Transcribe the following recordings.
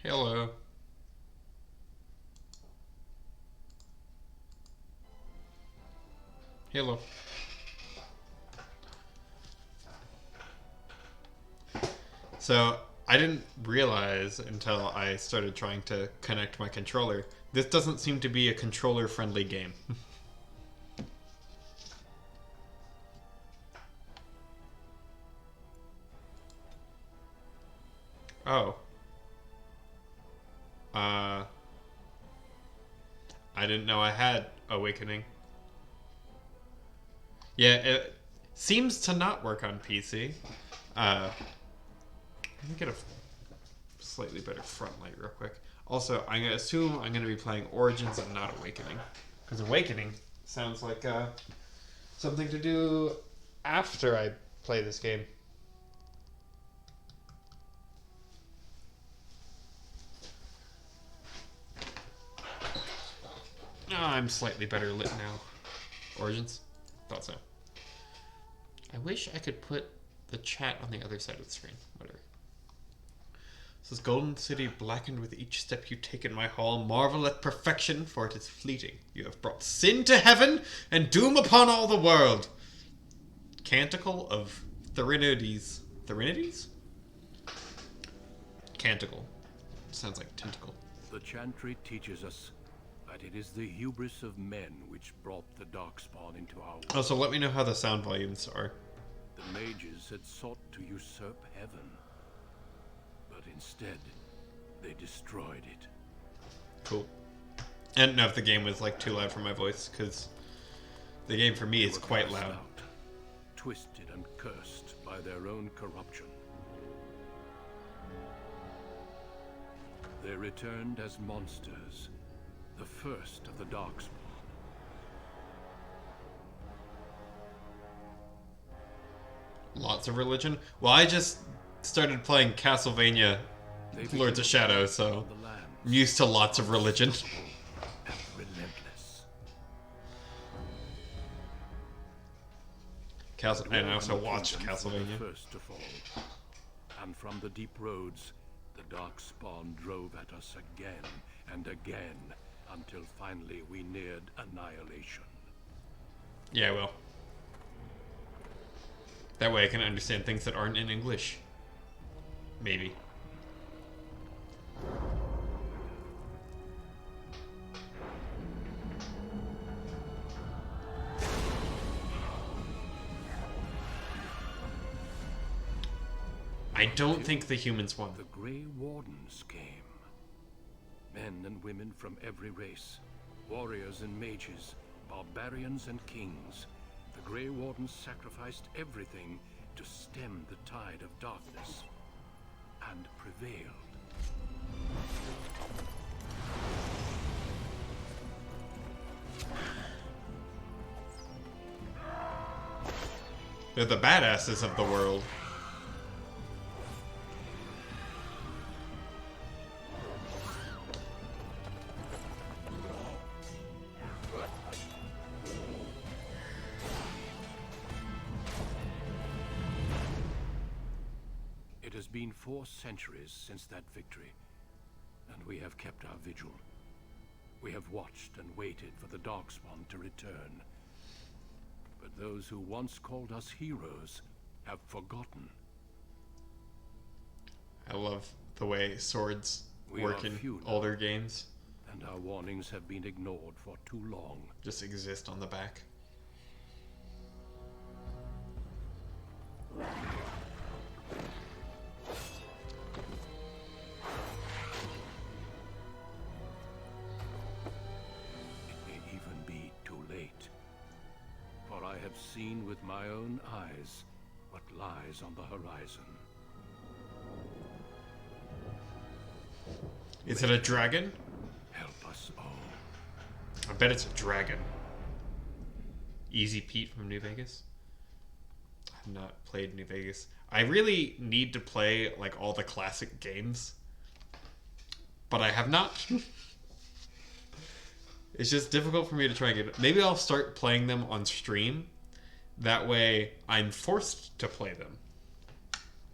Hello. Hello. So, I didn't realize until I started trying to connect my controller. This doesn't seem to be a controller friendly game. Oh. Uh. I didn't know I had Awakening. Yeah, it seems to not work on PC. Let me get a slightly better front light real quick. Also, I'm gonna assume I'm gonna be playing Origins and not Awakening, because Awakening sounds like something to do after I play this game. Oh, I'm slightly better lit now. Origins? Thought so. I wish I could put the chat on the other side of the screen. Whatever. It says, Golden City blackened with each step you take in my hall. Marvel at perfection, for it is fleeting. You have brought sin to heaven and doom upon all the world. Canticle of Therinides. Therinides? Canticle. Sounds like tentacle. The chantry teaches us that it is the hubris of men which brought the Darkspawn into our world. Also, let me know how the sound volumes are. The mages had sought to usurp heaven, but instead, they destroyed it. Cool. I didn't know if the game was like too loud for my voice, because the game for me is quite loud. Out, twisted and cursed by their own corruption. They returned as monsters, the first of the Darkspawn. Lots of religion? Well, I just started playing Castlevania Lords of Shadow, so I'm used to lots of religion. And relentless. And I also watched Castlevania. First to fall. And from the deep roads, the Darkspawn drove at us again and again, until finally we neared annihilation. Yeah, well. That way I can understand things that aren't in English. Maybe. I don't think the humans won. The Grey Wardens came. Men and women from every race. Warriors and mages. Barbarians and kings. The Grey Wardens sacrificed everything to stem the tide of darkness. And prevailed. They're the badasses of the world. It has been 4 centuries since that victory, and we have kept our vigil. We have watched and waited for the Darkspawn to return. But those who once called us heroes have forgotten. I love the way swords We work are in few now. older games. And our warnings have been ignored for too long. Just exist on the back. It may even be too late. For I have seen with my own eyes what lies on the horizon. Is it a dragon? Help us all. I bet it's a dragon. Easy Pete from New Vegas. I've not played New Vegas. I really need to play like all the classic games, but I have not. It's just difficult for me to try and get. Maybe I'll start playing them on stream. That way, I'm forced to play them,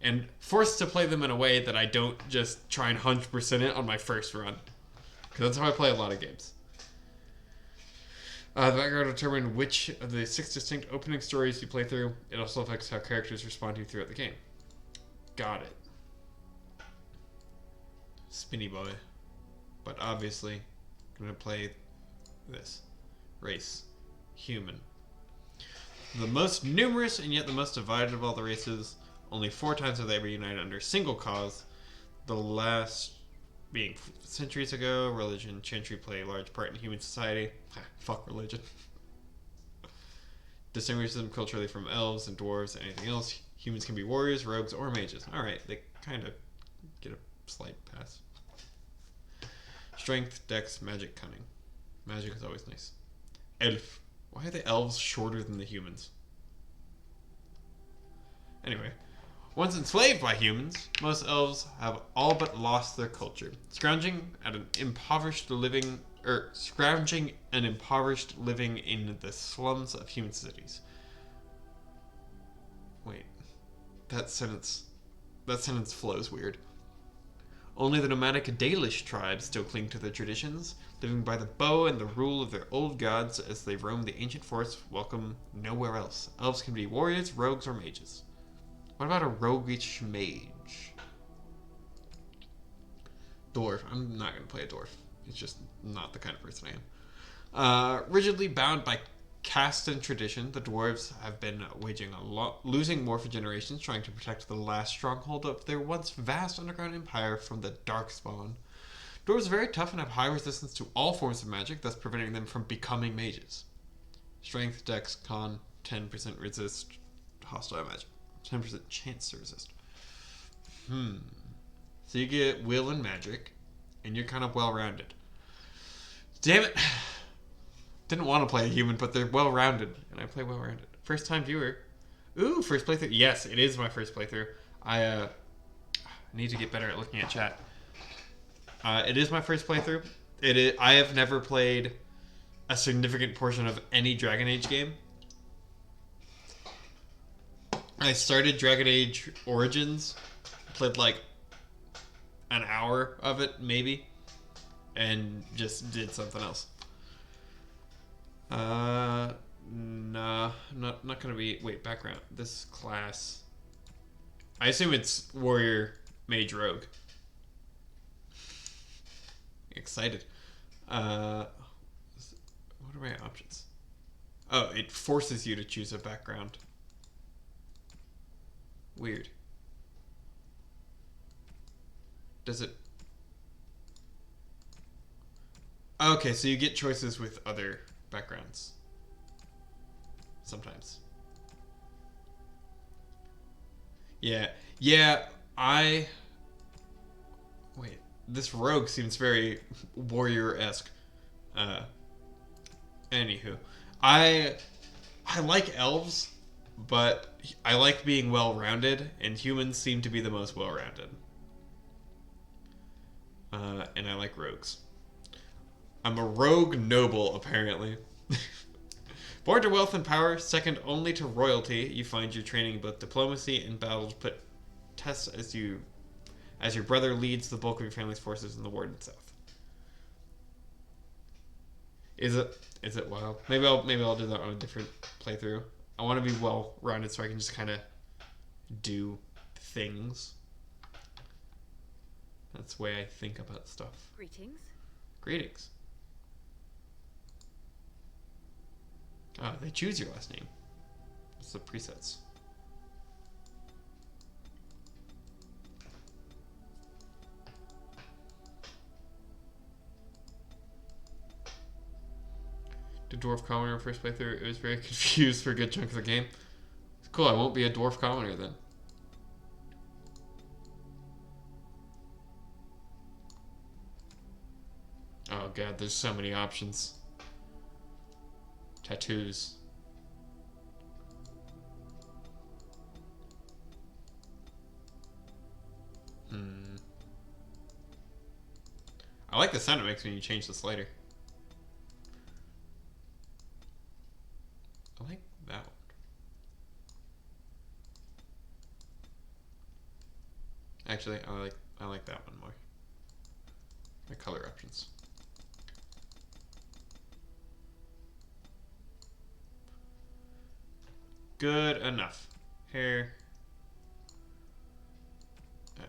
and forced to play them in a way that I don't just try and 100% it on my first run. Because that's how I play a lot of games. The background will determine which of the 6 distinct opening stories you play through. It also affects how characters respond to you throughout the game. Got it. Spinny boy. But obviously, I'm going to play this. Race. Human. The most numerous and yet the most divided of all the races. Only 4 times have they ever united under a single cause. The last being centuries ago. Religion and chantry play a large part in human society. Fuck religion. Distinguishes them culturally from elves and dwarves and anything else. Humans can be warriors, rogues, or mages. Alright, they kind of get a slight pass. Strength, dex, magic, cunning. Magic is always nice. Elf. Why are the elves shorter than the humans? Anyway. Once enslaved by humans, most elves have all but lost their culture, scrounging an impoverished living in the slums of human cities. Wait, that sentence flows weird. Only the nomadic Dalish tribes still cling to their traditions, living by the bow and the rule of their old gods as they roam the ancient forests, welcome nowhere else. Elves can be warriors, rogues, or mages. What about a roguish mage? Dwarf. I'm not going to play a dwarf. It's just not the kind of person I am. Rigidly bound by caste and tradition, the dwarves have been losing war for generations, trying to protect the last stronghold of their once vast underground empire from the Darkspawn. Dwarves are very tough and have high resistance to all forms of magic, thus preventing them from becoming mages. Strength, dex, con, 10% resist hostile magic. 10% chance to resist. So you get will and magic, and you're kind of well-rounded. Damn it! Didn't want to play a human, but they're well-rounded, and I play well-rounded. First-time viewer. Ooh, first playthrough. Yes, it is my first playthrough. I need to get better at looking at chat. It is my first playthrough. I have never played a significant portion of any Dragon Age game. I started Dragon Age Origins, played like an hour of it, maybe, and just did something else. Nah, not gonna be. Wait, background. This class. I assume it's warrior, mage, rogue. Excited. What are my options? Oh, it forces you to choose a background. Weird. Does it... Okay, so you get choices with other backgrounds. Sometimes. Yeah, Wait, this rogue seems very warrior-esque. Anywho. I like elves, but I like being well-rounded, and humans seem to be the most well-rounded. And I like rogues. I'm a rogue noble, apparently. Born to wealth and power, second only to royalty, you find your training in both diplomacy and battle to put tests as your brother leads the bulk of your family's forces in the Warden South. Is it wild? Maybe I'll do that on a different playthrough. I want to be well-rounded so I can just kind of do things. That's the way I think about stuff. Greetings. Greetings. Oh, they choose your last name. What's the presets? Did Dwarf Commoner first playthrough? It was very confused for a good chunk of the game. It's cool, I won't be a Dwarf Commoner then. Oh god, there's so many options. Tattoos. I like the sound it makes when you change the slider. I like that one. Actually, I like that one more. The color options. Good enough. Hair.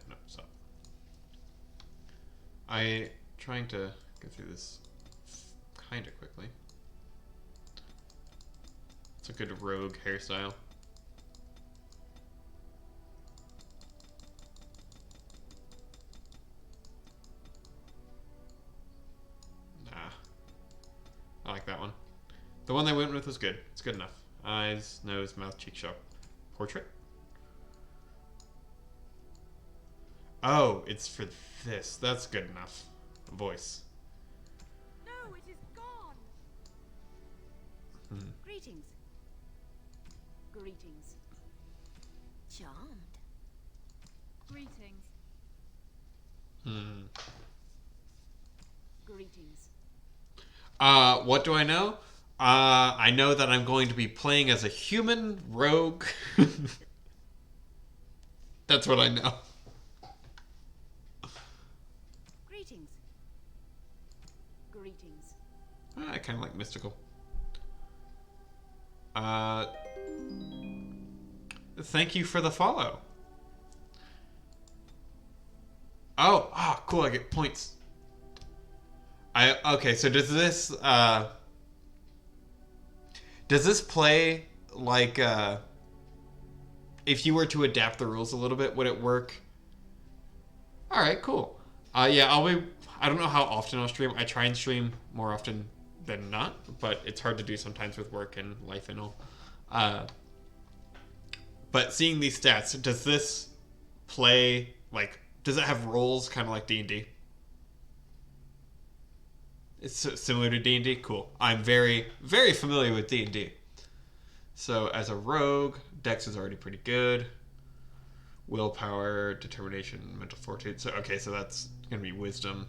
No, stop. I trying to go through this kind of quickly. It's a good rogue hairstyle. Nah. I like that one. The one they went with was good. It's good enough. Eyes, nose, mouth, cheek, shop. Portrait? Oh, it's for this. That's good enough. Voice. No, it is gone. Greetings. Greetings. Charmed. Greetings. Greetings. What do I know? I know that I'm going to be playing as a human rogue. That's what I know. Greetings. Greetings. I kind of like mystical. Thank you for the follow. Oh, cool! I get points. Okay. So does this play like if you were to adapt the rules a little bit, would it work? All right, cool. Yeah, I don't know how often I'll stream. I try and stream more often than not, but it's hard to do sometimes with work and life and all. But seeing these stats, does this play like? Does it have roles kind of like D&D? It's similar to D&D. Cool. I'm very, very familiar with D&D. So as a rogue, Dex is already pretty good. Willpower, determination, mental fortitude. So okay, so that's gonna be wisdom,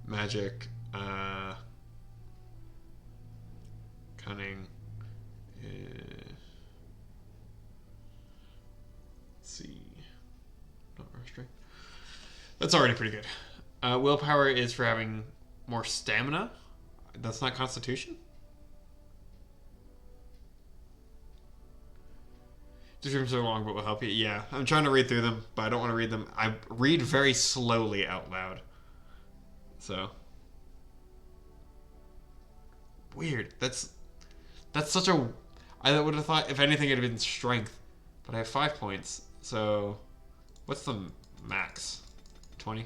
magic, cunning. Let's see. Not strength. That's already pretty good. Willpower is for having more stamina. That's not Constitution. Just rooms are long, but will help you. Yeah, I'm trying to read through them, but I don't want to read them. I read very slowly out loud. So weird. That's such a. I would have thought if anything it'd have been strength, but I have 5 points. So what's the max? 20.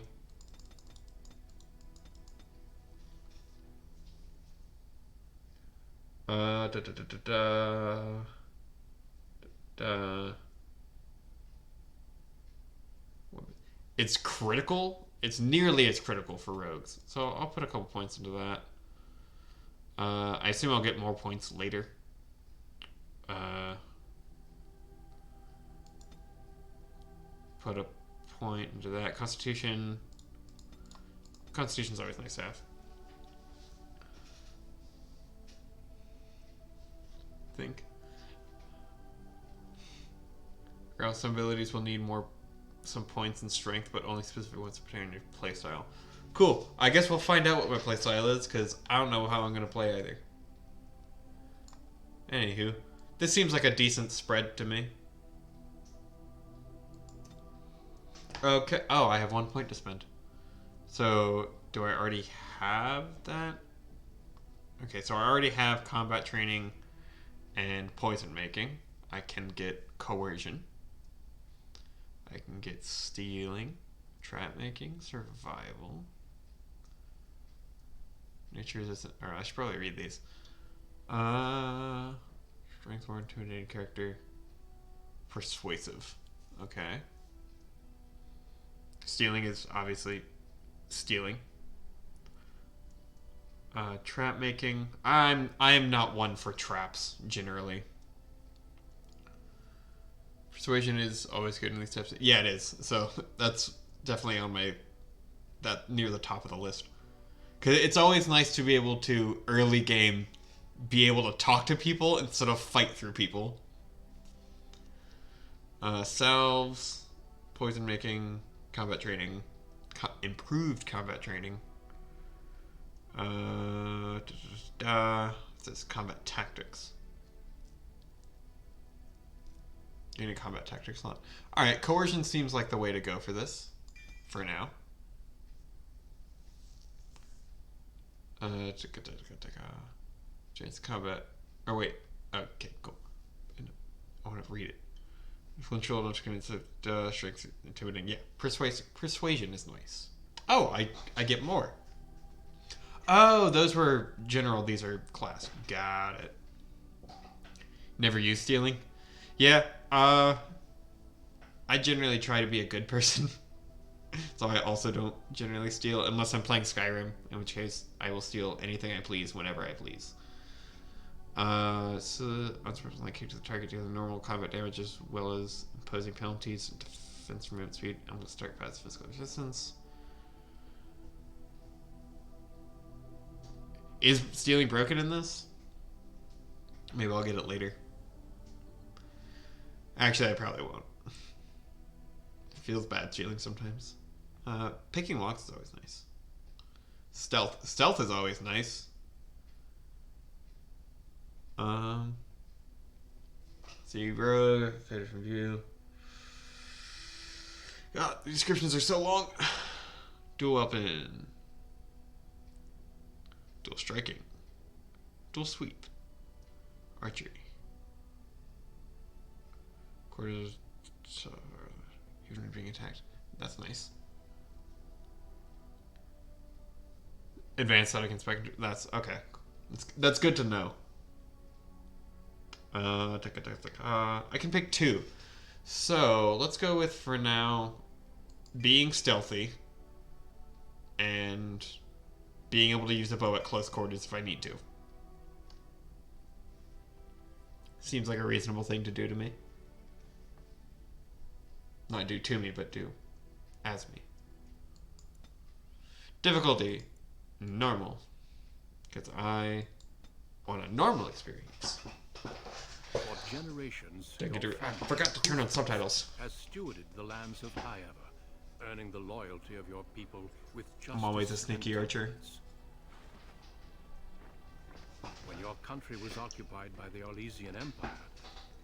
It's critical. It's nearly as critical for rogues. So I'll put a couple points into that. I assume I'll get more points later. Put a point into that. Constitution. Constitution's always nice to have. Think. Or else some abilities will need some points in strength, but only specific ones depending on your playstyle. Cool. I guess we'll find out what my playstyle is, because I don't know how I'm going to play either. Anywho, this seems like a decent spread to me. Okay. Oh, I have 1 point to spend. So, do I already have that? Okay, so I already have combat training and poison making. I can get coercion. I can get stealing, trap making, survival. Nature resistant. Alright, I should probably read these. Strength, more intimidating character. Persuasive. Okay. Stealing is obviously stealing. Trap making. I am not one for traps generally. Persuasion is always good in these types. Yeah, it is. So that's definitely on that near the top of the list. Because it's always nice to be able to early game be able to talk to people instead of fight through people. Salves. poison making, combat training, improved combat training. It says combat tactics. Any combat tactics slot. Alright, coercion seems like the way to go for this. For now. Chance combat. Oh wait. Okay, cool. I want to read it. Influential enough to convince strength intimidating. Yeah, persuasion is nice. Oh, I get more. Oh, those were general. These are class. Got it. Never use stealing. Yeah. I generally try to be a good person, so I also don't generally steal unless I'm playing Skyrim, in which case I will steal anything I please whenever I please. So unsurprisingly kick to the target dealing normal combat damage as well as imposing penalties and defense from movement speed. I'm gonna start past physical resistance. Is stealing broken in this? Maybe I'll get it later. Actually, I probably won't. It feels bad stealing sometimes. Picking locks is always nice. Stealth is always nice. See, bro, faded from view. God, the descriptions are so long. Dual weapon. Dual striking. Dual sweep. Archery. Quarters. Even being attacked. That's nice. Advanced static inspector. That's okay. That's good to know. I can pick two. So let's go with, for now, being stealthy and being able to use a bow at close quarters if I need to. Seems like a reasonable thing to do to me. Not do to me, but do as me. Difficulty, normal. Because I want a normal experience. For generations, I forgot to turn on subtitles. has stewarded the lands of Highever, earning the loyalty of your people with justice. I'm always a sneaky and archer. temperance. When your country was occupied by the Orlesian Empire,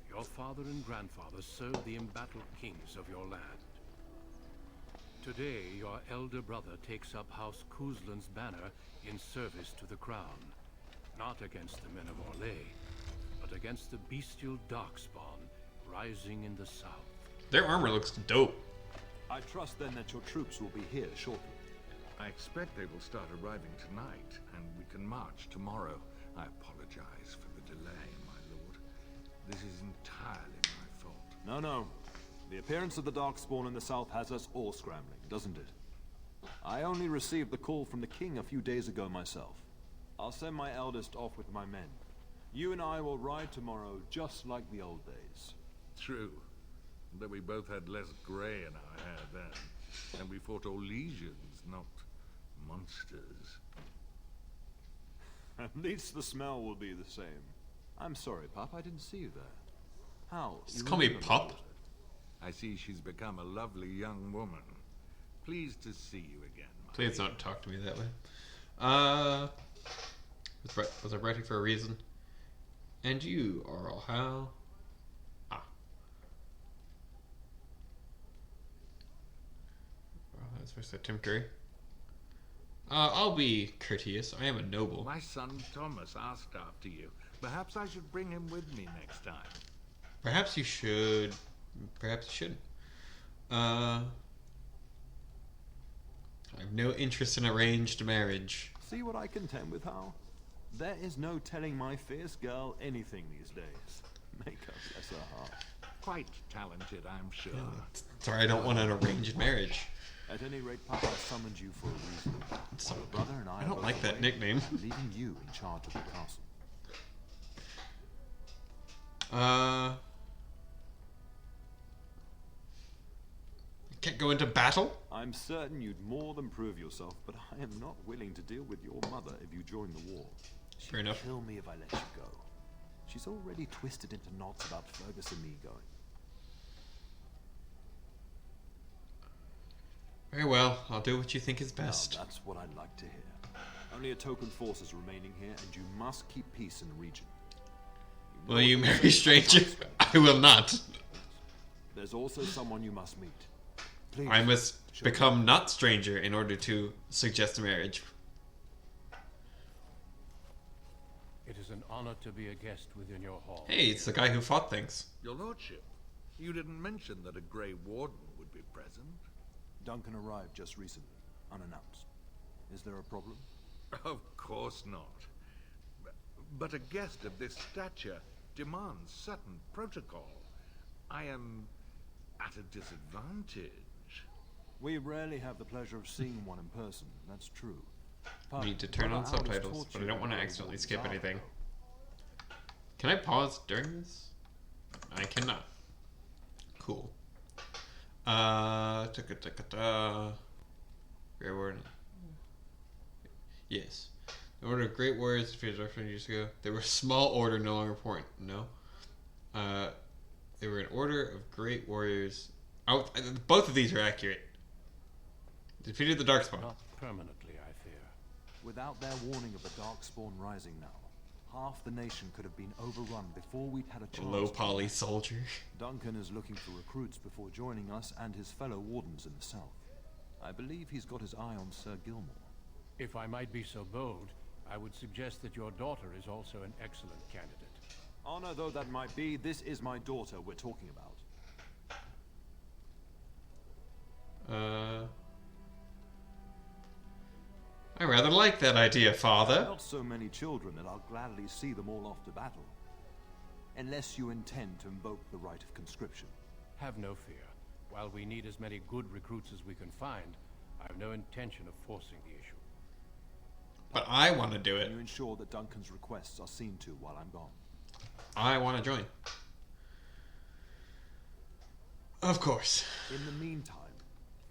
your father and grandfather served the embattled kings of your land. Today, your elder brother takes up House Kuzlan's banner in service to the crown, not against the men of Orlais, but against the bestial Darkspawn rising in the south. Their armor looks dope. I trust then that your troops will be here shortly. I expect they will start arriving tonight, and we can march tomorrow. I apologize for the delay, my lord. This is entirely my fault. No. The appearance of the Darkspawn in the south has us all scrambling, doesn't it? I only received the call from the king a few days ago myself. I'll send my eldest off with my men. You and I will ride tomorrow just like the old days. True. Though we both had less grey in our hair then. And we fought Orlesians, not monsters. At least the smell will be the same. I'm sorry, Pup, I didn't see you there. How? Just call me Pup? I see she's become a lovely young woman. Pleased to see you again. Please don't talk to me that way. Was I writing for a reason? And you are all how? Well, that's supposed to say Tim Curry. I'll be courteous. I am a noble. My son Thomas asked after you. Perhaps I should bring him with me next time. Perhaps you should. Perhaps you shouldn't. I have no interest in arranged marriage. See what I contend with, Hal? There is no telling my fierce girl anything these days. Make her bless her heart. Quite talented, I'm sure. Sorry, I don't want an arranged marriage. At any rate, Papa summoned you for a reason. So, Your brother and I I don't are like both that away, nickname. leaving you in charge of the castle. Can't go into battle? I'm certain you'd more than prove yourself, but I am not willing to deal with your mother if you join the war. She'd Fair enough. kill me if I let you go. She's already twisted into knots about Fergus and me going. Very well. I'll do what you think is Now, best. that's what I'd like to hear. Only a token force is remaining here, and you must keep peace in the region. know Will you what marry, say stranger? about I will not. There's also someone you must meet. Please. I must show me. become not stranger in order to suggest a marriage. It is an honor to be a guest within your hall. Hey, it's the guy who fought things. Your lordship, you didn't mention that a Grey Warden would be present. Duncan arrived just recently, unannounced. Is there a problem? Of course not. But a guest of this stature demands certain protocol. I am at a disadvantage. We rarely have the pleasure of seeing one in person, that's true. But Need to turn on Brother Aldous subtitles, taught but I you don't want to how accidentally Wardens skip are, anything. though. Can I pause during this? I cannot. Cool. Grey Warden. Yes. The Order of Great Warriors defeated Dark 20 years ago. They were a small order, no longer important. No. They were an order of great warriors. Oh, both of these are accurate. Defeated the Darkspawn. Not permanently, I fear. Without their warning of the Darkspawn rising now, half the nation could have been overrun before we'd had a chance. Low to poly act. soldier. Duncan is looking for recruits before joining us and his fellow wardens in the south. I believe he's got his eye on Sir Gilmore. If I might be so bold, I would suggest that your daughter is also an excellent candidate. Honor though that might be, this is my daughter we're talking about. I rather like that idea, Father. Not so many children that I'll gladly see them all off to battle. Unless you intend to invoke the right of conscription. Have no fear. While we need as many good recruits as we can find, I have no intention of forcing the issue. But I want to do it. Can you ensure that Duncan's requests are seen to while I'm gone? I want to join. Of course. In the meantime,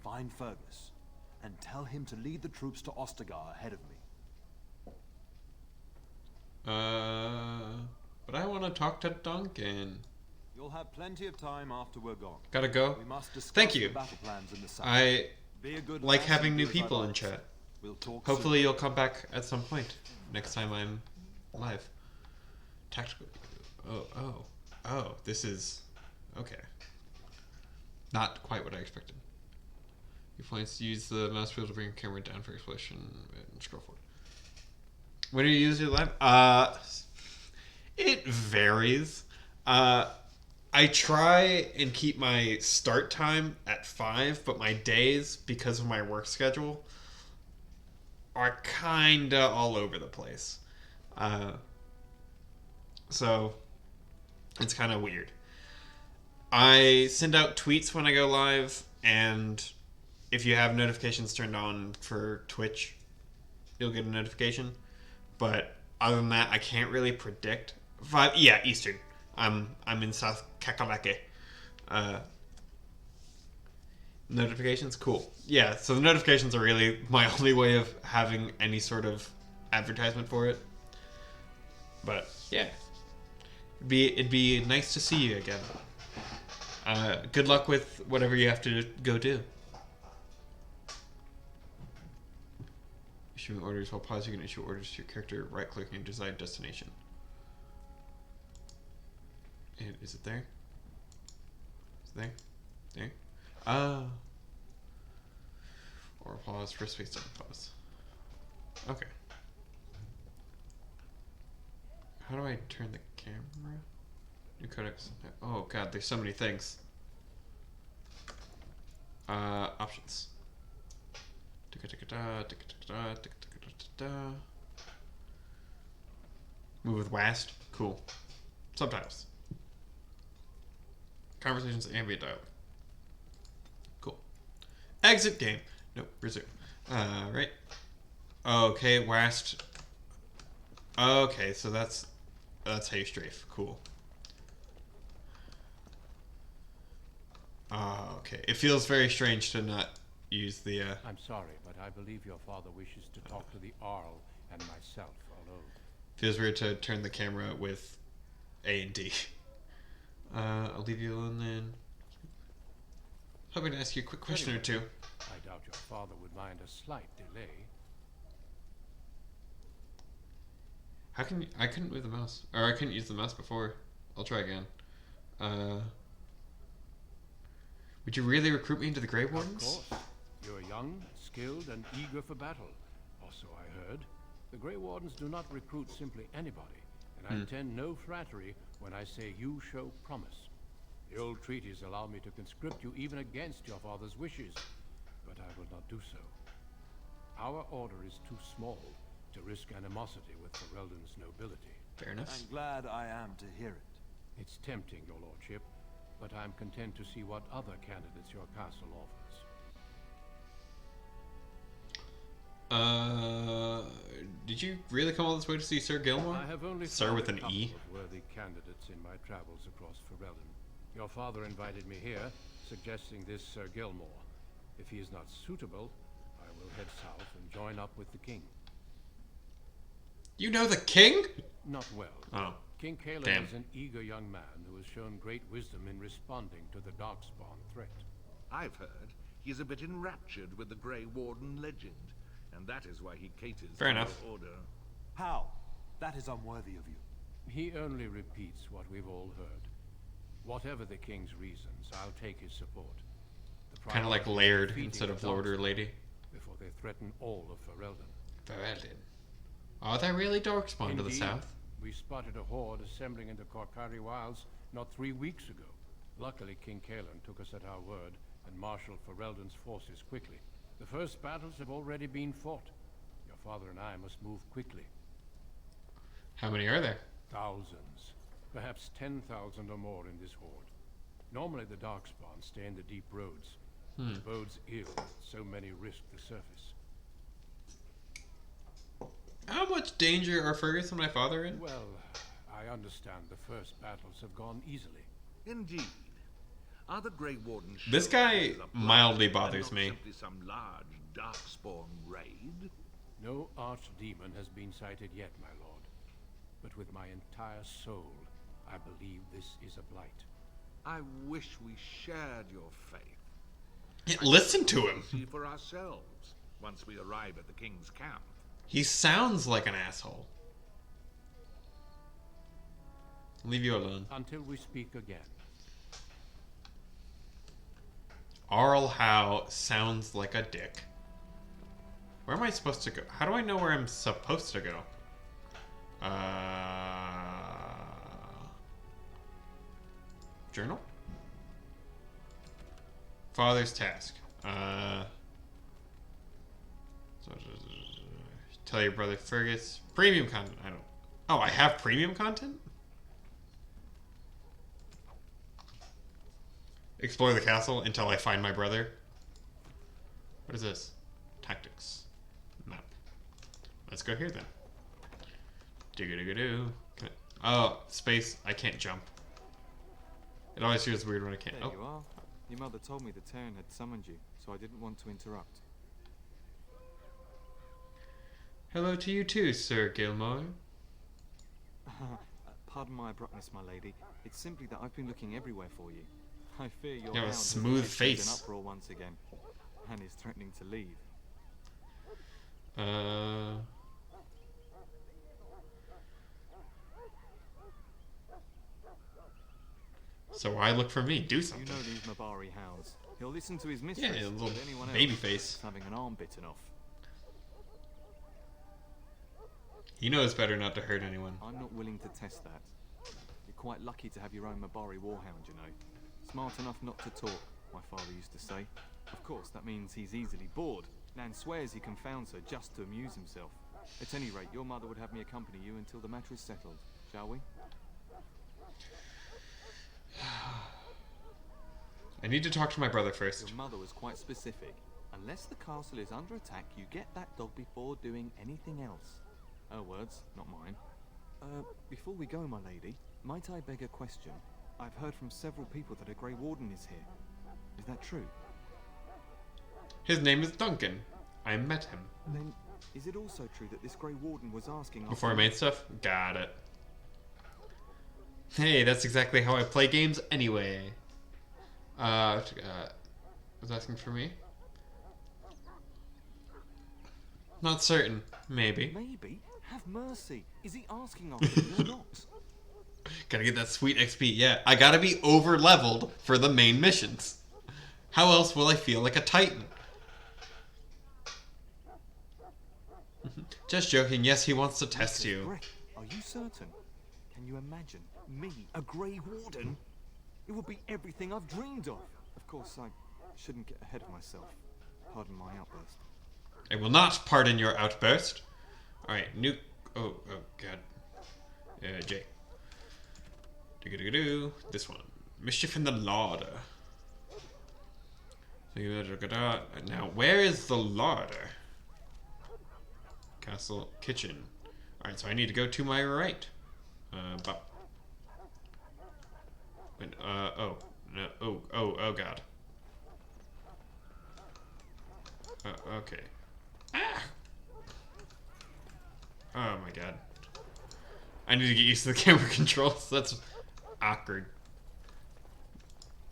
find Fergus and tell him to lead the troops to Ostagar ahead of me. But I want to talk to Duncan. You'll have plenty of time after we're gone. Gotta go. We must discuss Thank you. the battle plans in the south. I Be a good like lad having and new do as I people in like. chat. We'll talk Hopefully soon. you'll come back at some point next time I'm live. Tactical. Oh, this is okay. Not quite what I expected. Your points use the mouse wheel to bring your camera down for exploration and scroll forward. When are you usually live? It varies. I try and keep my start time at 5, but my days, because of my work schedule, are kinda all over the place. So it's kind of weird. I send out tweets when I go live, and if you have notifications turned on for Twitch, you'll get a notification. But other than that, I can't really predict. Eastern. I'm in South Kakalake. Notifications? Cool. Yeah, so the notifications are really my only way of having any sort of advertisement for it. But, yeah. It'd be nice to see you again. Good luck with whatever you have to go do. Issuing orders. While pausing, you can issue orders to your character, right-clicking and design destination. And is it there? Is it there? There? Or pause for space time pause. Okay. How do I turn the camera? New codecs. Oh god, there's so many things. Options. Move with WASD. Cool. Subtitles. Conversations, ambient dialogue. Cool. Exit game. Nope, resume. Right. Okay, WASD. Okay, so that's how you strafe. Cool. Okay. It feels very strange to not use the, I'm sorry, but I believe your father wishes to talk to the Arl and myself alone. feels weird to turn the camera with A and D. I'll leave you alone then. Hoping to ask you a quick question or two. I doubt your father would mind a slight delay. How can I couldn't move the mouse, or I couldn't use the mouse before. I'll try again. Would you really recruit me into the Grey Wardens? Of course. You're young, skilled, and eager for battle. Also, I heard. The Grey Wardens do not recruit simply anybody, and I intend no flattery when I say you show promise. The old treaties allow me to conscript you even against your father's wishes, but I will not do so. Our order is too small to risk animosity with Ferelden's nobility. Fair enough. And glad I am to hear it. It's tempting, your lordship, but I'm content to see what other candidates your castle offers. Did you really come all this way to see Sir Gilmore? I have only Sir found with a an couple E. of worthy candidates in my travels across Ferelden. Your father invited me here, suggesting this Sir Gilmore. If he is not suitable, I will head south and join up with the king. You know the king? Not well. Oh. King Cailan Damn. is an eager young man who has shown great wisdom in responding to the Darkspawn threat. I've heard he's a bit enraptured with the Grey Warden legend, and that is why he caters Fair to enough. your order. How? That is unworthy of you. He only repeats what we've all heard. Whatever the king's reasons, I'll take his support. The Kind of like priority is Laird defeating instead the of Lord or Darkspawn Lady. before they threaten all of Ferelden. Ferelden. Are there really Darkspawn to the Indeed. south? We spotted a horde assembling in the Korcari Wilds not 3 weeks ago. Luckily, King Cailan took us at our word and marshaled Ferelden's forces quickly. The first battles have already been fought. Your father and I must move quickly. How many are there? Thousands. Perhaps 10,000 or more in this horde. Normally the Darkspawn stay in the deep roads. It bodes ill that so many risk the surface. How much danger are Fergus and my father in? Well, I understand the first battles have gone easily. Indeed. Are the Grey Wardens This sure guy this is a plot mildly and bothers not me. Simply some large Darkspawn raid? No archdemon has been sighted yet, my lord. But with my entire soul, I believe this is a blight. I wish we shared your faith. Yeah, listen to him. See for ourselves once we arrive at the king's camp. He sounds like an asshole. Leave you alone. Until we speak again. Arl Howe sounds like a dick. Where am I supposed to go? How do I know where I'm supposed to go? Journal? Father's task. Tell your brother Fergus. Premium content. I don't. Oh, I have premium content? Explore the castle until I find my brother. What is this? Tactics. Map. Let's go here then. Do-go-do-go-do. Oh, space. I can't jump. It always feels weird when I can't. There Oh, you are. Your mother told me the Terran had summoned you, so I didn't want to interrupt. hello to you too, Sir Gilmore. Pardon my abruptness, my lady. It's simply that I've been looking everywhere for you. I fear your You have a hound has smooth just caused face. an uproar once again, and is threatening to leave. So why look for me? Do You something. know these Mabari hounds. He'll listen to his Yeah, mistress, a little but anyone else baby face. is having an arm bitten off. He knows better not to hurt anyone. I'm not willing to test that. You're quite lucky to have your own Mabari warhound, you know. Smart enough not to talk, my father used to say. Of course, that means he's easily bored. Nan swears he confounds her just to amuse himself. At any rate, your mother would have me accompany you until the matter is settled, shall we? I need to talk to my brother first. Your mother was quite specific. Unless the castle is under attack, you get that dog before doing anything else. Her words, not mine. Before we go, my lady, might I beg a question? I've heard from several people that a Grey Warden is here. Is that true? His name is Duncan. I met him. Then, is it also true that this Grey Warden was asking Before I us... made stuff? Got it. Hey, that's exactly how I play games anyway. was asking for me. Not certain. Maybe. Maybe? Have mercy. Is he asking after me or not? Gotta get that sweet XP. Yeah, I gotta be over leveled for the main missions. How else will I feel like a Titan? Just joking. Yes, he wants to test you. Grey, are you certain? Can you imagine me, a Grey Warden? It would be everything I've dreamed of. Of course, I shouldn't get ahead of myself. Pardon my outburst. I will not pardon your outburst. Alright, new... Oh god. J. Do-do-do-do. This one. Mischief in the larder. Now, where is the larder? Castle, kitchen. Alright, so I need to go to my right. Oh. No, oh god. Okay. Ah! Oh my god. I need to get used to the camera controls. That's awkward.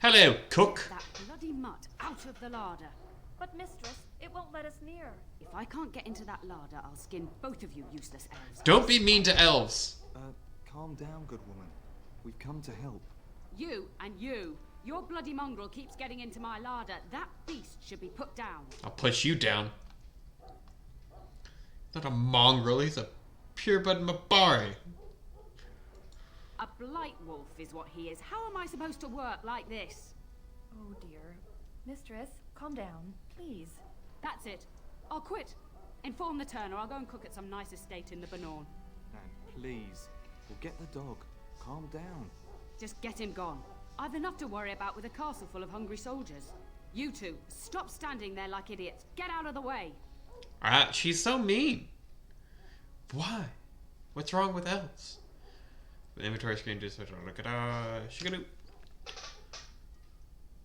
Hello, cook. That bloody mutt out of the larder. But mistress, it won't let us near. If I can't get into that larder, I'll skin both of you useless elves. Don't be mean to elves. Calm down, good woman. We've come to help. You and you. Your bloody mongrel keeps getting into my larder. That beast should be put down. I'll push you down. Not a mongrel, he's a purebred Mabari. A blight wolf is what he is. How am I supposed to work like this? Oh dear. Mistress, calm down, please. That's it. I'll quit. Inform the turner. I'll go and cook at some nice estate in the Banorn. Nan, please. We'll get the dog. Calm down. Just get him gone. I've enough to worry about with a castle full of hungry soldiers. You two, stop standing there like idiots. Get out of the way. She's so mean. Why? What's wrong with elves? The inventory screen just look at Shigadoo.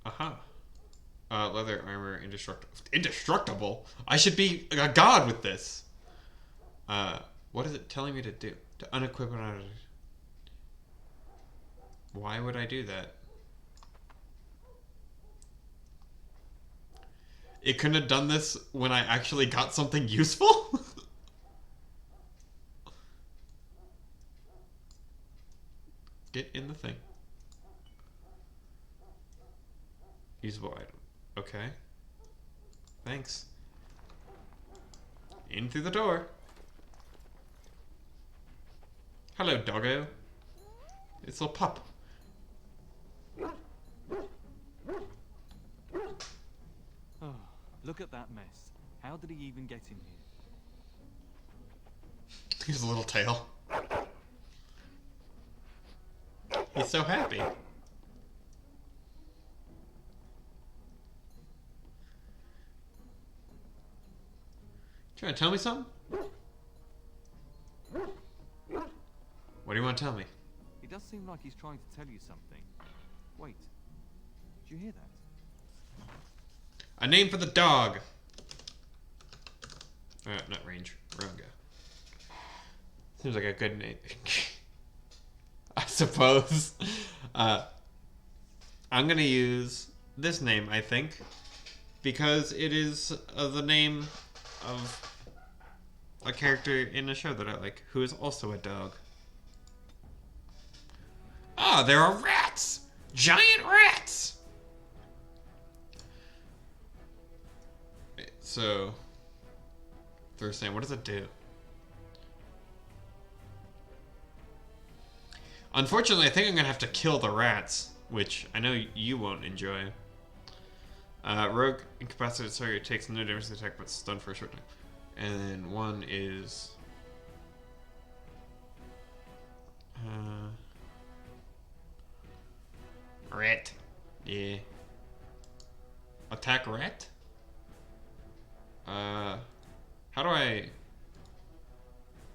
Aha. Leather armor, indestructible. I should be a god with this. What is it telling me to do? To unequip it. Why would I do that? It couldn't have done this when I actually got something useful? Get in the thing. Usable item. Okay. Thanks. In through the door. Hello, doggo. It's a pup. Oh, look at that mess. How did he even get in here? He's a little tail. He's so happy. Trying to tell me something? What do you want to tell me? It does seem like he's trying to tell you something. Wait. Did you hear that? A name for the dog. Not range. Runga. Seems like a good name. I suppose. I'm gonna use this name, I think, because it is the name of a character in a show that I like, who is also a dog. Ah, there are rats! Giant rats! So, first name, what does it do? Unfortunately, I think I'm gonna have to kill the rats, which I know you won't enjoy. Rogue incapacitated target takes no damage to the attack but stunned for a short time. And then one is rat. Yeah. Attack rat? How do I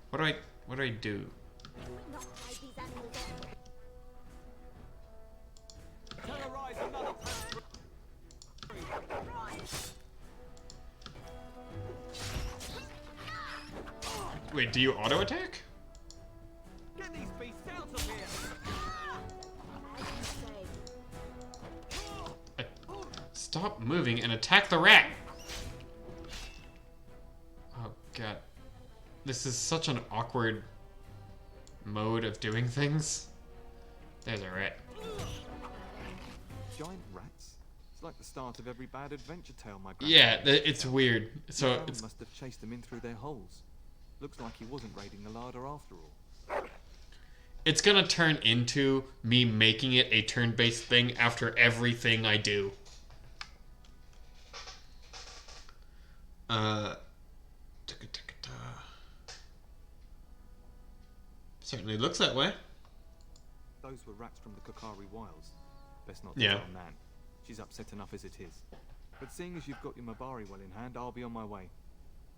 what do I do? Wait, do you auto attack? Get these beasts out of here! Stop moving and attack the rat. Oh god. This is such an awkward mode of doing things. There's a rat. Giant rats? It's like the start of every bad adventure tale my Yeah, it's weird. So Brown it's must have chased them in through their holes. Looks like he wasn't raiding the larder after all. it's gonna turn into me making it a turn-based thing after everything I do. Certainly looks that way. Those were rats from the Kokari Wilds. Best not Yeah. tell Nan. She's upset enough as it is. But seeing as you've got your Mabari well in hand, I'll be on my way.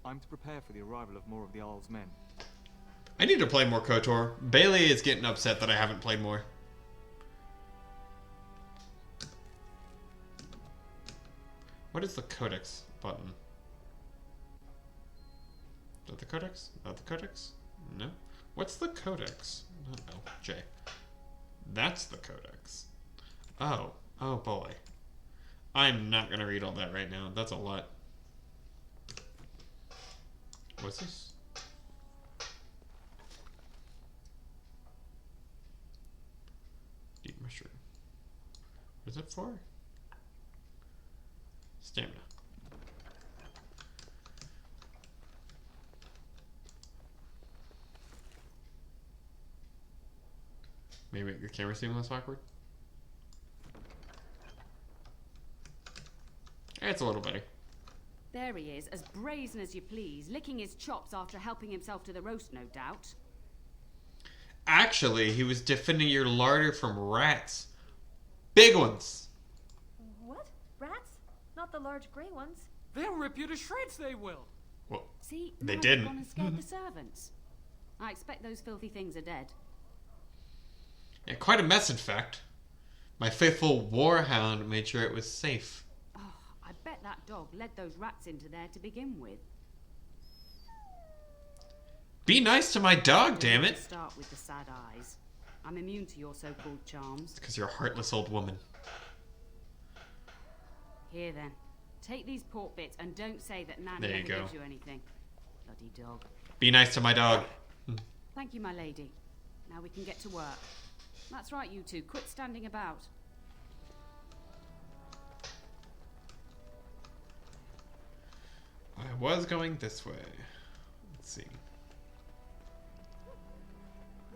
I'm to prepare for the arrival of more of the Arl's men. I need to play more KOTOR. Bailey is getting upset that I haven't played more. What is the Codex button? Is that the Codex? Not the Codex? No. What's the Codex? Oh, J. That's the Codex. Oh. Oh boy. I'm not gonna read all that right now. That's a lot. What's this? Deep mushroom. What is it for? Stamina. Maybe make your camera seem less awkward. It's a little better. There he is, as brazen as you please, licking his chops after helping himself to the roast, no doubt. Actually, he was defending your larder from rats. Big ones. What? Rats? Not the large grey ones. They'll rip you to shreds, they will. Well, See, they now didn't. they've gone and scared the servants. I expect those filthy things are dead. Yeah, quite a mess, in fact. My faithful warhound made sure it was safe. Oh, I bet that dog led those rats into there to begin with. Be nice to my dog, damn it. Start with the sad eyes. I'm immune to your so-called charms. Because you're a heartless old woman. Here then, take these pork bits and don't say that Nan There you never go. gives you anything. Bloody dog. Be nice to my dog. Thank you, my lady. Now we can get to work. That's right, you two. Quit standing about. I was going this way. Let's see.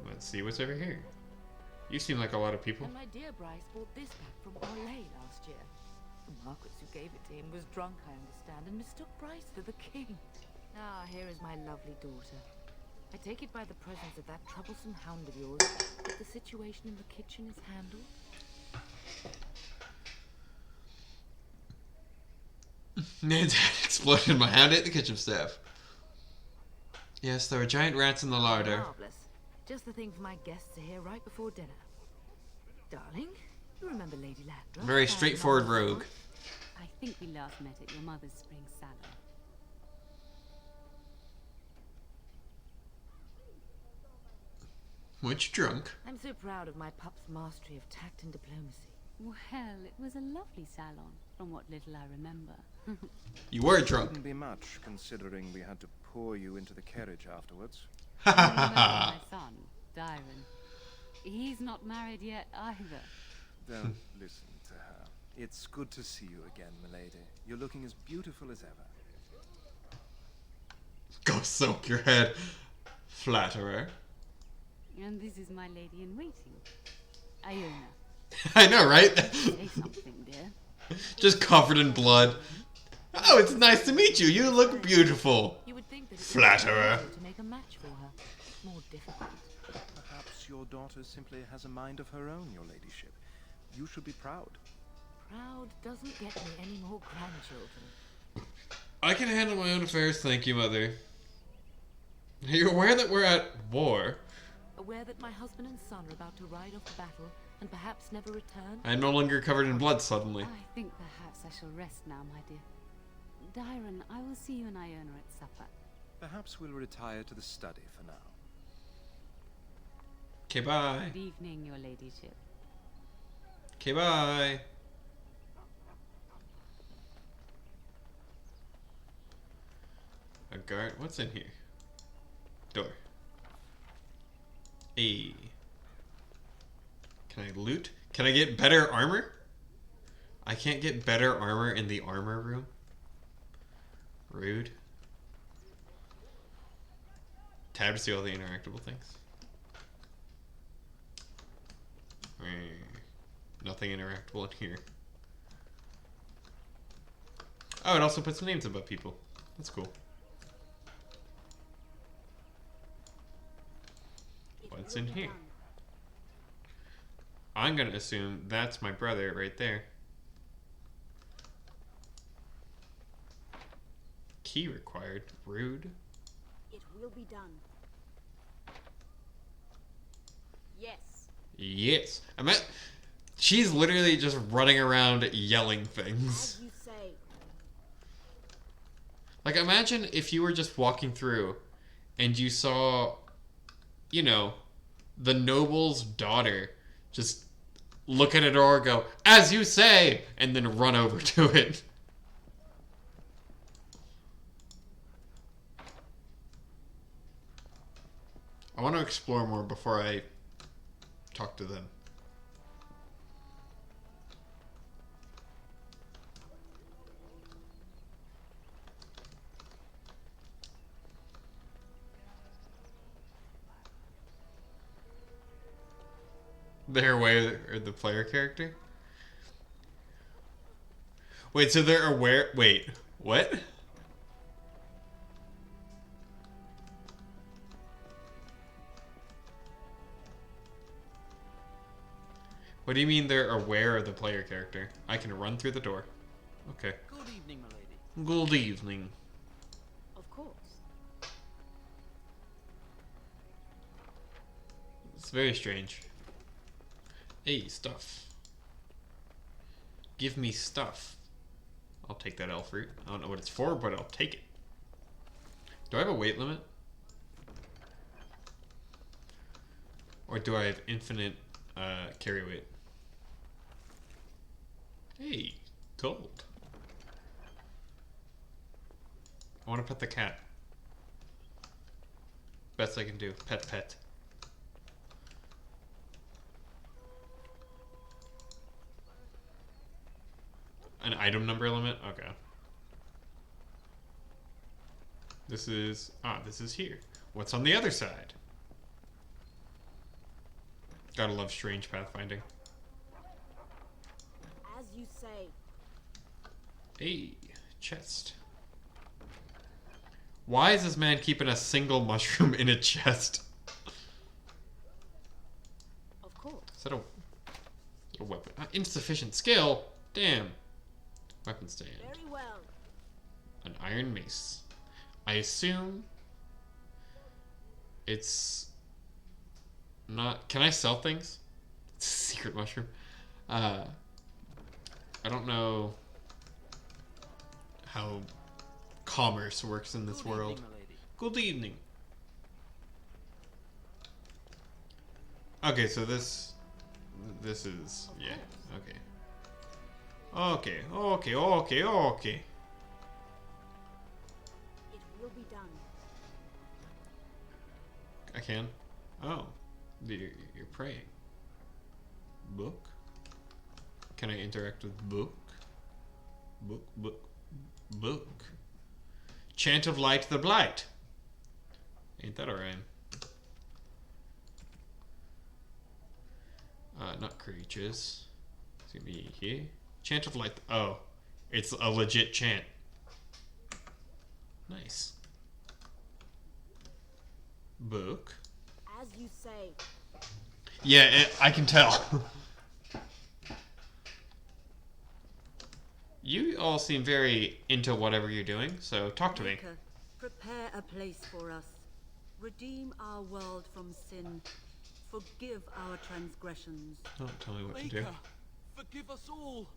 Let's see what's over here. You seem like a lot of people. And my dear Bryce bought this back from Orlais last year. The Marquis who gave it to him was drunk, I understand, and mistook Bryce for the king. Ah, here is my lovely daughter. I take it by the presence of that troublesome hound of yours that the situation in the kitchen is handled. Nan's head exploded. My hand hit the kitchen staff. Yes, there were giant rats in the larder. Marvelous. Just the thing for my guests to hear right before dinner. Darling, you remember Lady Landra? Very straightforward rogue. I think we last met at your mother's spring salon. Weren't you drunk? I'm so proud of my pup's mastery of tact and diplomacy. Well, it was a lovely salon, from what little I remember. You were drunk. Wouldn't be much, considering we had to pour you into the carriage afterwards. You remember my son, Dyron. He's not married yet either. Don't listen to her. It's good to see you again, milady. You're looking as beautiful as ever. Go soak your head. Flatterer. And this is my lady in waiting, Iona. I know, right? Say something, dear. Just covered in blood. Oh, it's nice to meet you. You look beautiful. You would think that it would Flatterer. be easier to make a match for her. More difficult. Perhaps your daughter simply has a mind of her own, your ladyship. You should be proud. Proud doesn't get me any more grandchildren. I can handle my own affairs, thank you, Mother. Are you aware that we're at war? Aware that my husband and son are about to ride off to battle and perhaps never return? I'm no longer covered in blood suddenly. I think perhaps I shall rest now, my dear. Dyron, I will see you and Iona at supper. Perhaps we'll retire to the study for now. Okay, bye. Good evening, your ladyship. Okay, bye. guard. What's in here? Door. Hey. Can I loot? Can I get better armor? I can't get better armor in the armor room. Rude. Tab to see all the interactable things. Nothing interactable in here. Oh, it also puts names above people. That's cool. What's in here? I'm gonna assume that's my brother right there. Key required. Rude. It will be done. Yes. Yes. She's literally just running around yelling things. As you say. Like, imagine if you were just walking through and you saw, you know, the noble's daughter just look at a door, go, as you say, and then run over to it. I want to explore more before I talk to them. They're aware of the player character? Wait, so they're aware... Wait, what? What do you mean they're aware of the player character? I can run through the door. Okay. Good evening, milady. Good evening. Of course. It's very strange. Hey, stuff. Give me stuff. I'll take that elf fruit. I don't know what it's for, but I'll take it. Do I have a weight limit? Or do I have infinite carry weight? Hey, gold. I want to pet the cat. Best I can do. Pet. An item number limit? Okay. This is here. What's on the other side? Gotta love strange pathfinding. As you say. Hey, chest. Why is this man keeping a single mushroom in a chest? Of course. Is that a weapon? Insufficient skill? Damn. Weapon stand. Very well. An iron mace. I assume it's not... Can I sell things? It's a secret mushroom. I don't know how commerce works in this world. Evening, milady. Good evening. Okay, so this is... Yeah, okay. Okay. It will be done. I can? Oh. You're praying. Book? Can I interact with book? Book. Chant of Light the Blight. Ain't that alright? Not creatures. It's gonna be here. Chant of Light. Oh. It's a legit chant. Nice. Book. As you say. Yeah, I can tell. You all seem very into whatever you're doing, so talk to me. Maker, prepare a place for us. Redeem our world from sin. Forgive our transgressions. Don't tell me what to do. Maker, forgive us all.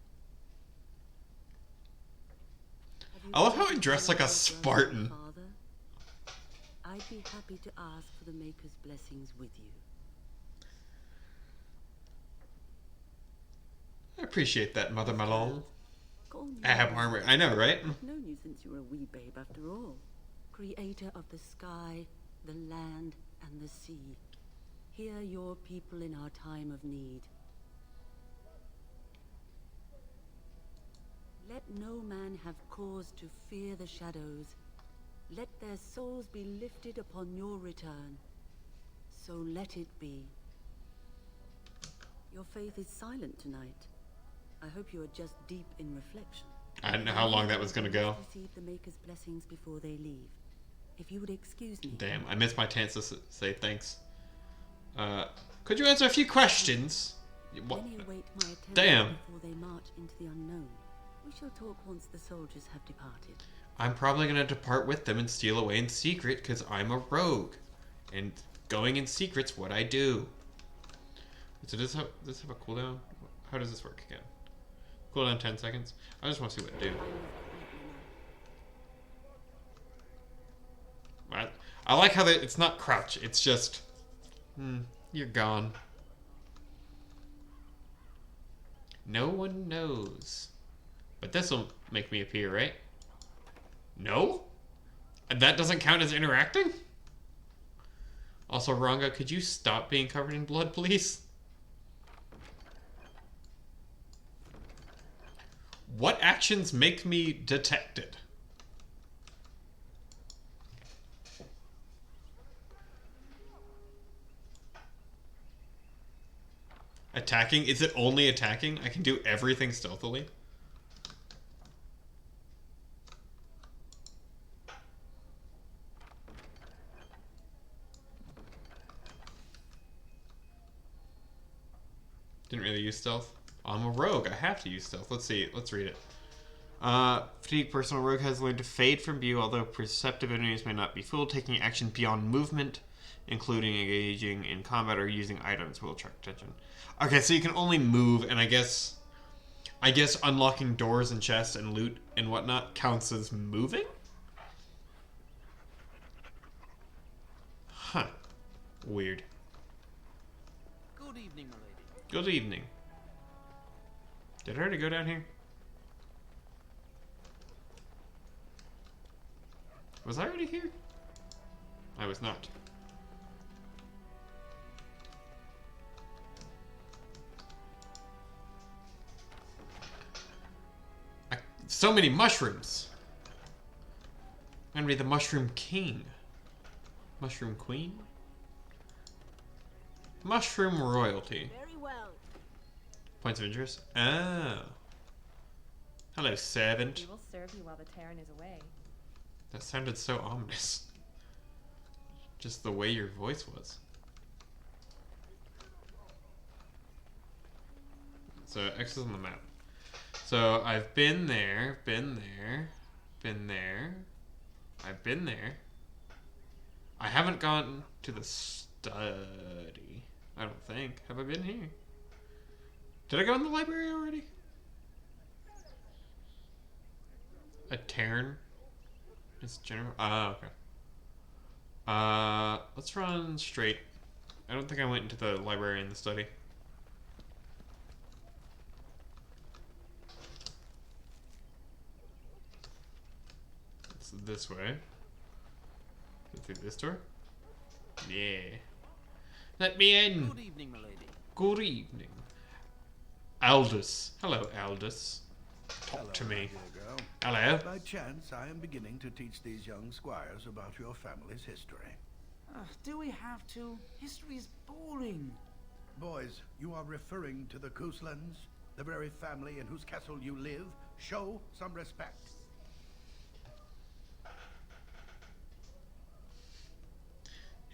I love how I dress like a Spartan. Father? I'd be happy to ask for the Maker's blessings with you. I appreciate that, Mother Malone. Call me I have armor. I know, right? I've known you since you were a wee babe after all. creator of the sky, the land, and the sea, hear your people in our time of need. Let no man have cause to fear the shadows. Let their souls be lifted upon your return. So let it be. Your faith is silent tonight. I hope you are just deep in reflection. I didn't know how long that was going to go. Receive the Maker's blessings before they leave. If you would excuse me. Damn, I missed my chance to say thanks. Could you answer a few questions? What? Many await my attendance Damn. before they march into the unknown. We shall talk once the soldiers have departed. I'm probably going to depart with them and steal away in secret because I'm a rogue. And going in secret's what I do. So does this have a cooldown? How does this work again? Cooldown 10 seconds? I just want to see what it do. I like how it's not crouch. It's just... you're gone. No one knows. But this will make me appear, right? No? And that doesn't count as interacting? Also, Ranga, could you stop being covered in blood, please? What actions make me detected? Attacking? Is it only attacking? I can do everything stealthily? Didn't really use stealth. I'm a rogue. I have to use stealth. Let's see. Let's read it. Fatigue personal rogue has learned to fade from view, although perceptive enemies may not be fooled. Taking action beyond movement, including engaging in combat or using items, will attract attention. Okay, so you can only move, and I guess unlocking doors and chests and loot and whatnot counts as moving? Huh. Weird. Good evening, my lady. Good evening. Did I already go down here? Was I already here? I was not. So many mushrooms. I'm gonna be the Mushroom King. Mushroom Queen? Mushroom Royalty. Very well. Points of interest? Oh. Hello, servant. We will serve you while the Terran is away. That sounded so ominous. Just the way your voice was. So, X is on the map. So, I've been there, been there, been there. I've been there. I haven't gone to the study. I don't think. Have I been here? Did I go in the library already? A Terran? It's general. Ah, okay. Let's run straight. I don't think I went into the library and the study. It's this way. Go through this door. Yeah. Let me in. Good evening, my lady. Good evening. Aldous. Hello, Aldous. Talk to me. Hello. By chance, I am beginning to teach these young squires about your family's history. Do we have to? History is boring. Boys, you are referring to the Couslands, the very family in whose castle you live. Show some respect.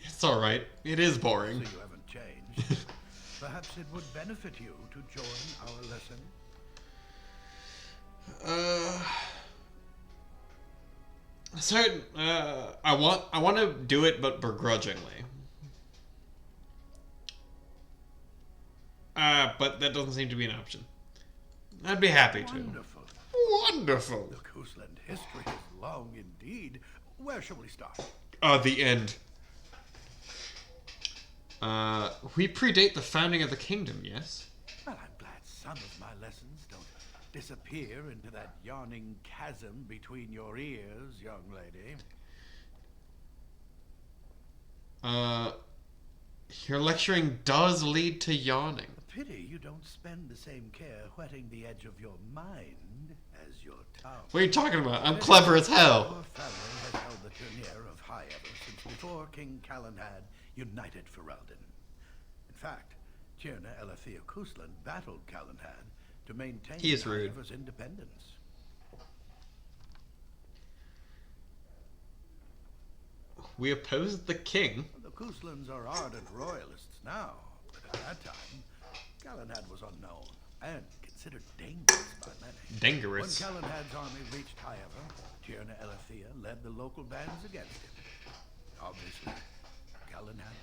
It's alright. It is boring. So you haven't changed. Perhaps it would benefit you to join our lesson. I want to do it, but begrudgingly. But that doesn't seem to be an option. I'd be happy to. Wonderful. Wonderful. The Cousland history is long indeed. Where shall we start? The end. We predate the founding of the kingdom, yes? Well, I'm glad some of my lessons don't disappear into that yawning chasm between your ears, young lady. Your lecturing does lead to yawning. Pity you don't spend the same care whetting the edge of your mind as your tongue. What are you talking about? I'm clever as hell. Your family has held the Tournure of High Ever since before King Calenhad united Ferelden. In fact, Tierna Elethea Kuslan battled Calenhad to maintain He is High rude. Ever's independence. We opposed the king. The Kuslans are ardent royalists now, but at that time, Calenhad was unknown and considered dangerous by many. Dangerous. When Calenhad's army reached High Ever, Tierna Elethea led the local bands against him. Obviously, Calenhad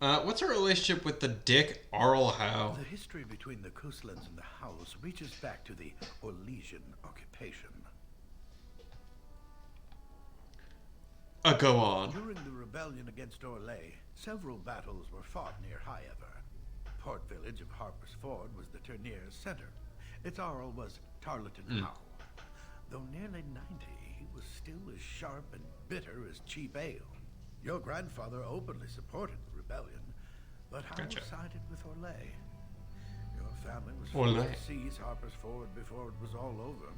won. What's our relationship with the dick Arl Howe? The history between the Kuslans and the Howes reaches back to the Orlesian occupation. Go on. During the rebellion against Orlais, several battles were fought near High Ever. Port village of Harper's Ford was the Tourneur's center. Its Arl was Tarleton Howe. Though nearly 90, he was still as sharp and bitter as cheap ale. Your grandfather openly supported the rebellion, but Howe sided with Orlais. Your family was forced to seize Harper's Ford before it was all over.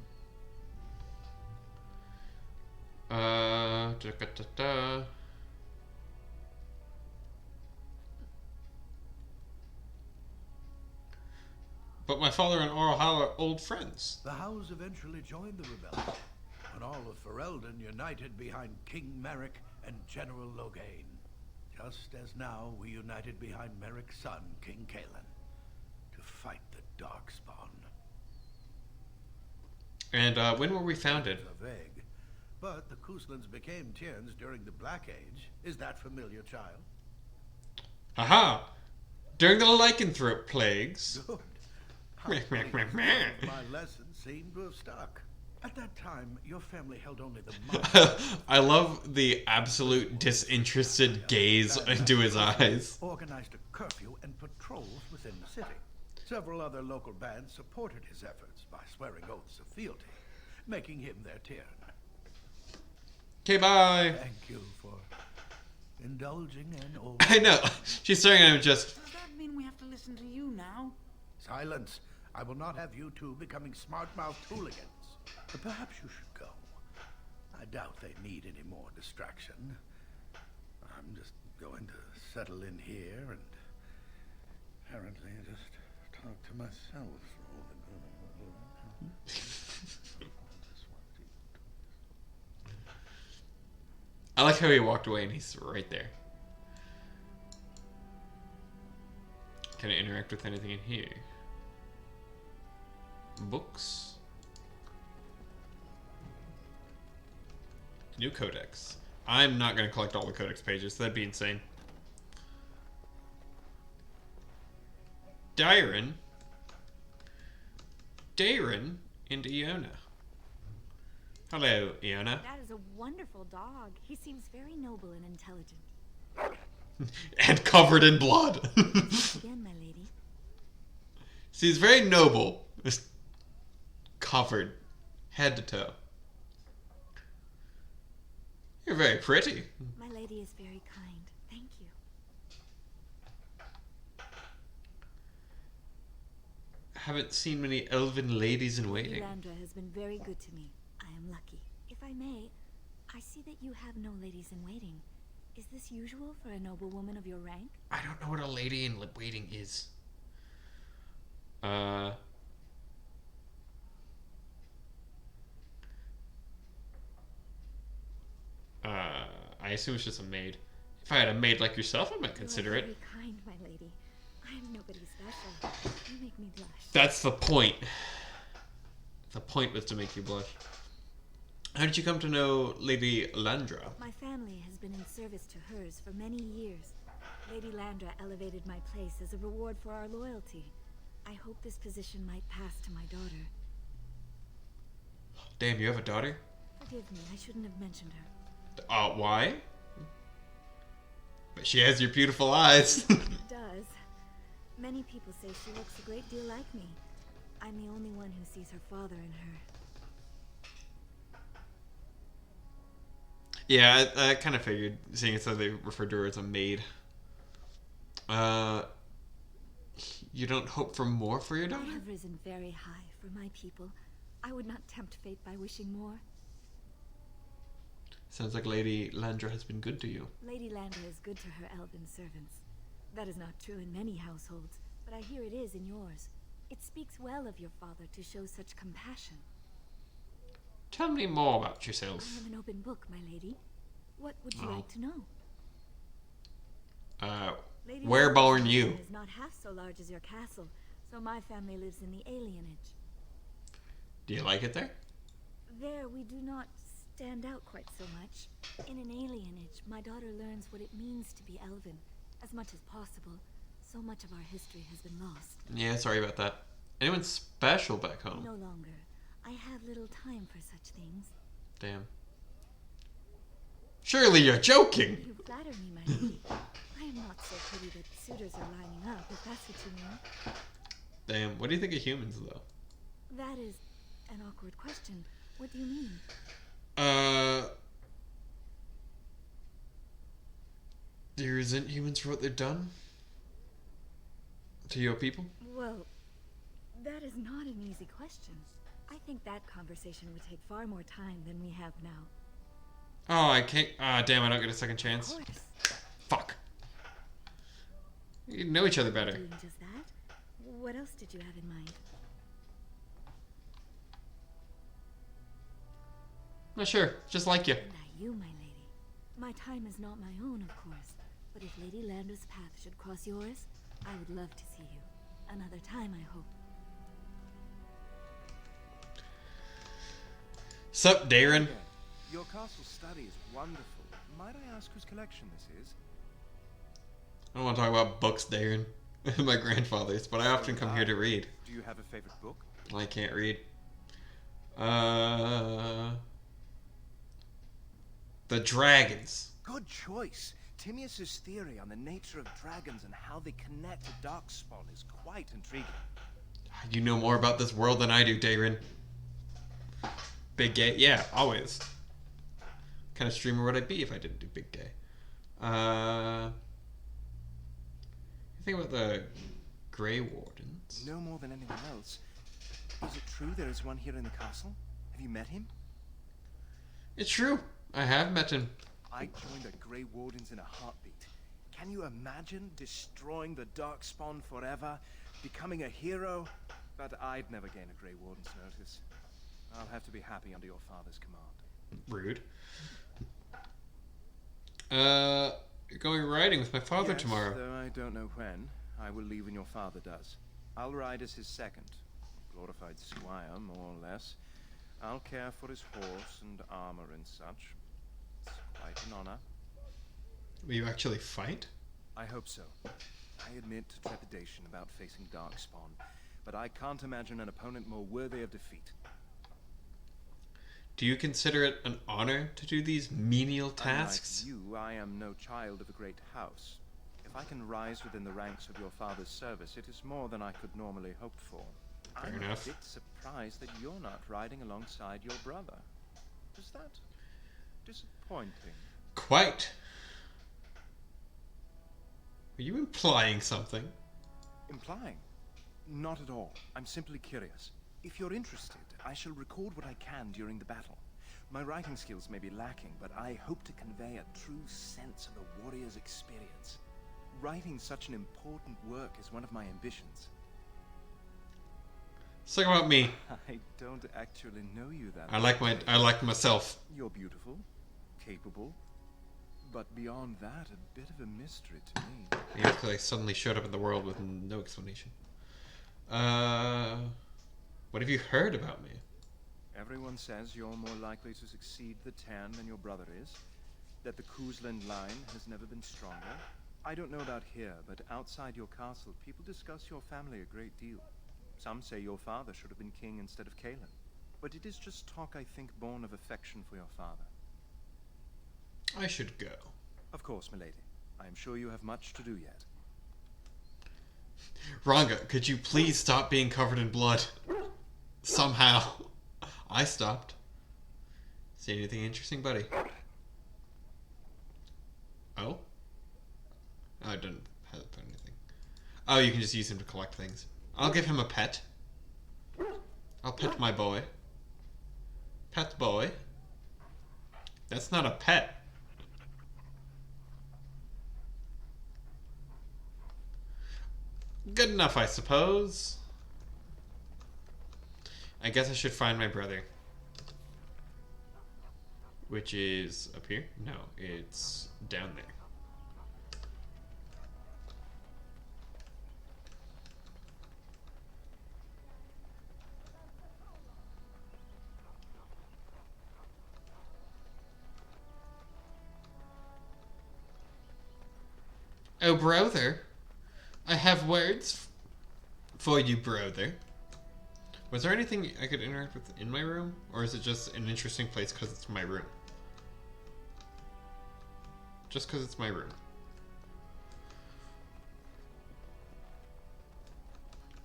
But my father and Arl Howe are old friends. The Howes eventually joined the rebellion, when all of Ferelden united behind King Merrick and General Logain. Just as now we united behind Merrick's son, King Cailan, to fight the Darkspawn. And when were we founded? Vague, but the Kuslans became Tierns during the Black Age. Is that familiar, child? Aha! During the lycanthrope plagues. Good. My lesson seemed to have stuck. At that time, your family held only the money. I love the absolute disinterested gaze into his eyes. Organized a curfew and patrols within the city. Several other local bands supported his efforts by swearing oaths of fealty, making him their Tiern. Okay, bye. Thank you for indulging an old... I know. She's staring at him just... Does that mean we have to listen to you now? Silence. I will not have you two becoming smart-mouthed hooligans. But perhaps you should go. I doubt they need any more distraction. I'm just going to settle in here and apparently just talk to myself. I like how he walked away and he's right there. Can I interact with anything in here? Books. New codex. I'm not going to collect all the codex pages. That'd be insane. Darren and Iona. Hello, Iona. That is a wonderful dog. He seems very noble and intelligent. And covered in blood. Again, my lady. She's very noble. Just covered head to toe. You're very pretty. My lady is very kind. Thank you. Haven't seen many elven ladies in waiting. Landra has been very good to me. I am lucky. If I may, I see that you have no ladies in waiting. Is this usual for a noble woman of your rank? I don't know what a lady in waiting is. I assume it's just a maid. If I had a maid like yourself, I might consider it. You are very kind, my lady. I am nobody special. You make me blush. That's the point. The point was to make you blush. How did you come to know Lady Landra? My family has been in service to hers for many years. Lady Landra elevated my place as a reward for our loyalty. I hope this position might pass to my daughter. Damn, you have a daughter? Forgive me, I shouldn't have mentioned her. Why? But she has your beautiful eyes. It does. Many people say she looks a great deal like me. I'm the only one who sees her father in her. Yeah, I kind of figured, seeing as though they referred to her as a maid. You don't hope for more for your daughter? I have risen very high for my people. I would not tempt fate by wishing more. Sounds like Lady Landra has been good to you. Lady Landra is good to her elven servants. That is not true in many households, but I hear it is in yours. It speaks well of your father to show such compassion. Tell me more about I yourself. am an open book, my lady. What would you like to know? Lady Where born Landra's you? mansion is not half so large as your castle, so my family lives in the alienage. Do you like it there? There, we do not stand out quite so much. In an alienage, my daughter learns what it means to be elven, as much as possible. So much of our history has been lost. Yeah, sorry about that. Anyone special back home? No longer. I have little time for such things. Damn. Surely you're joking! You flatter me, my lady. I am not so pretty that suitors are lining up, if that's what you mean. Damn, what do you think of humans, though? That is an awkward question. What do you mean? Do you resent humans for what they've done? To your people? Well, that is not an easy question. I think that conversation would take far more time than we have now. Oh, I can't. Ah, damn, I don't get a second chance. Of course. Fuck. You know each other better. Doing just that? What else did you have in mind? Not sure. Just like you. Not you, my lady. My time is not my own, of course. But if Lady Landra's path should cross yours, I would love to see you. Another time, I hope. Sup, Darren? Your castle study is wonderful. Might I ask whose collection this is? I don't want to talk about books, Darren. My grandfather's, but I often come here to read. Do you have a favorite book? I can't read. The Dragons. Good choice. Timaeus' theory on the nature of dragons and how they connect to Darkspawn is quite intriguing. You know more about this world than I do, Darren. Big gay? Yeah, always. What kind of streamer would I be if I didn't do big gay? You think about the Grey Wardens? No more than anyone else. Is it true there is one here in the castle? Have you met him? It's true. I have met him. I'd join the Grey Wardens in a heartbeat. Can you imagine destroying the Darkspawn forever? Becoming a hero? But I'd never gain a Grey Warden's notice. I'll have to be happy under your father's command. Rude. You're going riding with my father Yes, tomorrow. Though I don't know when. I will leave when your father does. I'll ride as his second. Glorified squire, more or less. I'll care for his horse and armor and such. It's quite an honor. Will you actually fight? I hope so. I admit to trepidation about facing Darkspawn, but I can't imagine an opponent more worthy of defeat. Do you consider it an honor to do these menial tasks? Unlike you, I am no child of a great house. If I can rise within the ranks of your father's service, it is more than I could normally hope for. Fair I'm enough. a bit surprised that you're not riding alongside your brother. Is that disappointing? Quite. Are you implying something? Implying? Not at all. I'm simply curious. If you're interested, I shall record what I can during the battle. My writing skills may be lacking, but I hope to convey a true sense of the warrior's experience. Writing such an important work is one of my ambitions. Let's talk about me. I don't actually know you that I like myself. You're beautiful, capable, but beyond that, a bit of a mystery to me. Yeah, because I suddenly showed up in the world with no explanation. What have you heard about me? Everyone says you're more likely to succeed the Tan than your brother is. That the Kuzland line has never been stronger. I don't know about here, but outside your castle, people discuss your family a great deal. Some say your father should have been king instead of Kalen. But it is just talk, I think, born of affection for your father. I should go. Of course, milady. I am sure you have much to do yet. Ranga, could you please stop being covered in blood? Somehow. I stopped. See anything interesting, buddy? Oh? Oh, I didn't have anything. Oh, you can just use him to collect things. I'll give him a pet. I'll pet my boy. Pet boy. That's not a pet. Good enough, I suppose. I guess I should find my brother. Which is up here? No, it's down there. Oh, brother. I have words for you, brother. Was there anything I could interact with in my room? Or is it just an interesting place because it's my room? Just because it's my room.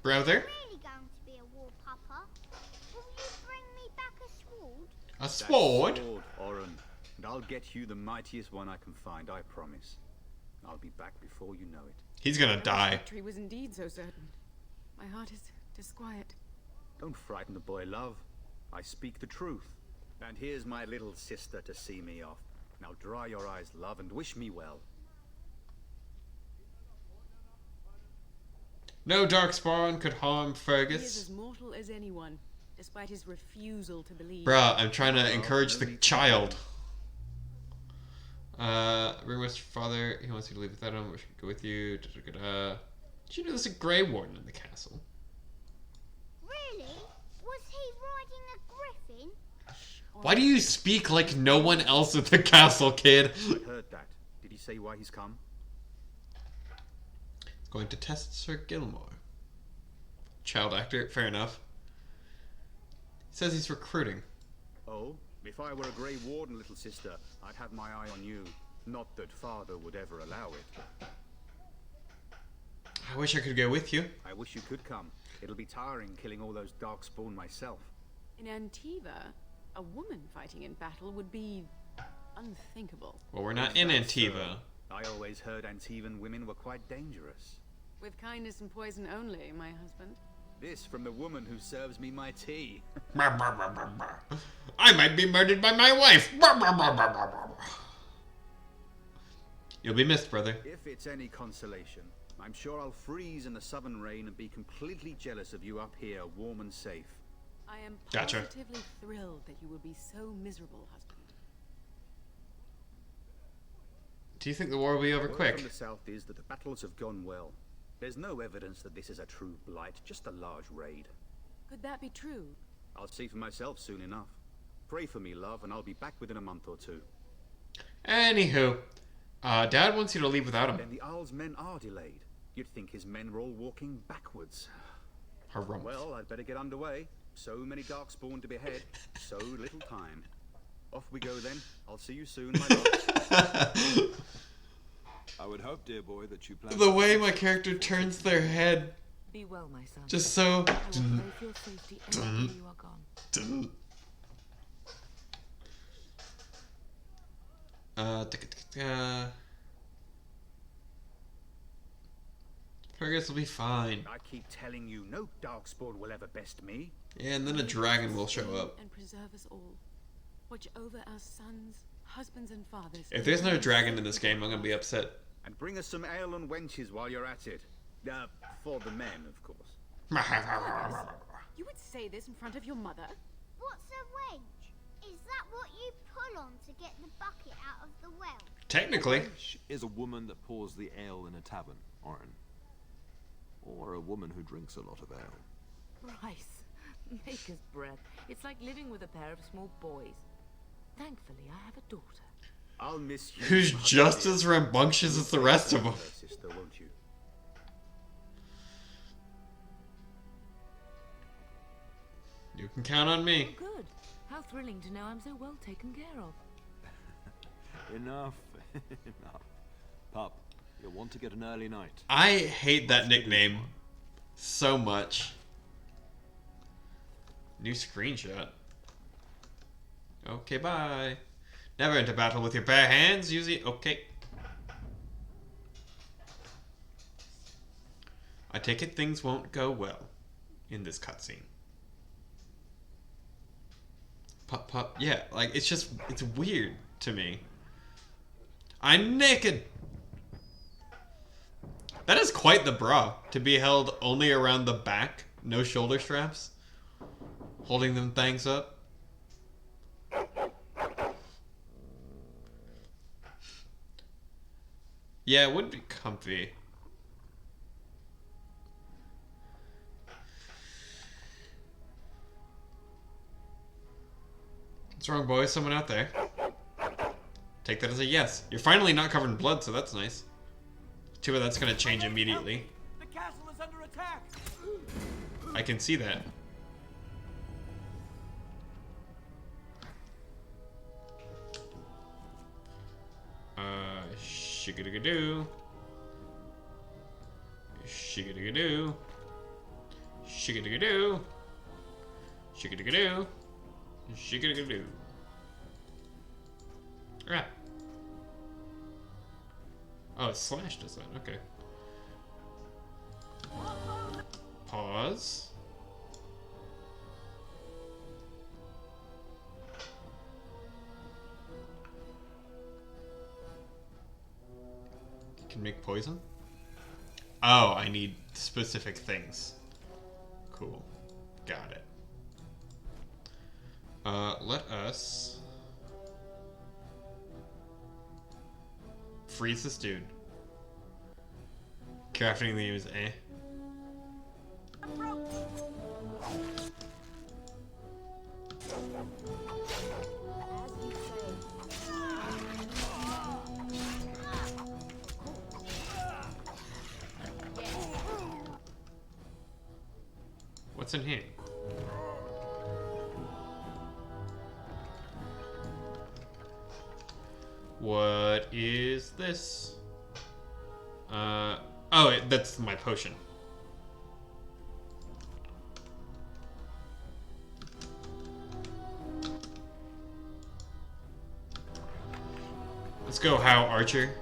Brother? Really going to be a war, Papa? Will you bring me back a sword? A sword? That sword, Oren. And I'll get you the mightiest one I can find, I promise. I'll be back before you know it. He's gonna die. Victory was indeed so certain. My heart is disquiet. Don't frighten the boy, love. I speak the truth. And here's my little sister to see me off. Now dry your eyes, love, and wish me well. No Darkspawn could harm He is Fergus. as mortal as anyone, despite his refusal to believe. Bruh, I'm trying to encourage the child. Ringmaster father, he wants you to leave without him. We should go with you. Did you know there's a Grey Warden in the castle? Really? Was he riding a griffin? Why do you speak like no one else at the castle, kid? I heard that. Did he say why he's come? Going to test Sir Gilmore. Child actor, fair enough. He says he's recruiting. Oh, if I were a Grey Warden, little sister, I'd have my eye on you. Not that father would ever allow it. I wish I could go with you. I wish you could come. It'll be tiring killing all those Darkspawn myself. In Antiva, a woman fighting in battle would be unthinkable. Well, we're not in Antiva. I always heard Antivan women were quite dangerous. With kindness and poison only, my husband. This from the woman who serves me my tea. I might be murdered by my wife. You'll be missed, brother. If it's any consolation, I'm sure I'll freeze in the southern rain and be completely jealous of you up here, warm and safe. I am Gotcha. positively thrilled that you will be so miserable, husband. Do you think the war will be over Word quick? from the south is that the battles have gone well. There's no evidence that this is a true blight, just a large raid. Could that be true? I'll see for myself soon enough. Pray for me, love, and I'll be back within a month or two. Anywho, Dad wants you to leave without him. Then the Arl's men are delayed. You'd think his men were all walking backwards. Harumph. Well, I'd better get underway. So many Darkspawn to behead, so little time. Off we go then. I'll see you soon, my love. I would hope, dear boy, that you plan. The way my character turns their head. Be well, my son. Just so. I will pray for your safety until you are gone. Fergus will be fine. I keep telling you, no Darkspawn will ever best me. Yeah, and then a dragon will show up. And preserve us all. Watch over our sons, husbands, and fathers. If there's no dragon in this game, I'm gonna be upset. And bring us some ale and wenches while you're at it. For the men, of course. You would say this in front of your mother? What's a wench? Is that what you pull on to get the bucket out of the well? Technically. A wench is a woman that pours the ale in a tavern, Oren. Or a woman who drinks a lot of ale. Bryce, maker's breath. It's like living with a pair of small boys. Thankfully, I have a daughter. I'll miss you. Who's just as rambunctious as the rest of them. Sister, won't you? You can count on me. Oh, good. How thrilling to know I'm so well taken care of. Enough. Enough. Pup, you'll want to get an early night. I hate that nickname so much. New screenshot. Okay, bye. Never enter battle with your bare hands. Use it. Okay. I take it things won't go well in this cutscene. Pup. Yeah, like, it's weird to me. I'm naked! That is quite the bra, to be held only around the back, no shoulder straps. Holding them things up. Yeah, it would be comfy. What's wrong, boys? Someone out there? Take that as a yes. You're finally not covered in blood, so that's nice. Too bad that's gonna change immediately. The castle is under attack. I can see that. Shigadoo. Shigadoo. Shigadoo. Shigadoo. Shigadoo. Ah. Oh, slash does that. Okay. Pause. Can make poison? Oh, I need specific things. Cool. Got it. Let us freeze this dude. Crafting the is eh. What's in here? What is this? Oh, that's my potion. Let's go, How Archer.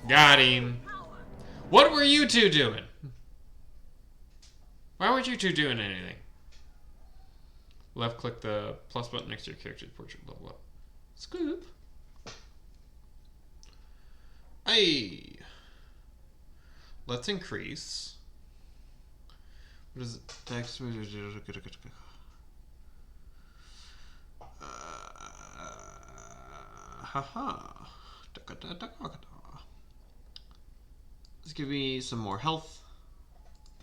Got him. What were you two doing? Why weren't you two doing anything? Left click the plus button next to your character's portrait. Level up. Scoop. Hey. Let's increase. What is it? Next. Haha. Let's give me some more health,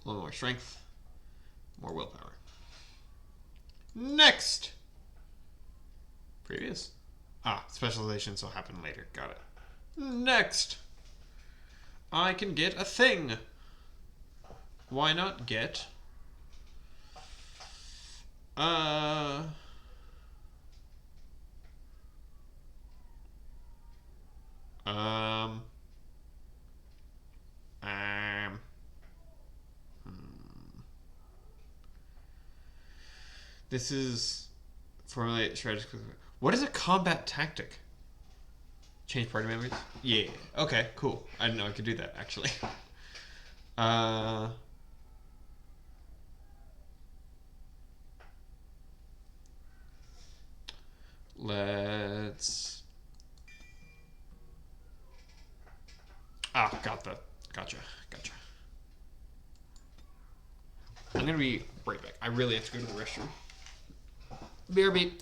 a little more strength, more willpower. Next! Previous? Ah, specializations will happen later. Got it. Next! I can get a thing. Why not get... This is formulate strategy. What is a combat tactic? Change party members? Yeah. Okay, cool. I didn't know I could do that, actually. Let's... Ah, got that. Gotcha. I'm gonna be right back. I really have to go to the restroom. BRB.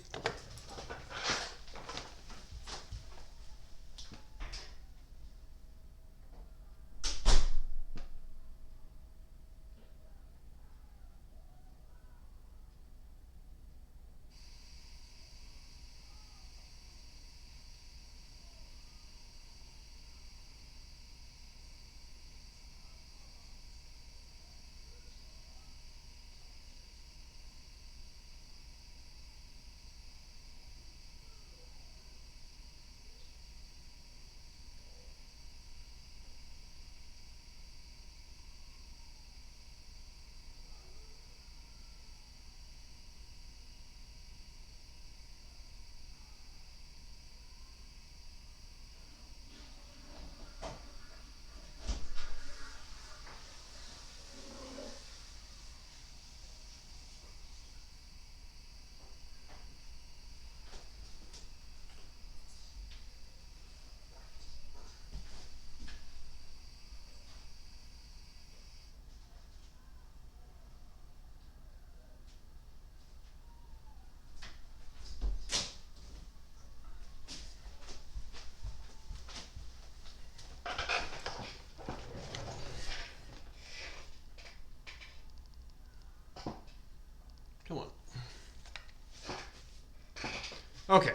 Okay.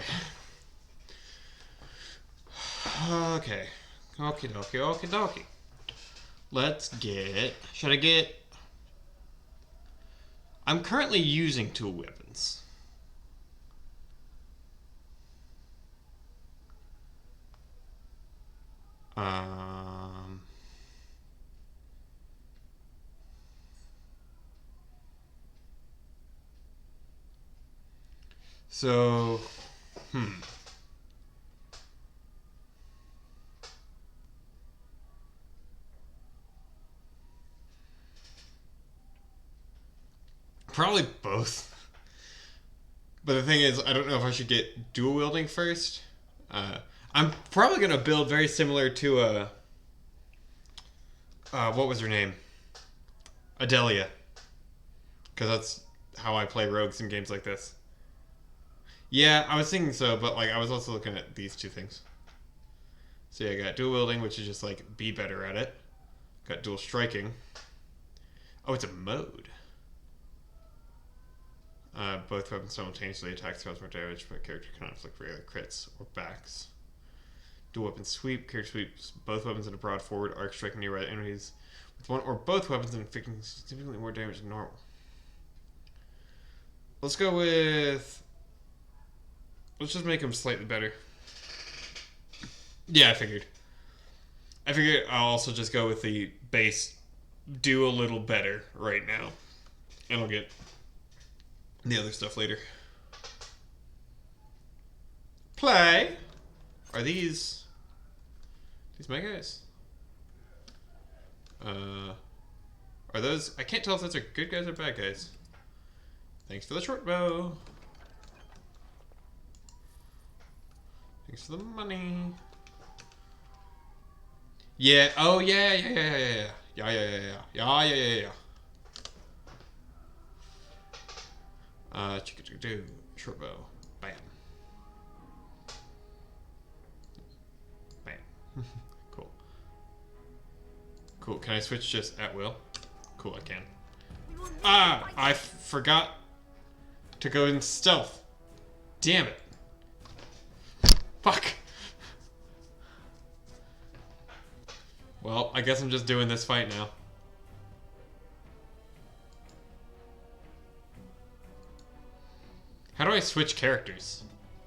Okay. Okie dokie, okie dokie. Let's get... Should I get... I'm currently using two weapons. So, probably both. But the thing is, I don't know if I should get dual wielding first. I'm probably gonna build very similar to what was her name? Adelia. Because that's how I play rogues in games like this. Yeah, I was thinking so, but like I was also looking at these two things. So yeah, I got dual wielding, which is just like be better at it. Got dual striking. Oh, it's a mode. Both weapons simultaneously attack cause more damage, but character cannot inflict regular crits or backs. Dual weapon sweep. Character sweeps both weapons in a broad forward arc, striking nearby enemies with one or both weapons and inflicting significantly more damage than normal. Let's go with... Let's just make them slightly better. Yeah, I figured. I'll also just go with the base, do a little better right now. And I'll get the other stuff later. Play! Are these my guys? Are those... I can't tell if those are good guys or bad guys. Thanks for the short bow. Thanks for the money. Yeah. Oh yeah. Chicka-chicka-doo. Short bow. Bam. Bam. Cool. Cool. Can I switch just at will? Cool, I can. Ah! I forgot to go in stealth. Damn it. Fuck. Well, I guess I'm just doing this fight now. How do I switch characters?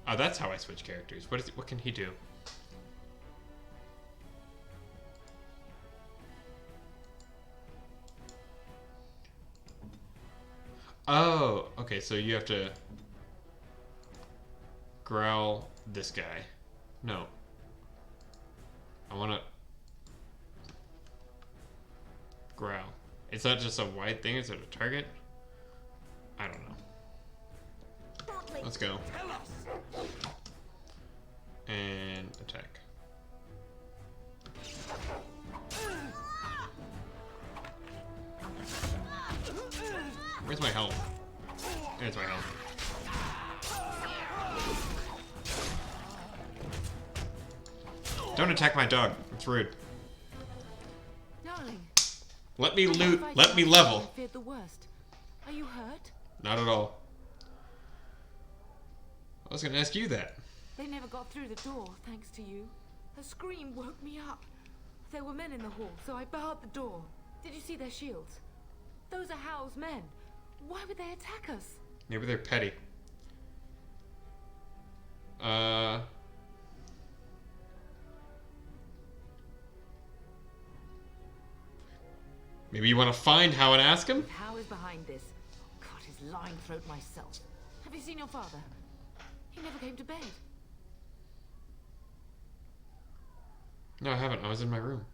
Oh, that's how I switch characters. What can he do? Oh, okay, so you have to growl this guy. No. I want to growl. Is that just a wide thing? Is it a target? I don't know. Let's go. And attack. Where's my health? There's my health. Don't attack my dog. It's rude. Darling. Let me loot. Let me level. I feared the worst. Are you hurt? Not at all. I was gonna ask you that. They never got through the door, thanks to you. Her scream woke me up. There were men in the hall, so I barred the door. Did you see their shields? Those are Howl's men. Why would they attack us? Maybe they're petty. Maybe you want to find Howe and ask him? Howe is behind this. God, his lying throat myself. Have you seen your father? He never came to bed. No, I haven't. I was in my room.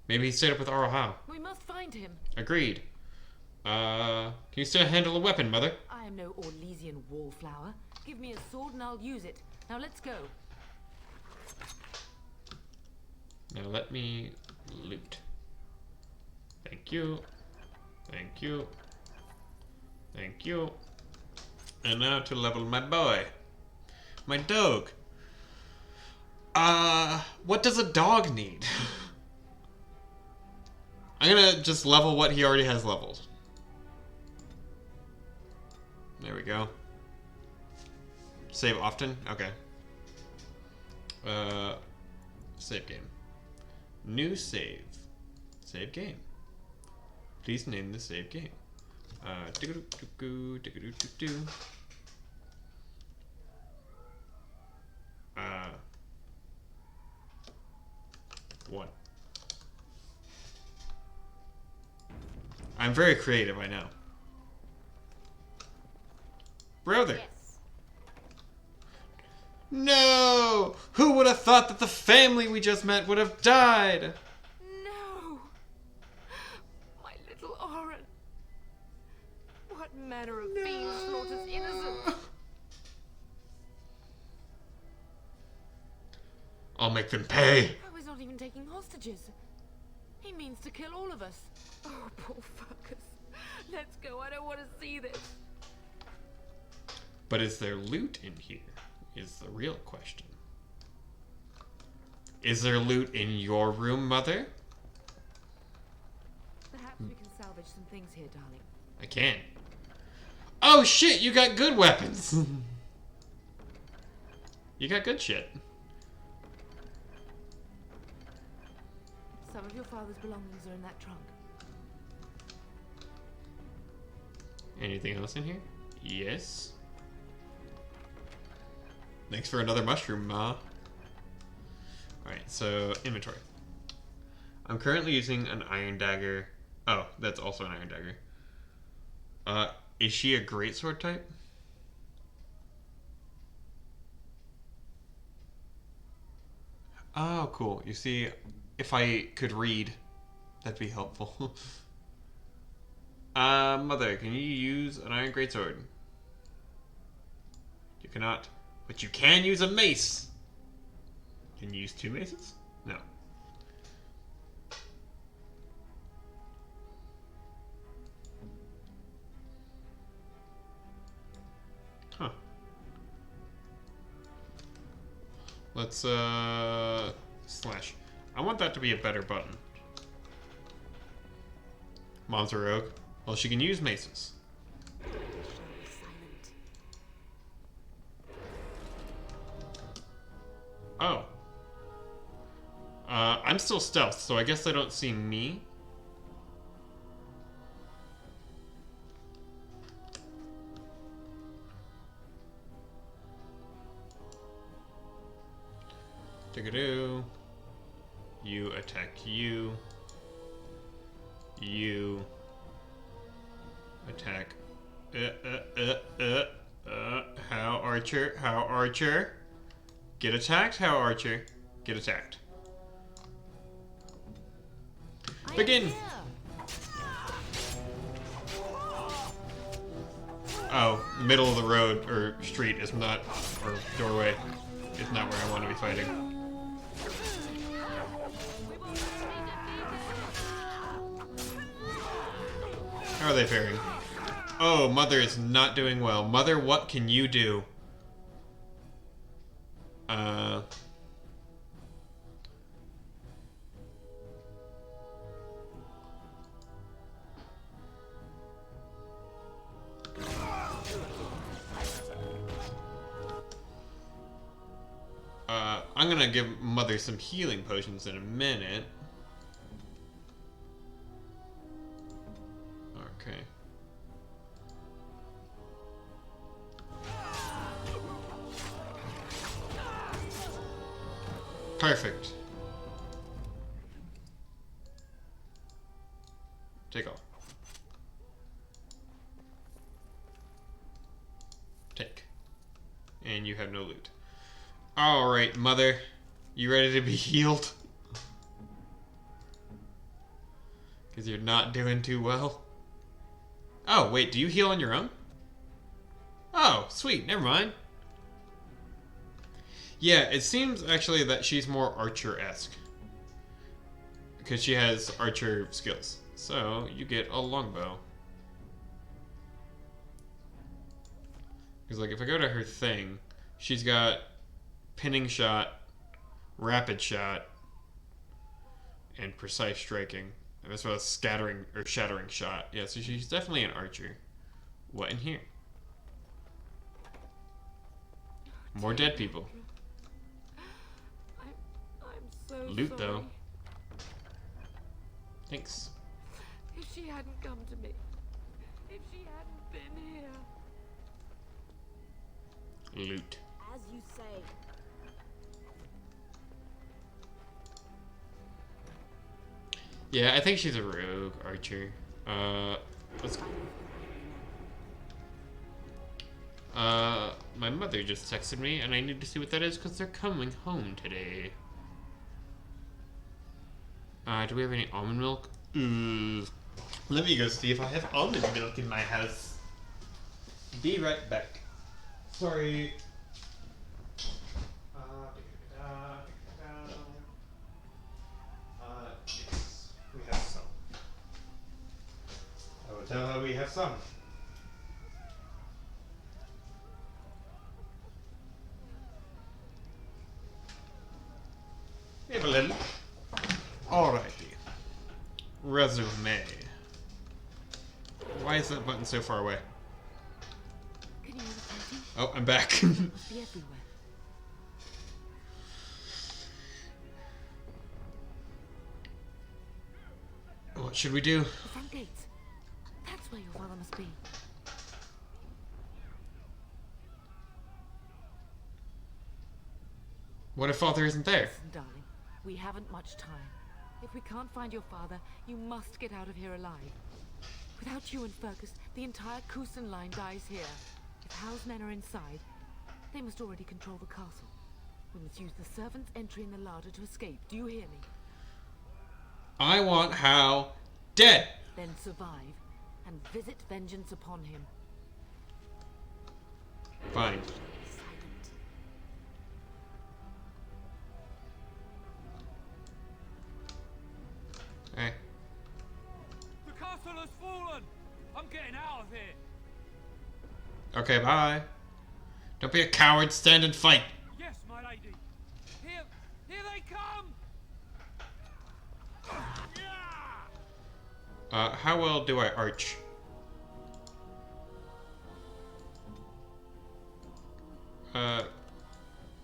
Maybe he stayed up with Arl Howe. We must find him. Agreed. Can you still handle a weapon, Mother? I am no Orlesian wallflower. Give me a sword and I'll use it. Now let's go. Now let me loot. Thank you. Thank you. Thank you. And now to level my boy. My dog. What does a dog need? I'm gonna just level what he already has leveled. There we go. Save often? Okay. Save game. New save. Save game. Please name the save game. One. I'm very creative, I know. Brother. Yes. No! Who would have thought that the family we just met would have died? No! My little Oren. What manner of fiend slaughters innocent? I'll make them pay. Oh, he's not even taking hostages. He means to kill all of us. Oh, poor fuckers. Let's go. I don't want to see this. But is there loot in here? Is the real question. Is there loot in your room, Mother? Perhaps we can salvage some things here, darling. I can. Oh shit, you got good weapons! You got good shit. Some of your father's belongings are in that trunk. Anything else in here? Yes. Thanks for another mushroom, Ma. Alright, so inventory. I'm currently using an iron dagger. Oh, that's also an iron dagger. Is she a greatsword type? Oh, cool. You see, if I could read, that'd be helpful. Mother, can you use an iron greatsword? You cannot. But you can use a mace. Can you use 2 maces? No. Huh. Let's, slash. I want that to be a better button. Mom's a rogue. Well, she can use maces. Oh. I'm still stealth, so I guess they don't see me. Tigadoo. You attack you. You attack. How Archer? How Archer? Get attacked, how Archer? Get attacked. Begin! Oh, middle of the road, or street is not, or doorway, is not where I want to be fighting. How are they faring? Oh, Mother is not doing well. Mother, what can you do? I'm gonna give Mother some healing potions in a minute. Okay. Perfect. Take off. Take. And you have no loot. Alright, Mother. You ready to be healed? Because you're not doing too well. Oh, wait, do you heal on your own? Oh, sweet, never mind. Yeah, it seems actually that she's more Archer-esque. Because she has Archer skills. So, you get a longbow. Because, like, if I go to her thing, she's got pinning shot, rapid shot, and precise striking. And as well as scattering or shattering shot. Yeah, so she's definitely an archer. What in here? More dead people. I'm so Loot, sorry. though. Thanks. If she hadn't come to me, if she hadn't been here. Loot. As you say. Yeah, I think she's a rogue archer. Let's. My mother just texted me, and I need to see what that is because they're coming home today. Do we have any almond milk? Let me go see if I have almond milk in my house. Be right back. Sorry. Yes, we have some. I will tell her we have some. Evelyn. Alrighty. Resume. Why is that button so far away? Can you hear the fighting? Oh, I'm back. Must be everywhere. What should we do? The front gates. That's where your father must be. What if father isn't there? Listen, darling, we haven't much time. If we can't find your father, you must get out of here alive. Without you and Fergus, the entire Kusen line dies here. If Hal's men are inside, they must already control the castle. We must use the servant's entry in the larder to escape. Do you hear me? I want Hal dead. Then survive and visit vengeance upon him. Fine. Hey. The castle has fallen! I'm getting out of here! Okay, bye. Don't be a coward. Stand and fight. Yes, my lady. Here they come! How well do I arch?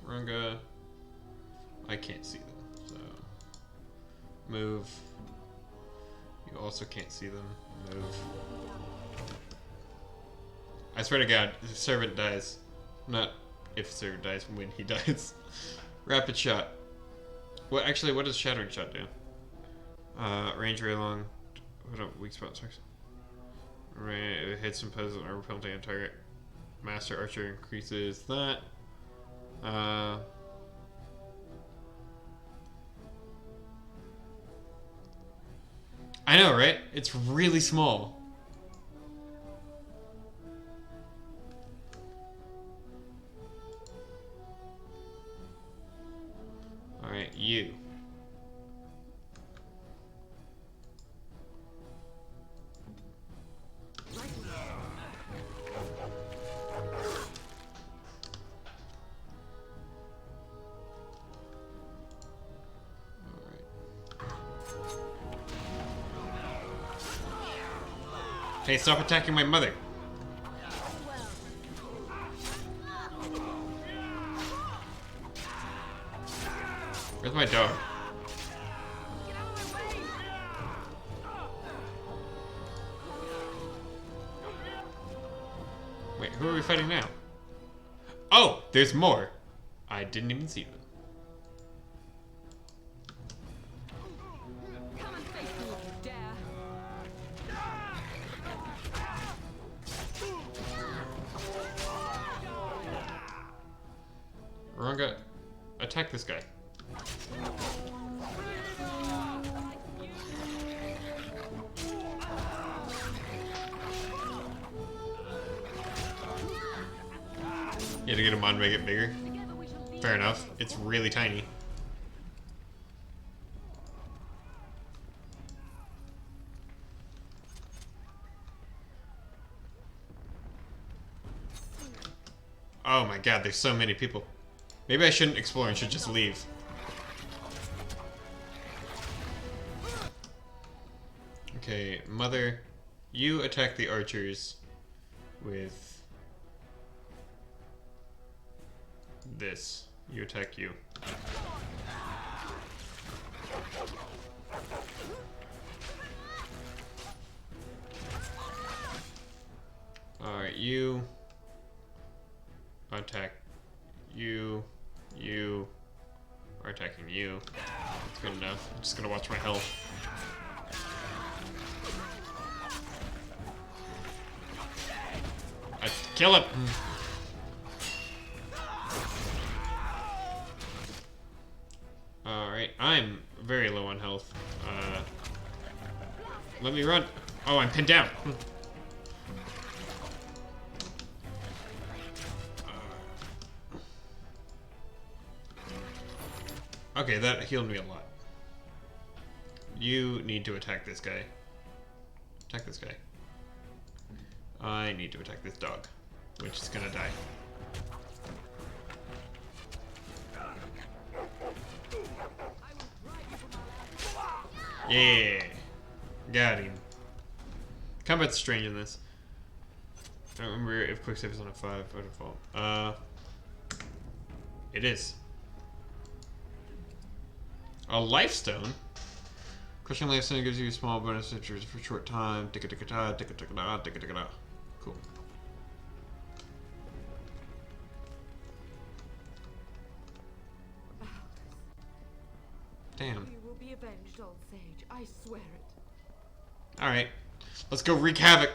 Runga. I can't see them, so move. You also can't see them. Move. I swear to God, if the servant dies. Not if the servant dies, when he dies. Rapid shot. What does shattering shot do? Range very long. What up, weak spot sucks. It hits and poses an armor penalty on target. Master Archer increases that. I know, right? It's really small. Alright, you. Hey, stop attacking my mother. Where's my dog? Wait, who are we fighting now? Oh, there's more. I didn't even see them. Come and face me if you dare. Runga, attack this guy. You had to get him on, make it bigger. Fair enough. It's really tiny. Oh my god, there's so many people. Maybe I shouldn't explore and should just leave. Okay, Mother, you attack the archers with this. You attack you. Alright, you attack you. You are attacking you. That's good enough. I'm just gonna watch my health. I kill him! Alright, I'm very low on health. Let me run. Oh, I'm pinned down. Okay, that healed me a lot. You need to attack this guy. Attack this guy. I need to attack this dog, which is gonna die. Yeah! Got him. Combat's strange in this. I don't remember if quick save is on a 5 by default. It is. A life stone? Crushing life stone gives you a small bonus features for a short time. Ticka-ticka-ta, ticka-ticka-ta, ticka-ticka-ta. Cool. Damn. You will be avenged, old sage. I swear it. Alright. Let's go wreak havoc.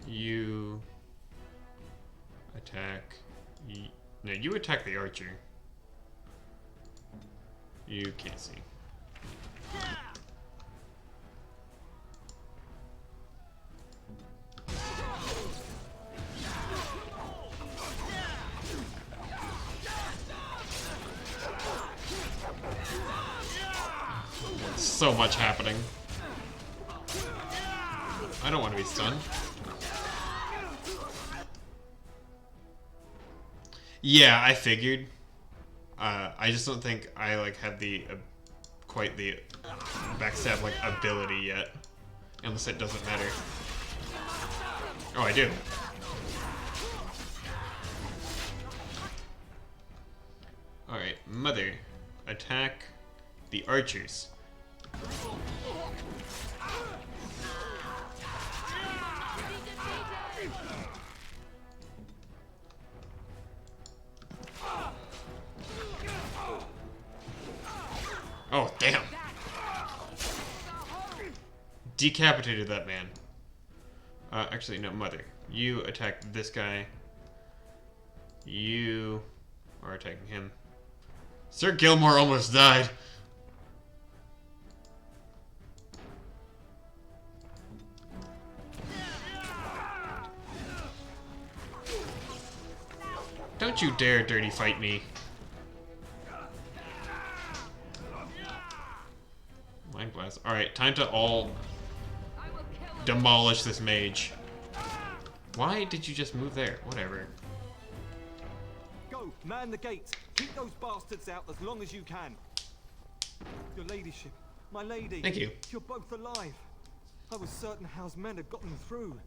You attack. No, you attack the archer. You can't see. So much happening. I don't want to be stunned. Yeah, I figured. I just don't think I like have the quite the backstab like ability yet, unless it doesn't matter. Oh, I do. All right, mother, attack the archers. Oh, damn. Decapitated that man. Actually, no, mother. You attack this guy. You are attacking him. Sir Gilmore almost died. Don't you dare dirty fight me. Mind blast. Alright, time to all demolish this mage. Why did you just move there? Whatever. Go, man the gates. Keep those bastards out as long as you can. Your ladyship, my lady. Thank you. You're both alive. I was certain Howe's men had gotten through.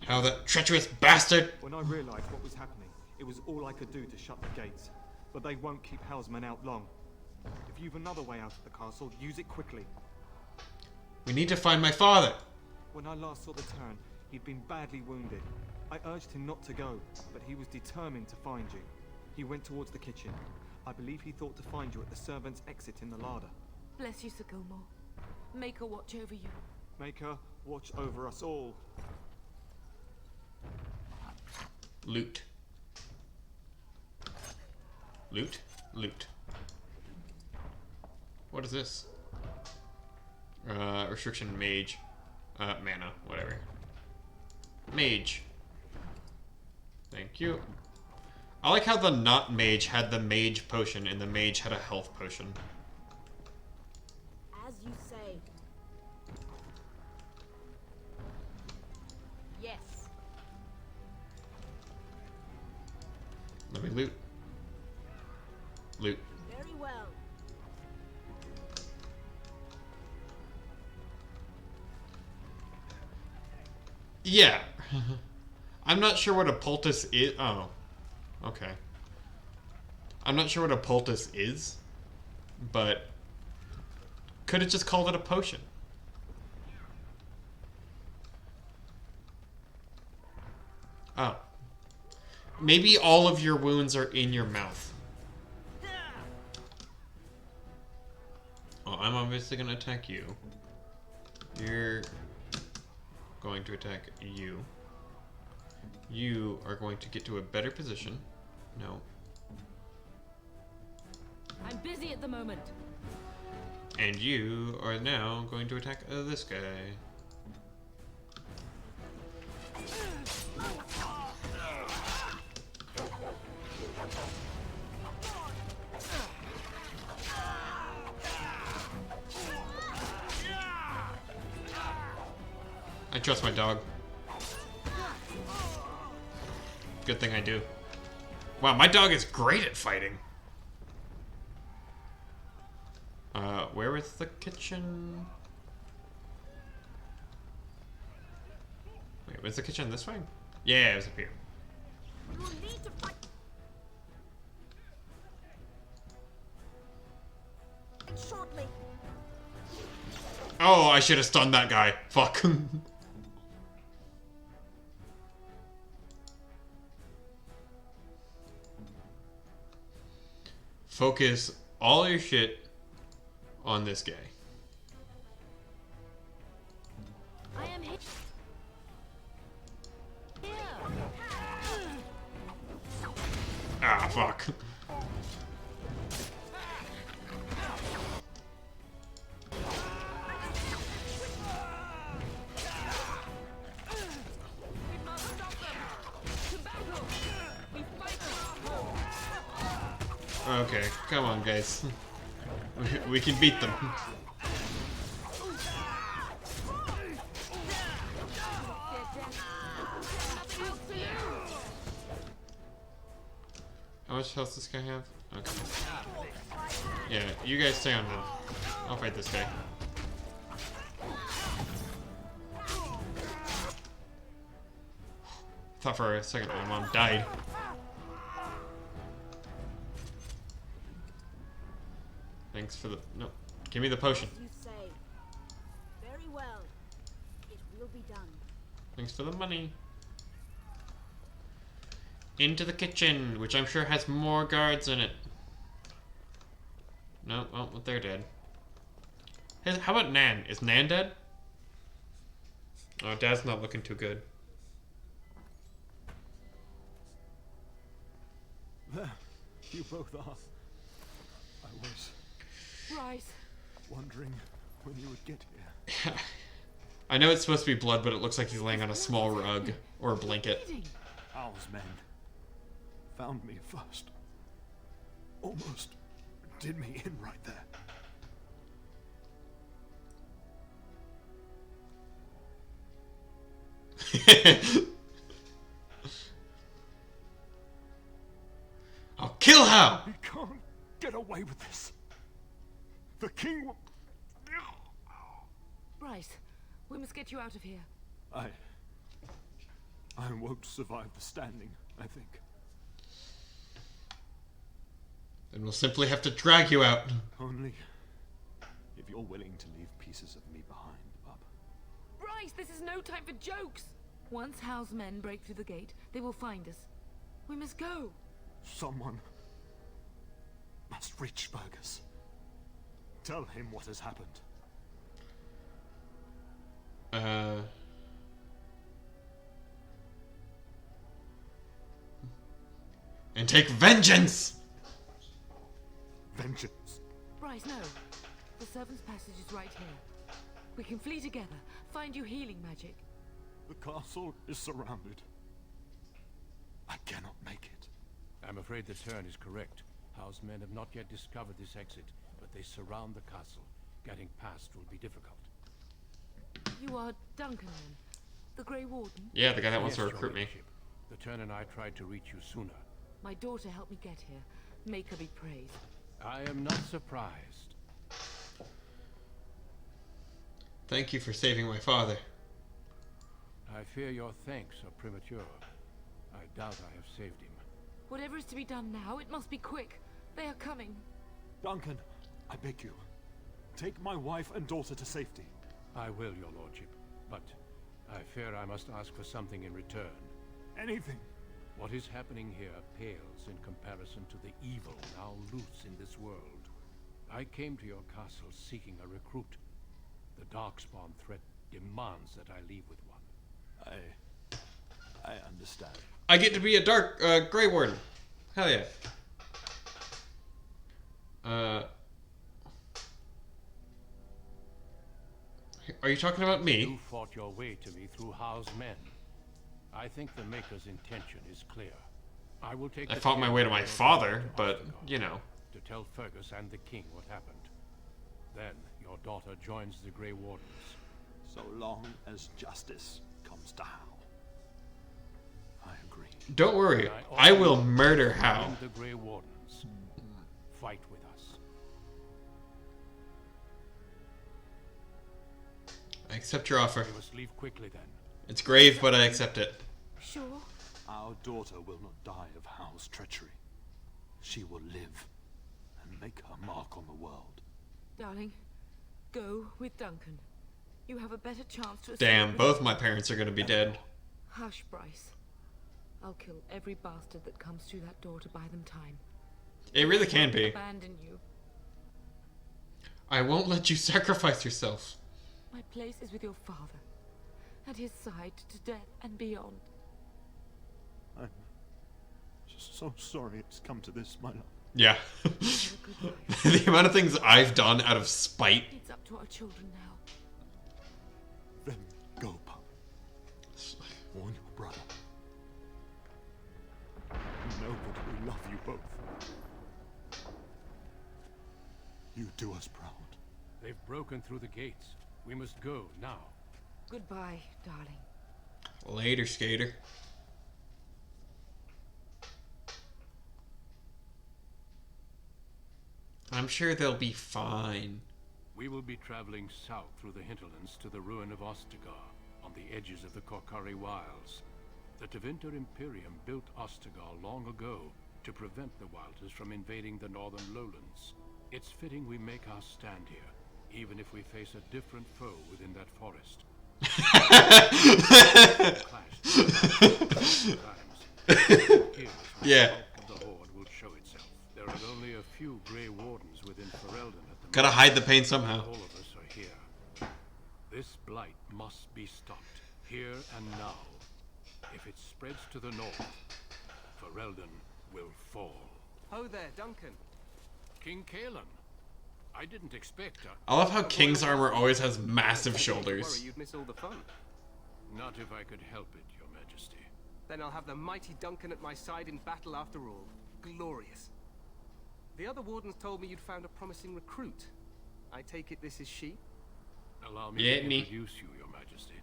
How that treacherous bastard! When I realized what was happening, it was all I could do to shut the gates. But they won't keep Howe's men out long. If you've another way out of the castle, use it quickly. We need to find my father! When I last saw the Turn, he'd been badly wounded. I urged him not to go, but he was determined to find you. He went towards the kitchen. I believe he thought to find you at the servants' exit in the larder. Bless you, Sir Gilmore. Make her watch over you. Make her watch over us all. Loot. Loot? Loot. What is this? Restriction mage. Mana, whatever. Mage. Thank you. I like how the not mage had the mage potion and the mage had a health potion. As you say. Yes. we loot? Loot. Very well. Yeah. I'm not sure what a poultice is. Oh. Okay. I'm not sure what a poultice is, but could have just called it a potion. Oh. Maybe all of your wounds are in your mouth. Well, I'm obviously going to attack you. You're going to attack you. You are going to get to a better position. No. I'm busy at the moment. And you are now going to attack this guy. I trust my dog. Good thing I do. Wow, my dog is great at fighting. Where is the kitchen? Wait, was the kitchen this way? Yeah, it was up here. You will need to fight shortly. Oh, I should have stunned that guy. Fuck. Focus all your shit on this guy. I am here. Ah, fuck. Okay, come on, guys. We can beat them. How much health does this guy have? Okay. Yeah, you guys stay on him. I'll fight this guy. Thought for a second my mom died. Thanks for the... No. Give me the potion. As you say. Very well. It will be done. Thanks for the money. Into the kitchen, which I'm sure has more guards in it. No, well, they're dead. Hey, how about Nan? Is Nan dead? Oh, Dad's not looking too good. There, you both are. I was Bryce. wondering when you would get here. I know it's supposed to be blood, but it looks like he's laying on a small rug or a blanket. Al's men found me first. Almost did me in right there. I'll kill Hal! You can't get away with this. The king will... Bryce, we must get you out of here. I won't survive the standing, I think. Then we'll simply have to drag you out. Only if you're willing to leave pieces of me behind, bub. Bryce, this is no time for jokes. Once Hal's men break through the gate, they will find us. We must go. Someone must reach Fergus. Tell him what has happened. And take vengeance! Vengeance? Bryce, no. The servant's passage is right here. We can flee together, find you healing magic. The castle is surrounded. I cannot make it. I'm afraid the turn is correct. House men have not yet discovered this exit, but they surround the castle. Getting past will be difficult. You are Duncan, then? The Grey Warden? Yeah, the guy that wants to Yes, recruit Your me. Ladyship. The Turn and I tried to reach you sooner. My daughter helped me get here. Make her be praised. I am not surprised. Thank you for saving my father. I fear your thanks are premature. I doubt I have saved him. Whatever is to be done now, it must be quick. They are coming. Duncan, I beg you. Take my wife and daughter to safety. I will, your lordship. But I fear I must ask for something in return. Anything. What is happening here pales in comparison to the evil now loose in this world. I came to your castle seeking a recruit. The Darkspawn threat demands that I leave with one. I understand. I get to be a Grey Warden. Hell yeah. Are you talking about me? You fought your way to me through Howe's men. I think the Maker's intention is clear. I will take. I fought my way to my father, but you know. To tell Fergus and the king what happened. Then your daughter joins the Grey Wardens. So long as justice comes to Howe. I agree. Don't worry, I will murder Howe. The Grey Wardens. Fight with us. I accept your offer. We must leave quickly then. It's grave, but I accept it. Sure. Our daughter will not die of Howe's treachery. She will live and make her mark on the world. Darling, go with Duncan. You have a better chance to escape. Damn, both my parents are gonna be dead. Hush, Bryce. I'll kill every bastard that comes through that door to buy them time. It really can be. Abandon you. I won't let you sacrifice yourself. My place is with your father. At his side to death and beyond. I'm just so sorry it's come to this, my love. Yeah. The amount of things I've done out of spite. It's up to our children now. Then go, pup. Warn your brother. Know that we love you both. You do us proud. They've broken through the gates. We must go now. Goodbye, darling. Later, skater. I'm sure they'll be fine. We will be traveling south through the hinterlands to the ruin of Ostagar, on the edges of the Korcari Wilds. The Tevinter Imperium built Ostagar long ago to prevent the Wilders from invading the northern lowlands. It's fitting we make our stand here, even if we face a different foe within that forest. Yeah. The horde will show itself. There are only a few Grey Wardens within Ferelden at the Gotta hide the pain somehow. All of us are here. This blight must be stopped, here and now. If it spreads to the north, Ferelden will fall. Ho there, Duncan. King Kaelin. I didn't expect her. I love how King's armor always has massive shoulders. Worry you'd miss all the fun. Not if I could help it, Your Majesty. Then I'll have the mighty Duncan at my side in battle after all. Glorious. The other wardens told me you'd found a promising recruit. I take it this is she? Allow me to introduce you, Your Majesty.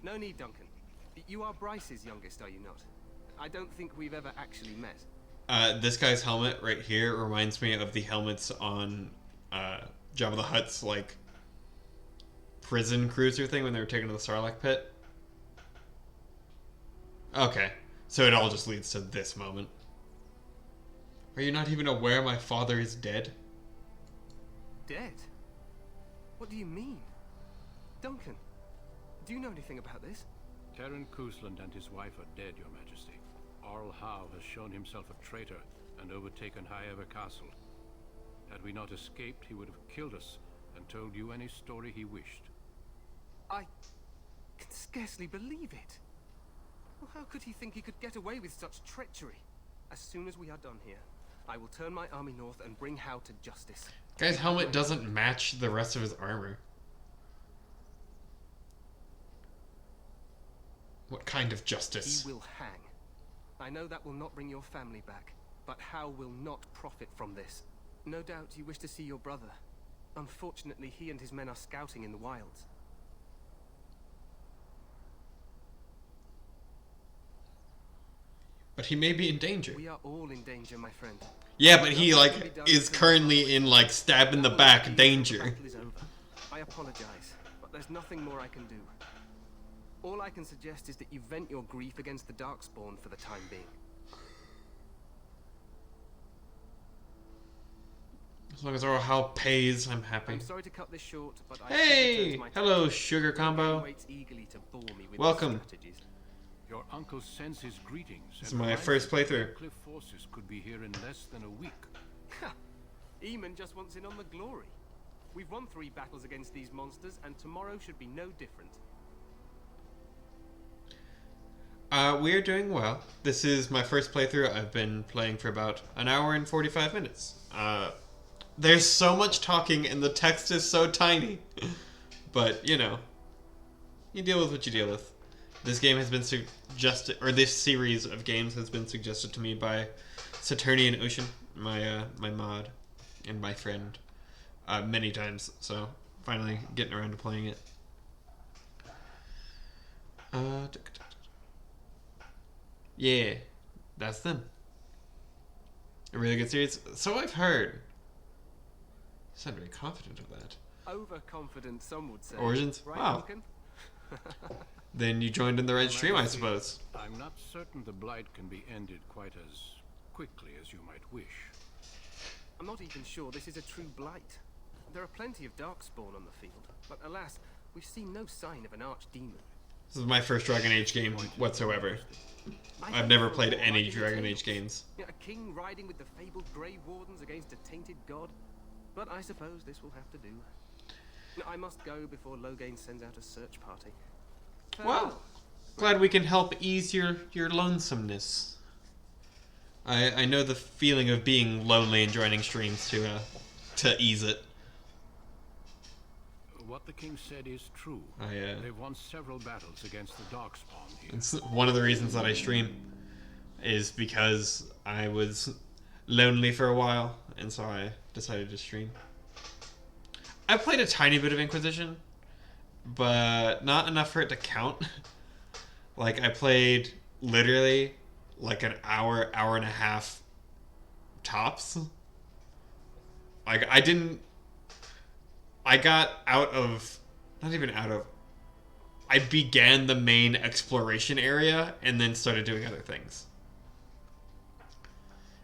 No need, Duncan. You are Bryce's youngest, are you not? I don't think we've ever actually met. This guy's helmet right here reminds me of the helmets on Jabba the Hutt's like prison cruiser thing when they were taken to the Sarlacc pit. Okay, so it all just leads to this moment. Are you not even aware my father is dead? Dead? What do you mean? Duncan, do you know anything about this? Terran Cousland and his wife are dead, Your Majesty. Arl Howe has shown himself a traitor and overtaken Highever Castle. Had we not escaped, he would have killed us and told you any story he wished. I can scarcely believe it. Well, how could he think he could get away with such treachery? As soon as we are done here, I will turn my army north and bring Howe to justice. Guy's helmet doesn't match the rest of his armor. What kind of justice? He will hang. I know that will not bring your family back, but Howe will not profit from this. No doubt you wish to see your brother. Unfortunately, he and his men are scouting in the wilds. But he may be in danger. We are all in danger, my friend. Yeah, but he is currently in stab in the back danger. The battle is over. I apologize, but there's nothing more I can do. All I can suggest is that you vent your grief against the Darkspawn for the time being. As long as Orohal pays, I'm happy. I'm sorry to cut this short, but hey! Hello, Sugar Combo. Welcome. Your uncle sends his greetings. This is my first playthrough. Cliff forces could be here in less than a week. Eamon just wants in on the glory. We've won 3 battles against these monsters, and tomorrow should be no different. We're doing well. This is my first playthrough. I've been playing for about an hour and 45 minutes. There's so much talking and the text is so tiny. But, you know, you deal with what you deal with. This game has been suggested, or this series of games has been suggested to me by Saturnian Ocean, my mod, and my friend, many times. So, finally getting around to playing it. Yeah, that's them. A really good series. So I've heard. You sound very confident of that. Overconfident, some would say. Origins? Right, wow. Duncan? Then you joined in the right stream, I suppose. I'm not certain the blight can be ended quite as quickly as you might wish. I'm not even sure this is a true blight. There are plenty of Darkspawn on the field, but alas, we've seen no sign of an archdemon. This is my first Dragon Age game whatsoever. I've never played any Dragon Age games. A king riding with the fabled Grey Wardens against a tainted god? But I suppose this will have to do. I must go before Loghain sends out a search party. Well, glad we can help ease your lonesomeness. I know the feeling of being lonely and joining streams to ease it. What the king said is true. They've won several battles against the Darkspawn here. It's one of the reasons that I stream is because I was lonely for a while, and so I decided to stream. I played a tiny bit of Inquisition, but not enough for it to count. Like, I played literally like an hour and a half tops. Like, I got out of, not even out of, I began the main exploration area and then started doing other things.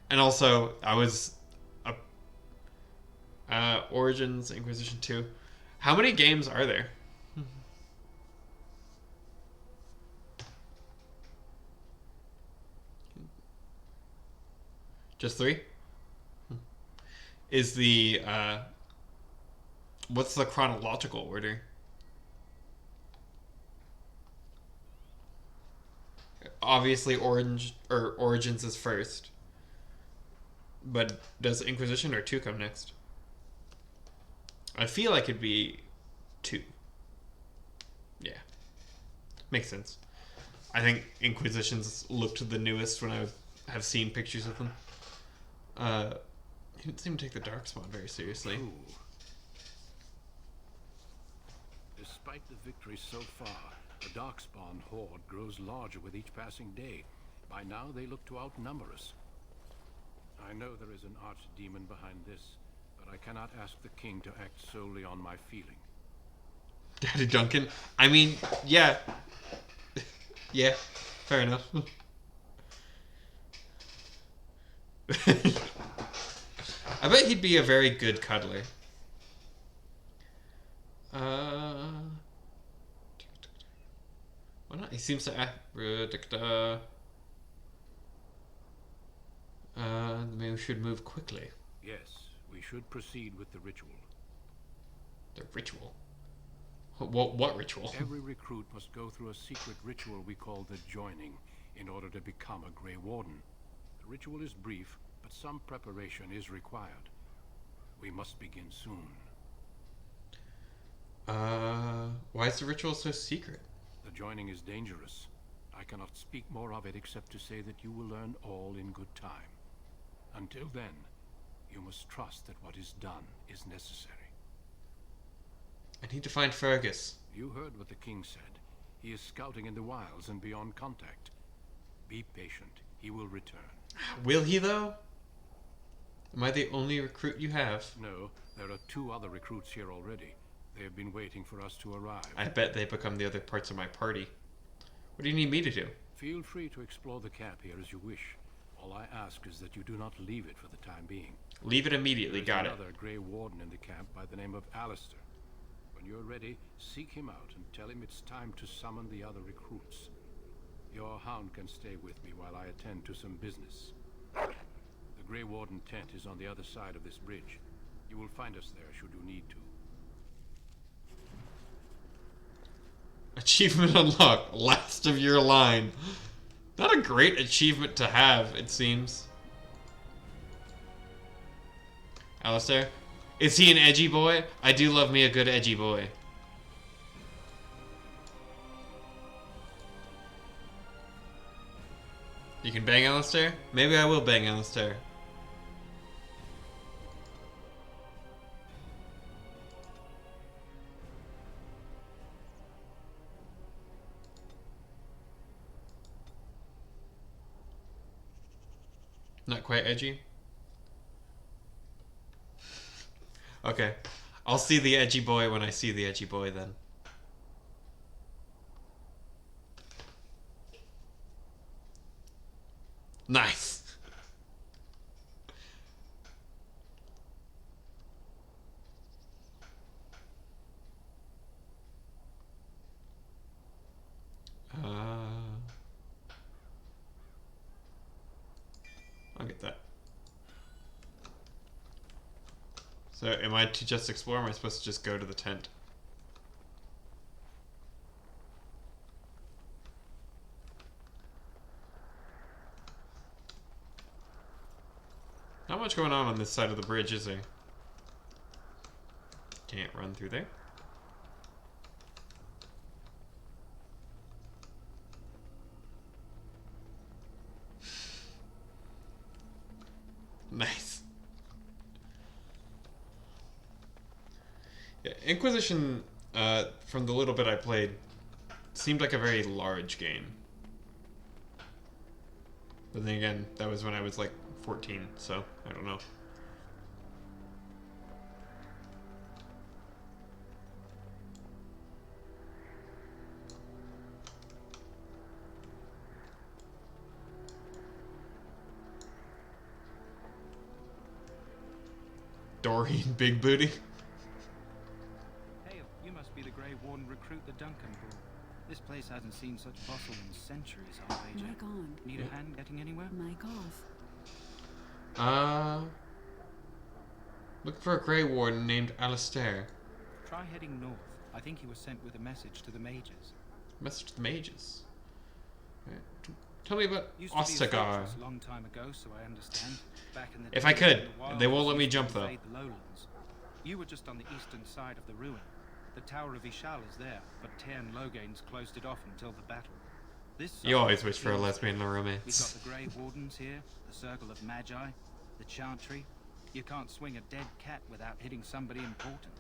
And also, I was Origins, Inquisition 2. How many games are there? Just 3? Is the what's the chronological order? Obviously Origins is first. But does Inquisition or 2 come next? I feel like it'd be 2. Yeah. Makes sense. I think Inquisitions looked the newest when I have seen pictures of them. He didn't seem to take the Darkspawn very seriously. Ooh. Despite the victory so far, the Darkspawn horde grows larger with each passing day. By now, they look to outnumber us. I know there is an archdemon behind this, but I cannot ask the king to act solely on my feeling. Daddy Duncan? I mean, yeah. Yeah, fair enough. I bet he'd be a very good cuddler. Why not? He seems to act. Maybe we should move quickly. Yes, we should proceed with the ritual. The ritual? What ritual? Every recruit must go through a secret ritual we call the Joining in order to become a Grey Warden. The ritual is brief, but some preparation is required. We must begin soon. Why is the ritual so secret? The Joining is dangerous. I cannot speak more of it except to say that you will learn all in good time. Until then, you must trust that what is done is necessary. I need to find Fergus. You heard what the king said. He is scouting in the wilds and beyond contact. Be patient. he will return. Will he, though? Am I the only recruit you have? No, there are 2 other recruits here already. They have been waiting for us to arrive. I bet they become the other parts of my party. What do you need me to do? Feel free to explore the camp here as you wish. All I ask is that you do not leave it for the time being. Leave it immediately, got it. There's another Grey Warden in the camp by the name of Alistair. When you're ready, seek him out and tell him it's time to summon the other recruits. Your hound can stay with me while I attend to some business. The Grey Warden tent is on the other side of this bridge. You will find us there should you need to. Achievement unlocked. Last of your line. Not a great achievement to have, it seems. Alistair? Is he an edgy boy? I do love me a good edgy boy. You can bang Alistair? Maybe I will bang Alistair. Not quite edgy? Okay. I'll see the edgy boy when I see the edgy boy then. Nice! I'll get that. So, am I to just explore, or am I supposed to just go to the tent? Not much going on this side of the bridge, is there? Can't run through there. Nice. Yeah, Inquisition, from the little bit I played, seemed like a very large game. But then again, that was when I was like 14, so I don't know. Doreen Big Booty. Hey, you must be the Grey Warden recruit the Duncan brought. This place hasn't seen such bustle in centuries, I'll wager. My God. Need a hand getting anywhere? My God. Look for a Grey Warden named Alistair. Try heading north. I think he was sent with a message to the mages. Message to the mages. Right. Tell me about Used to be a Ostagar. fortress a long time ago, so I understand. Back in the If I days could. when the wild They won't let me used to jump, though. invade the lowlands. You were just on the eastern side of the ruin. The Tower of Ishal is there, but Tairn Logain's closed it off until the battle. This You always side wish for a is- lesbian We've got romance. the Grey Wardens here, the Circle of Magi, the Chantry. You can't swing a dead cat without hitting somebody important.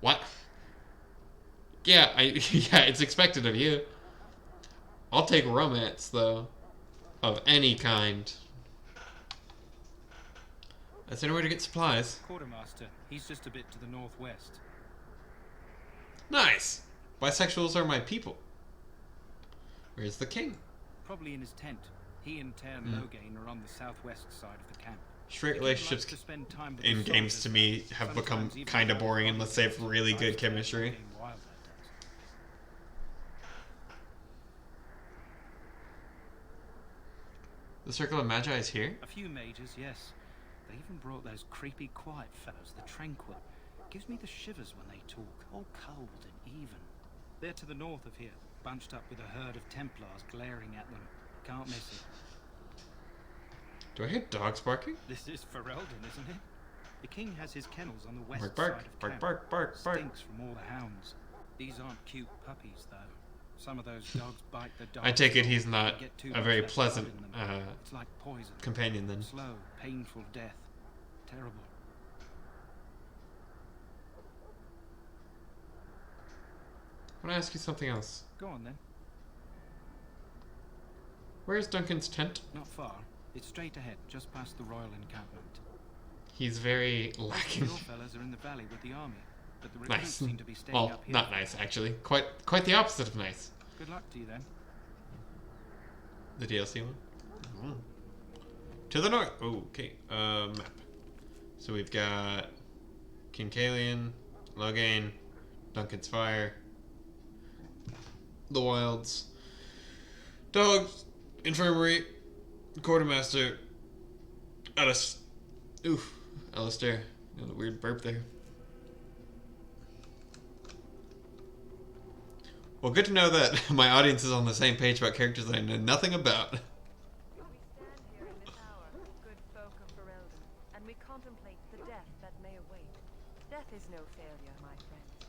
What? Yeah, yeah, it's expected of you. I'll take romance, though. Of any kind. That's anywhere to get supplies. Quartermaster, he's just a bit to the northwest. Nice! Bisexuals are my people. Where's the king? Probably in his tent. He and Tairn Logain are on the southwest side of the camp. Straight If you'd like relationships to spend time with in the games soldiers, to me have become sometimes even kind of more boring fun unless they have than really good life chemistry. being wild, that does. The Circle of Magi is here? A few mages, yes. They even brought those creepy, quiet fellows, the Tranquil. Gives me the shivers when they talk, all cold and even. They're to the north of here, bunched up with a herd of Templars glaring at them. Can't miss it. Do I hear dogs barking? This is Ferelden, isn't it? The king has his kennels on the west Bark, bark, side of bark, camp. bark, bark, bark. Stinks from all the hounds. These aren't cute puppies, though. Some of those dogs bite the dogs. I take it he's not Get too a much very left pleasant blood in them. It's like poison. companion then. Slow, painful death. Terrible. I want to ask you something else. Go on then. Where's Duncan's tent? Not far. It's straight ahead, just past the royal encampment. He's very Most of lacking. your fellas are in the valley with the army, but the recruits Nice. seem to be staying Well, up here. not nice actually. Quite the opposite of nice. Good luck to you then. The DLC one. Mhm. To the north. Oh, okay. Map. So we've got King Kalian, Loghain, Duncan's Fire, the Wilds, Dogs, Infirmary, Quartermaster, Alistair. Got a weird burp there. Well, good to know that my audience is on the same page about characters that I know nothing about. We stand here in this hour, good folk of Ferelden, and we contemplate the death that may await. Death is no failure, my friends.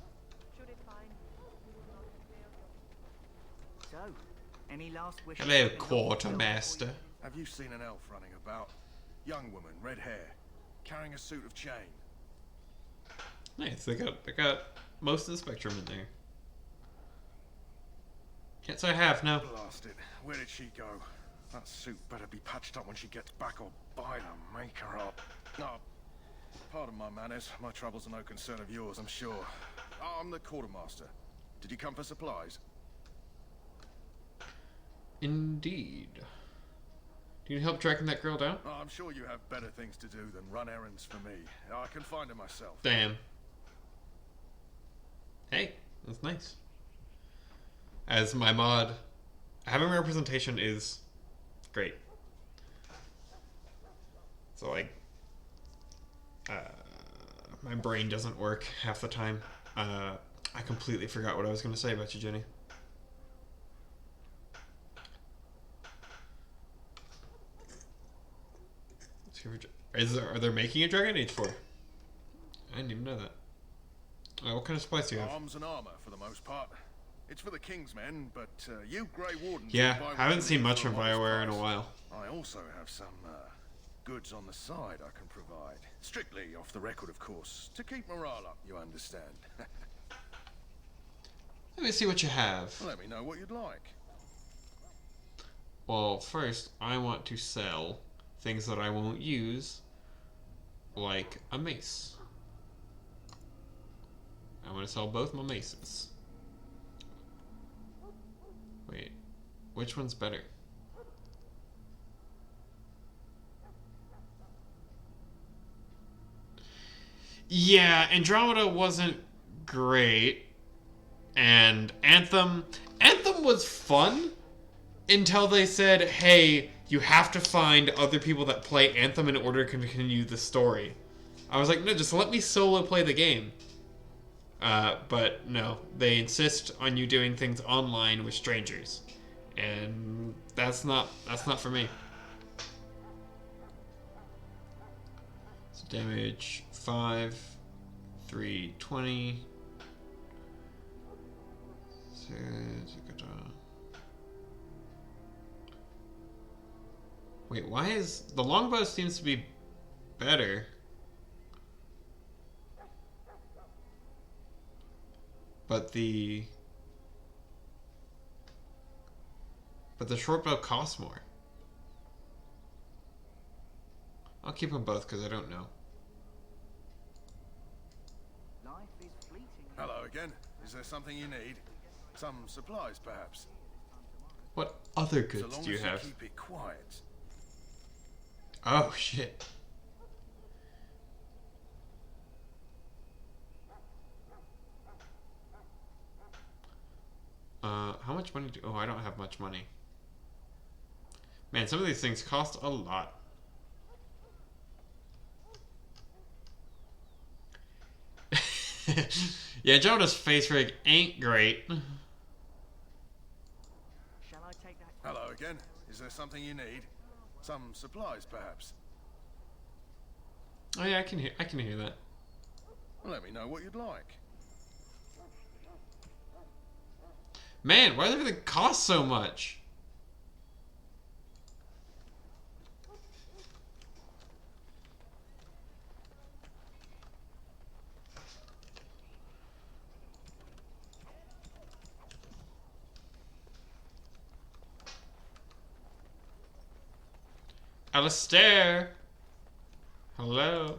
Should it find, we will not fail you. So, any last wishes? Hello, Quartermaster. Have you seen an elf running about? Young woman, red hair, carrying a suit of chain. Nice. They got most of the spectrum in there. Can't say I have, no. Blast it. Where did she go? That suit better be patched up when she gets back, or by the maker up. No, pardon my manners. My troubles are no concern of yours, I'm sure. I'm the quartermaster. Did you come for supplies? Indeed. Do you need help tracking that girl down? Oh, I'm sure you have better things to do than run errands for me. I can find her myself. Damn. Hey, that's nice. As my mod, having representation is great. So like, my brain doesn't work half the time. I completely forgot what I was going to say about you, Jenny. Are they making a Dragon Age 4? I didn't even know that. What kind of supplies do you have? Arms and armor, for the most part. It's for the King's men, but you Grey Wardens... Yeah, I haven't seen much from BioWare in a while. I also have some goods on the side I can provide. Strictly off the record, of course. To keep morale up, you understand. Let me see what you have. Let me know what you'd like. Well, first, I want to sell things that I won't use, like a mace. I want to sell both my maces. Wait, which one's better? Yeah, Andromeda wasn't great, and Anthem was fun until they said, hey, you have to find other people that play Anthem in order to continue the story. I was like, no, just let me solo play the game. But no, they insist on you doing things online with strangers, and that's not for me. So damage 5, 320. Wait, why is the longbow seems to be better? But the short bow costs more. I'll keep them both because I don't know. Hello again. Is there something you need? Some supplies, perhaps? What other goods do you have? Keep it quiet. Oh shit. How much money do... Oh, I don't have much money. Man, some of these things cost a lot. Yeah, Jonah's face rig ain't great. Shall I take that? Hello again. Is there something you need? Some supplies, perhaps? Oh yeah, I can hear that. Well, let me know what you'd like. Man, why does everything cost so much? Alistair! Hello?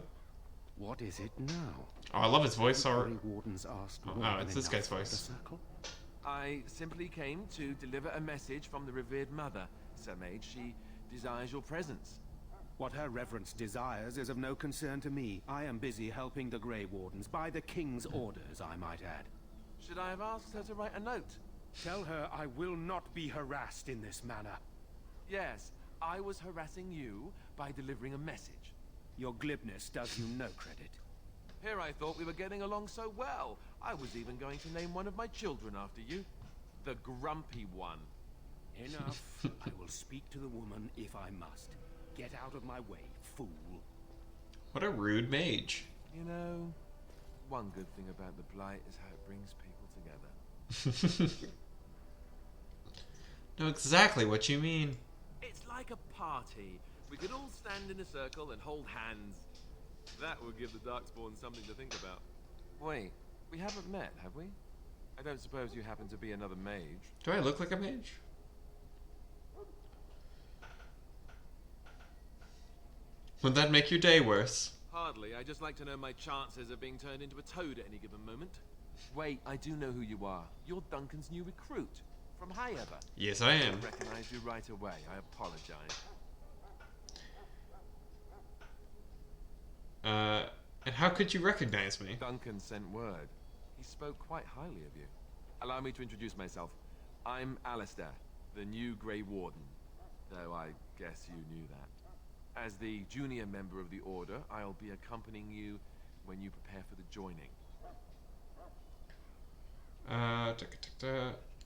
What is it now? Oh, I love his voice. The Or Grey Wardens asked oh, more oh, than it's this enough guy's for the voice. circle? I simply came to deliver a message from the revered mother, Sir Mage. She desires your presence. What her reverence desires is of no concern to me. I am busy helping the Grey Wardens, by the King's orders, I might add. Should I have asked her to write a note? Tell her I will not be harassed in this manner. Yes, I was harassing you by delivering a message. Your glibness does you no credit. Here I thought we were getting along so well. I was even going to name one of my children after you. The Grumpy One. Enough. I will speak to the woman if I must. Get out of my way, fool. What a rude mage. You know, one good thing about the Blight is how it brings people together. Know exactly what you mean. It's like a party. We could all stand in a circle and hold hands. That would give the Darkspawn something to think about. Wait, we haven't met, have we? I don't suppose you happen to be another mage. Do I look like a mage? Would that make your day worse? Hardly. I just like to know my chances of being turned into a toad at any given moment. Wait, I do know who you are. You're Duncan's new recruit. From Highever. Yes, I am. I recognized you right away. I apologize. And how could you recognize me? Duncan sent word. He spoke quite highly of you. Allow me to introduce myself. I'm Alistair, the new Grey Warden. Though I guess you knew that. As the junior member of the Order, I'll be accompanying you when you prepare for the joining.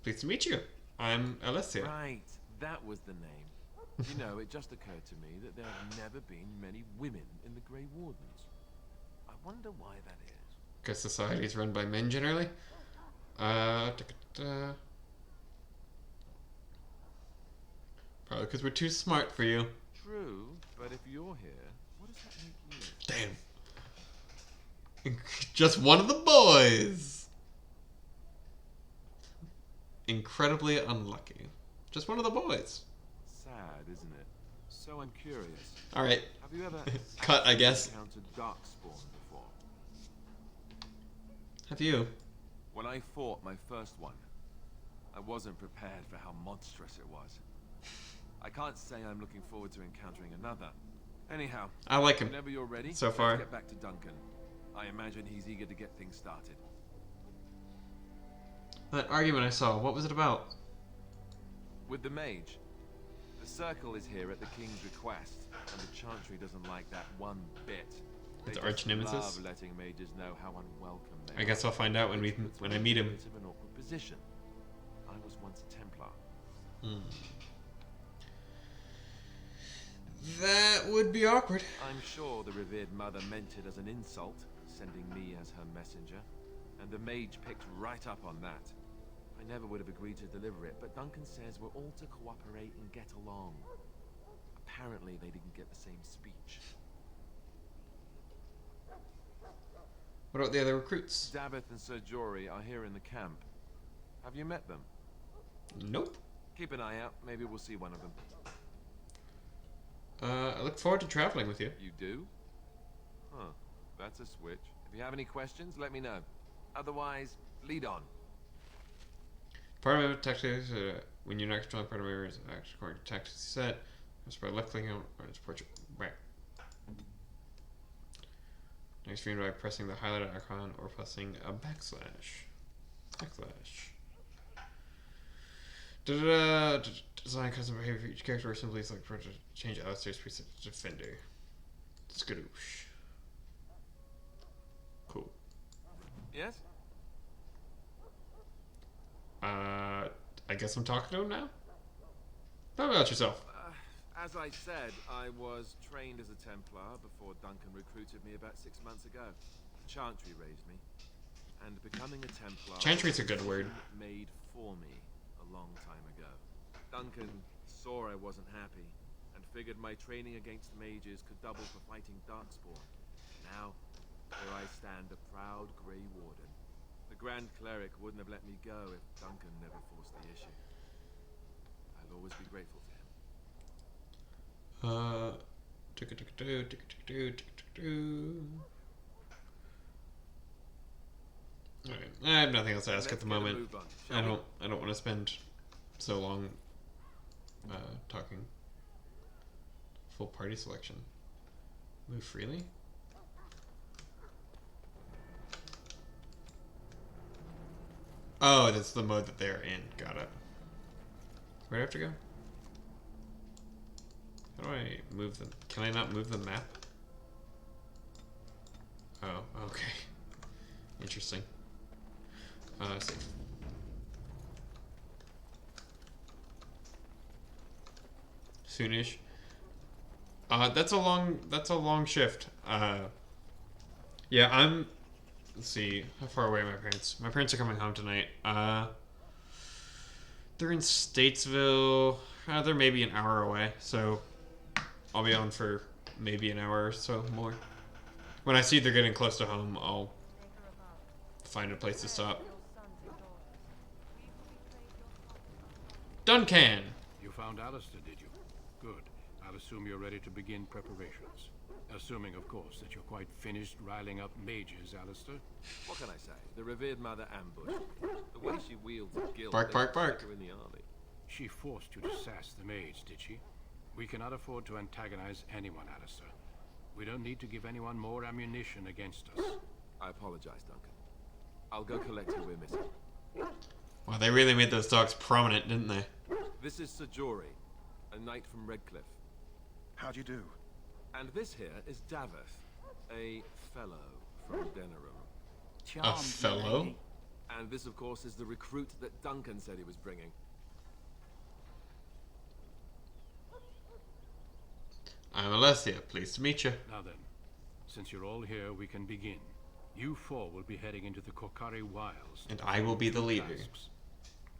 Pleased to meet you. I'm Alistair. Right, that was the name. You know, it just occurred to me that there have never been many women in the Grey Wardens. I wonder why that is. Because society is run by men generally. Probably because we're too smart for you. True, but if you're here, what does that make you? Damn. Just one of the boys. Incredibly unlucky. Just one of the boys. Sad, isn't it? So I'm curious. All right. Have you ever cut? I guess. Encountered Darkspawn before? Have you? When I fought my first one, I wasn't prepared for how monstrous it was. I can't say I'm looking forward to encountering another. Anyhow, I like him. Whenever you're ready, so far. Let's get back to Duncan. I imagine he's eager to get things started. That argument I saw, what was it about? With the mage. The circle is here at the king's request, and the Chantry doesn't like that one bit. It's They arch just nemesis. love letting mages know how unwelcome they I guess are. I'll find out when I meet him. Bit of an awkward position. I was once a Templar. That would be awkward. I'm sure the revered mother meant it as an insult, sending me as her messenger, and the mage picked right up on that. I never would have agreed to deliver it, but Duncan says we're all to cooperate and get along. Apparently they didn't get the same speech. What about the other recruits? Davith and Sir Jory are here in the camp. Have you met them? Nope. Keep an eye out. Maybe we'll see one of them. I look forward to traveling with you. You do? Huh. That's a switch. If you have any questions, let me know. Otherwise, lead on. Part of my tactics, when you're not controlling part of my areas, action according to tactics set. That's by left clicking on its portrait. Right. Next screen by pressing the highlighted icon or pressing a backslash. Backslash. Design custom behavior for each character or simply select to change Alistair's preset to Defender. Skadoosh. Cool. Yes? I guess I'm talking to him now? Tell me about yourself. As I said, I was trained as a Templar before Duncan recruited me about 6 months ago. Chantry raised me. And becoming a Templar... Chantry's a good word. ...made for me a long time ago. Duncan saw I wasn't happy and figured my training against mages could double for fighting Darkspawn. Now, here I stand, a proud Grey Warden. The Grand Cleric wouldn't have let me go if Duncan never forced the issue. I'll always be grateful to him. Alright, I have nothing else to ask at the moment. I don't want to spend so long talking. Full party selection. Move freely? Oh, that's the mode that they're in. Got it. Where do I have to go? How do I move them? Can I not move the map? Oh, okay. Interesting. Save. Soonish. That's a long shift. Yeah, let's see, how far away are my parents? My parents are coming home tonight. They're in Statesville. They're maybe an hour away, so I'll be on for maybe an hour or so more. When I see they're getting close to home, I'll find a place to stop. Duncan! You found Alistair, did you? Good. I'll assume you're ready to begin preparations. Assuming, of course, that you're quite finished riling up mages, Alistair. What can I say? The revered mother ambushed. The way she wields a guild. Bark, bark, bark. Her in the army. She forced you to sass the mage, did she? We cannot afford to antagonize anyone, Alistair. We don't need to give anyone more ammunition against us. I apologize, Duncan. I'll go collect who we're missing. Wow, they really made those dogs prominent, didn't they? This is Sir Jory, a knight from Redcliffe. How do you do? And this here is Daveth, a fellow from Denerim. A fellow? And this, of course, is the recruit that Duncan said he was bringing. I'm Alessia. Pleased to meet you. Now then, since you're all here, we can begin. You four will be heading into the Korcari Wilds. And I will be the leader. Tasks.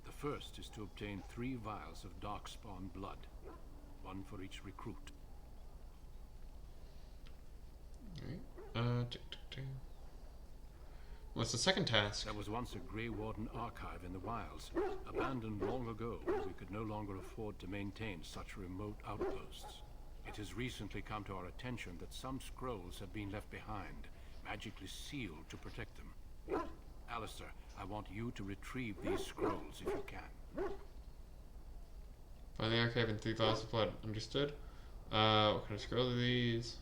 The first is to obtain 3 vials of Darkspawn blood. 1 for each recruit. What's the second task? There was once a Grey Warden archive in the wilds, abandoned long ago when we could no longer afford to maintain such remote outposts. It has recently come to our attention that some scrolls have been left behind, magically sealed to protect them. Alistair, I want you to retrieve these scrolls if you can. Find the archive and 3 vials of blood. Understood? What kind of scrolls are these?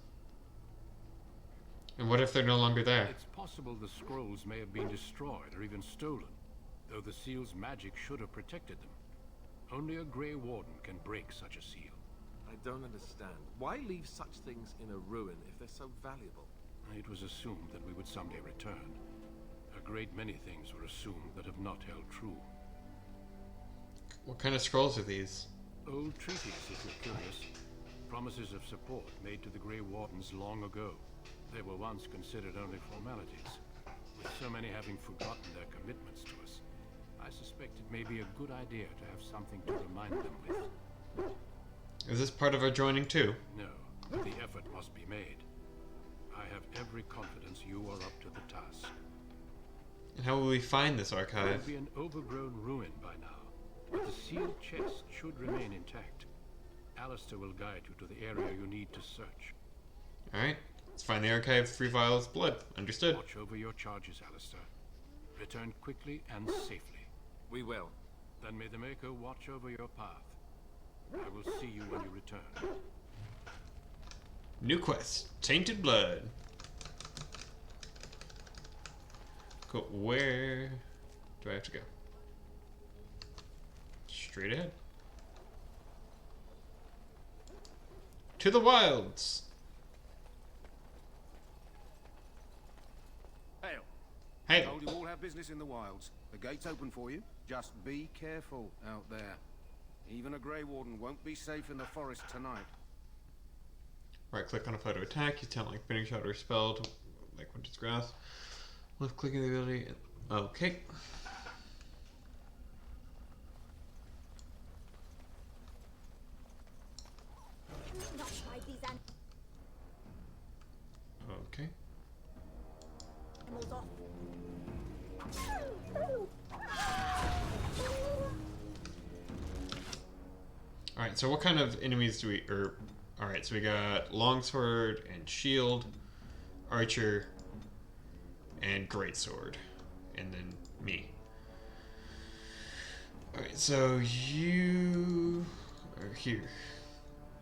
And what if they're no longer there? It's possible the scrolls may have been destroyed or even stolen, though the seal's magic should have protected them. Only a Grey Warden can break such a seal. I don't understand. Why leave such things in a ruin if they're so valuable? It was assumed that we would someday return. A great many things were assumed that have not held true. What kind of scrolls are these? Old treaties, if you're curious. Promises of support made to the Grey Wardens long ago. They were once considered only formalities. With so many having forgotten their commitments to us, I suspect it may be a good idea to have something to remind them with. Is this part of our joining too? No, but the effort must be made. I have every confidence you are up to the task. And how will we find this It archive? will be an overgrown ruin by now, but the sealed chest should remain intact. Alistair will guide you to the area you need to search. Alright, let's find the archive, 3 vials of blood. Understood. Watch over your charges, Alistair. Return quickly and safely. We will. Then may the Maker watch over your path. I will see you when you return. New quest, Tainted Blood. Cool. Where do I have to go? Straight ahead. To the wilds. Hail. Hail. Told you all have business in the wilds. The gate's open for you. Just be careful out there. Even a Grey Warden won't be safe in the forest tonight. Right click on a foe to attack. Use talent like Spinning Shot or Spell to like Winter's Grasp. Left clicking the ability. Okay. Okay. Alright, so what kind of enemies do we, or Alright, so we got longsword and shield, archer, and greatsword. And then me. Alright, so you are here.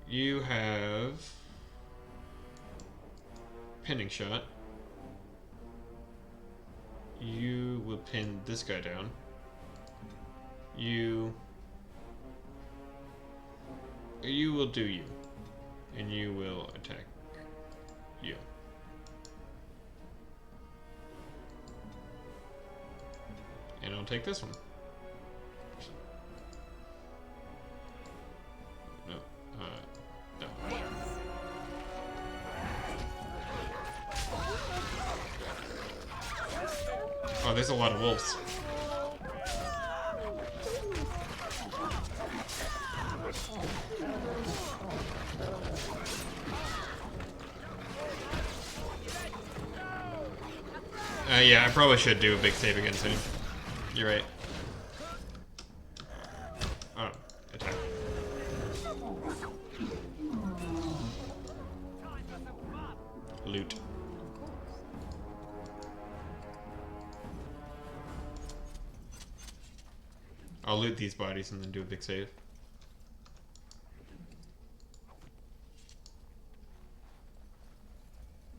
You have pinning shot. You will pin this guy down. You will do you. And you will attack you. And I'll take this one. No. No. Oh, there's a lot of wolves. Yeah, I probably should do a big save again soon. You're right. Oh, attack. Loot. I'll loot these bodies and then do a big save.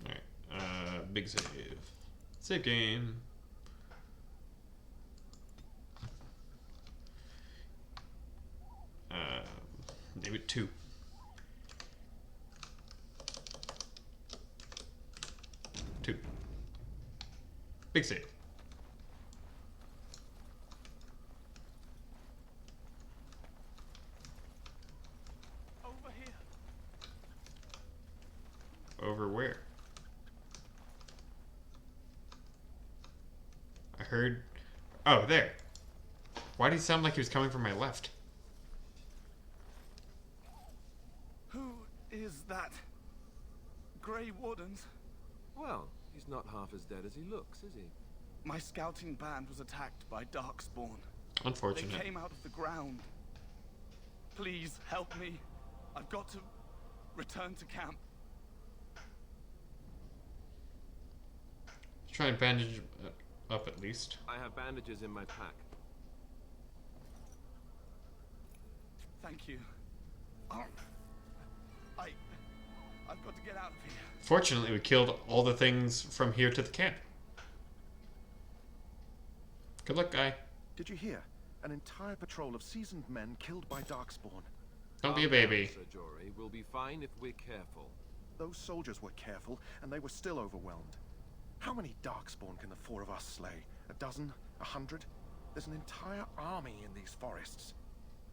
Alright, big save. Save game. Maybe 2. Big save. Over here. Over where? I heard... Oh, there. Why did he sound like he was coming from my left? Who is that? Grey Wardens? Well, he's not half as dead as he looks, is he? My scouting band was attacked by Darkspawn. Unfortunate. They came out of the ground. Please help me. I've got to return to camp. Try and bandage up at least. I have bandages in my pack. Thank you. I've got to get out of here. Fortunately, we killed all the things from here to the camp. Good luck, guy. Did you hear? An entire patrol of seasoned men killed by Darkspawn. Don't be a baby. Sir Jory, we'll be fine if we're careful. Those soldiers were careful, and they were still overwhelmed. How many Darkspawn can the 4 of us slay? 12? 100? There's an entire army in these forests.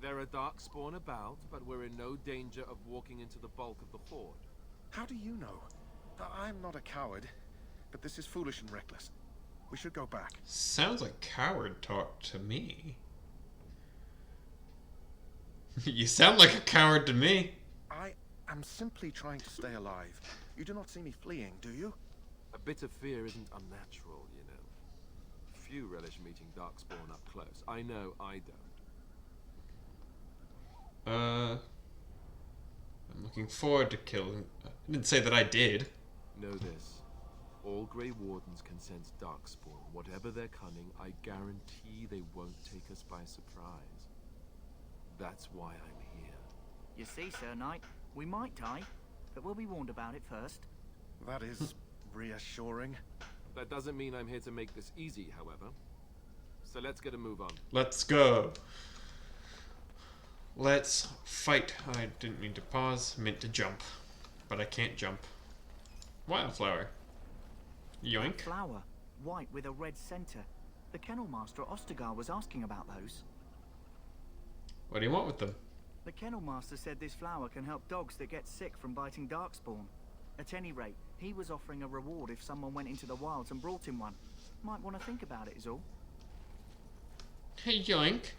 There are Darkspawn about, but we're in no danger of walking into the bulk of the horde. How do you know? I'm not a coward, but this is foolish and reckless. We should go back. Sounds like coward talk to me. You sound like a coward to me. I am simply trying to stay alive. You do not see me fleeing, do you? A bit of fear isn't unnatural, you know. Few relish meeting Darkspawn up close. I know I don't. I'm looking forward to killing... I didn't say that I did. Know this. All Grey Wardens can sense Darkspawn. Whatever their cunning, I guarantee they won't take us by surprise. That's why I'm here. You see, Sir Knight, we might die, but we'll be warned about it first. That is reassuring. That doesn't mean I'm here to make this easy, however. So let's get a move on. Let's go. Let's fight. I didn't mean to pause. I meant to jump. But I can't jump. Wildflower. Yoink. Flower, white with a red center. The kennel master at Ostagar was asking about those. What do you want with them? The kennel master said this flower can help dogs that get sick from biting Darkspawn. At any rate, he was offering a reward if someone went into the wilds and brought him one. Might want to think about it is all. Hey, yoink.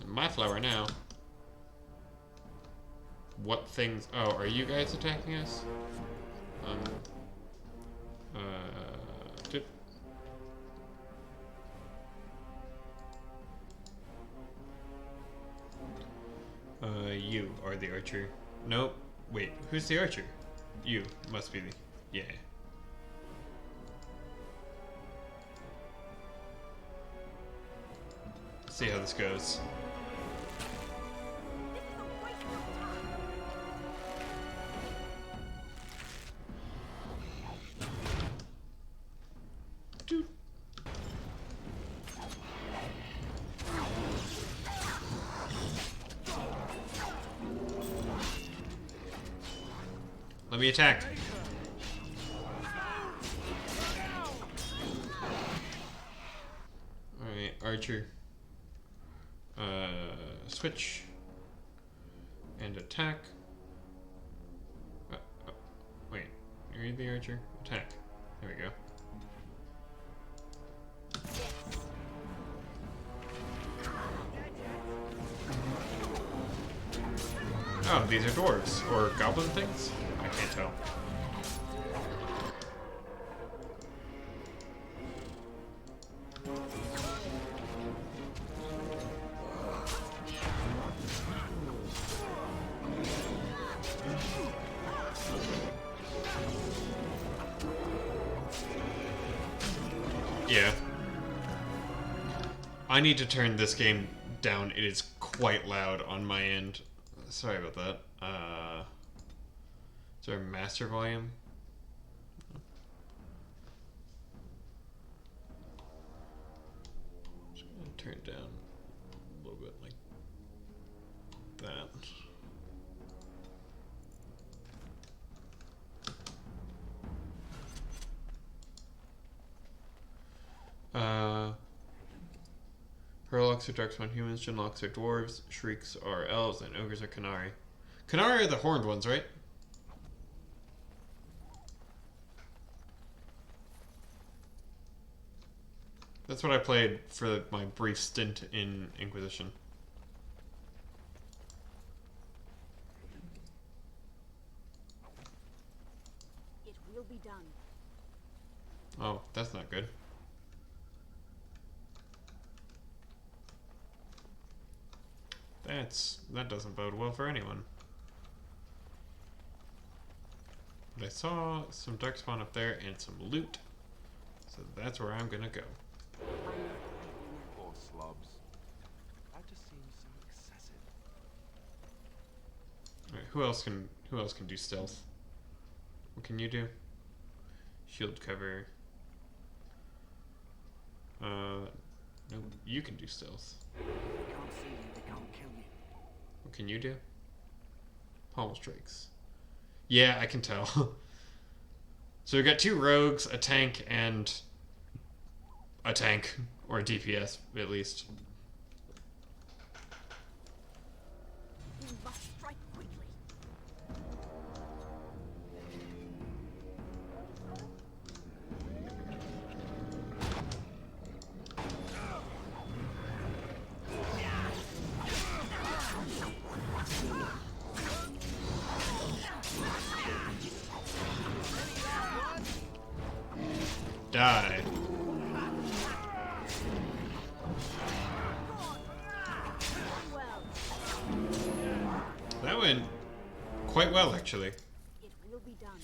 My flower now. What things... Oh, are you guys attacking us? You are the archer. Nope. Wait, who's the archer? You must be the... Yeah. See how this goes. Dude. Let me attack. Alright, archer. Switch. And attack. Wait, you're the archer? Attack. There we go. Oh, these are dwarves. Or goblin things? I can't tell. Yeah. I need to turn this game down. It is quite loud on my end. Sorry about that. Is there a master volume? Just gonna turn it down a little bit like that. Hurlocks are darkspawn humans, Genlocks are dwarves, Shrieks are elves, and ogres are Qunari. Qunari are the horned ones, right? That's what I played for my brief stint in Inquisition. It will be done. Oh, that's not good. That doesn't bode well for anyone. But I saw some darkspawn up there and some loot, so that's where I'm gonna go. Poor slobs. That just seems so excessive. Alright, who else can do stealth? What can you do? Shield cover. No, you can do stealth. They can't see you, they can't kill you. What can you do? Pommel strikes. Yeah, I can tell. So we got 2 rogues, a tank, and a tank, or a DPS at least. We must strike quickly. Die. That went quite well, actually. It will be done.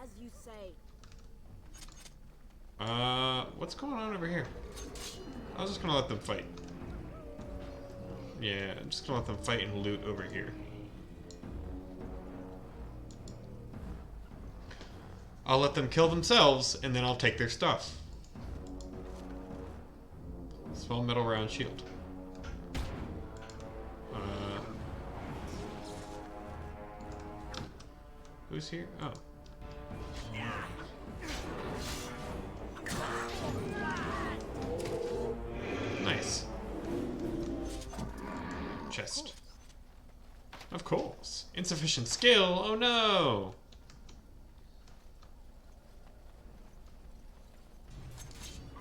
As you say. What's going on over here? I was just gonna let them fight. Yeah, I'm just gonna let them fight and loot over here. I'll let them kill themselves, and then I'll take their stuff. Small metal round shield. Who's here? Oh. Nice. Chest. Of course. Insufficient skill. Oh no.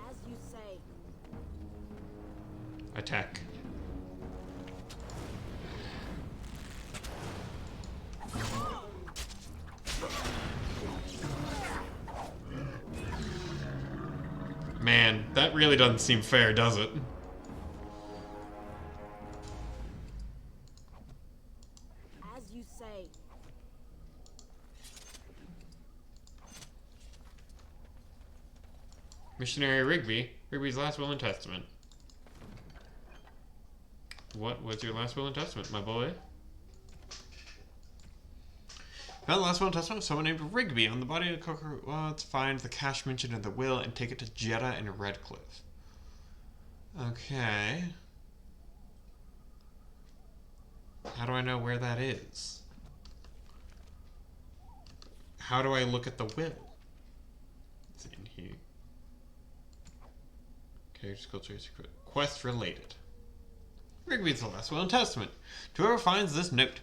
As you say. Attack. Man, that really doesn't seem fair, does it? As you say. Missionary Rigby. Rigby's last will and testament. What was your last will and testament, my boy? Found the last will and testament of someone named Rigby on the body of Coker. Well, let's find the cash mentioned in the will and take it to Jeddah and Redcliffe. Okay. How do I know where that is? How do I look at the will? It's in here. Character, culture, quest related. Rigby's the last will and testament. To whoever finds this note.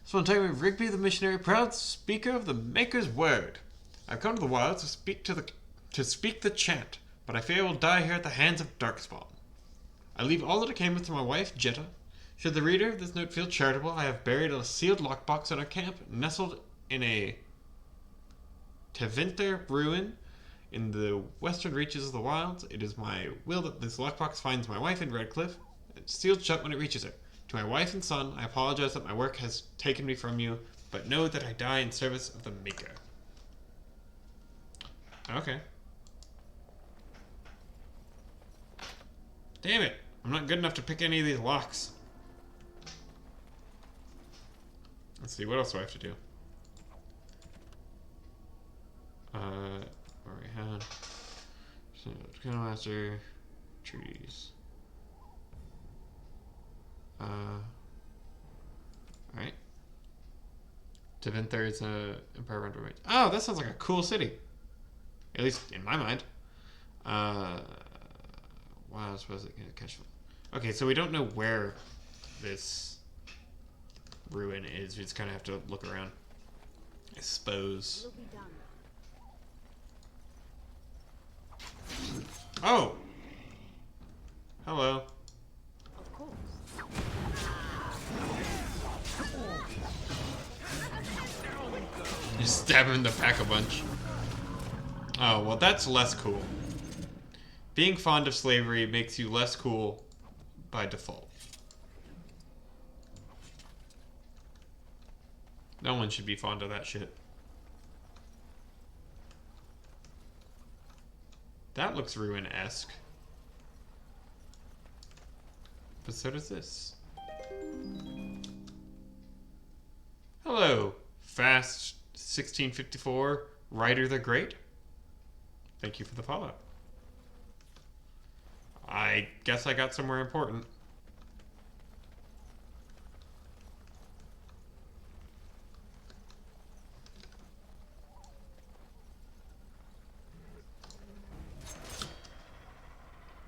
This one time, Rigby the missionary, proud speaker of the Maker's word. I've come to the wilds to speak the chant, but I fear I will die here at the hands of Darkspawn. I leave all that I came with to my wife, Jetta. Should the reader of this note feel charitable, I have buried a sealed lockbox in our camp, nestled in a Tevinter ruin in the western reaches of the wilds. It is my will that this lockbox finds my wife in Redcliffe, sealed shut when it reaches her. To my wife and son, I apologize that my work has taken me from you, but know that I die in service of the Maker. Okay. Damn it! I'm not good enough to pick any of these locks. Let's see, what else do I have to do? Where we had... Master... Trees... Alright. Tevinter is a Empire Run Remains. Oh, that sounds like a cool city. At least in my mind. Wow, I suppose it can catch. Okay, so we don't know where this ruin is. We just kind of have to look around. I suppose. Oh! Hello. Of course. You stab him in the back a bunch. Oh, well that's less cool. Being fond of slavery makes you less cool by default. No one should be fond of that shit. That looks ruin-esque. But so does this. Hello, Fast 1654 Ryder the Great. Thank you for the follow. I guess I got somewhere important.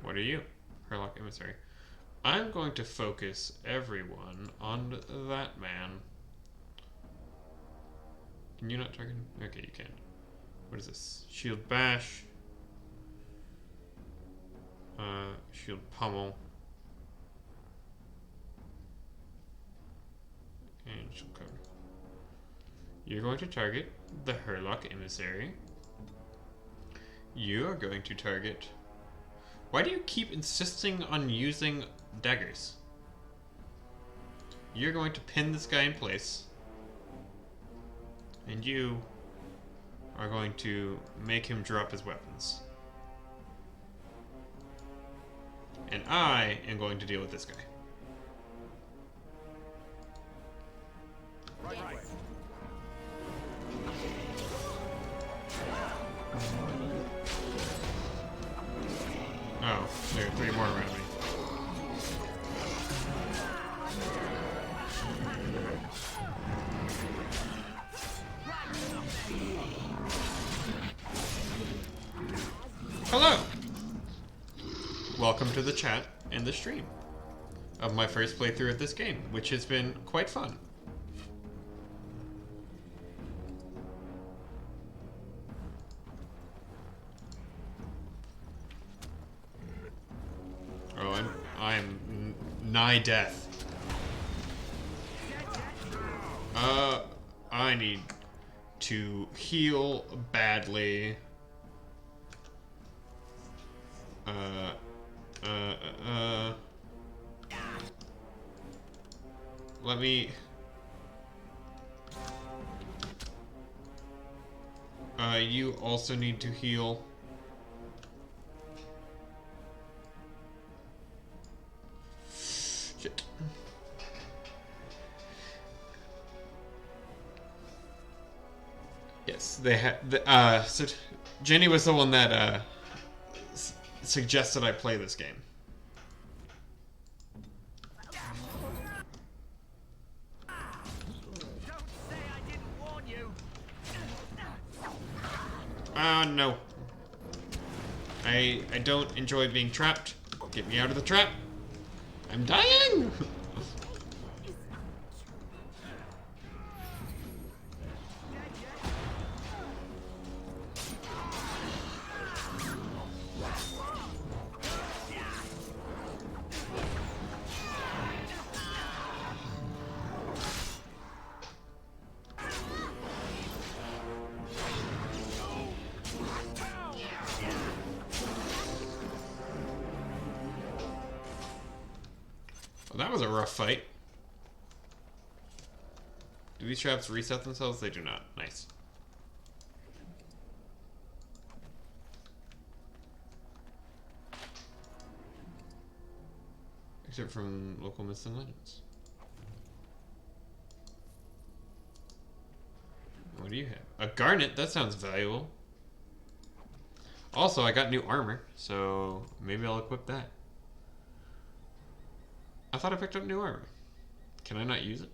What are you? Herlock Emissary. I'm going to focus everyone on that man. Can you not target him? Okay, you can. What is this? Shield Bash. Shield Pummel. And Shield Cover. You're going to target the Herlock Emissary. You are going to target... Why do you keep insisting on using daggers? You're going to pin this guy in place. And you are going to make him drop his weapons. And I am going to deal with this guy. Right. Oh, there are 3 more around me. Hello! Welcome to the chat and the stream of my first playthrough of this game, which has been quite fun. Oh, I'm nigh death. I need to heal badly. Let me... You also need to heal. Shit. Yes, they had. So Jenny was the one that suggested I play this game. No. I don't enjoy being trapped. Get me out of the trap. I'm dying! Well, that was a rough fight. Do these traps reset themselves? They do not. Nice. Except from local myths and legends. What do you have? A garnet? That sounds valuable. Also, I got new armor, so maybe I'll equip that. I thought I picked up new armor. Can I not use it?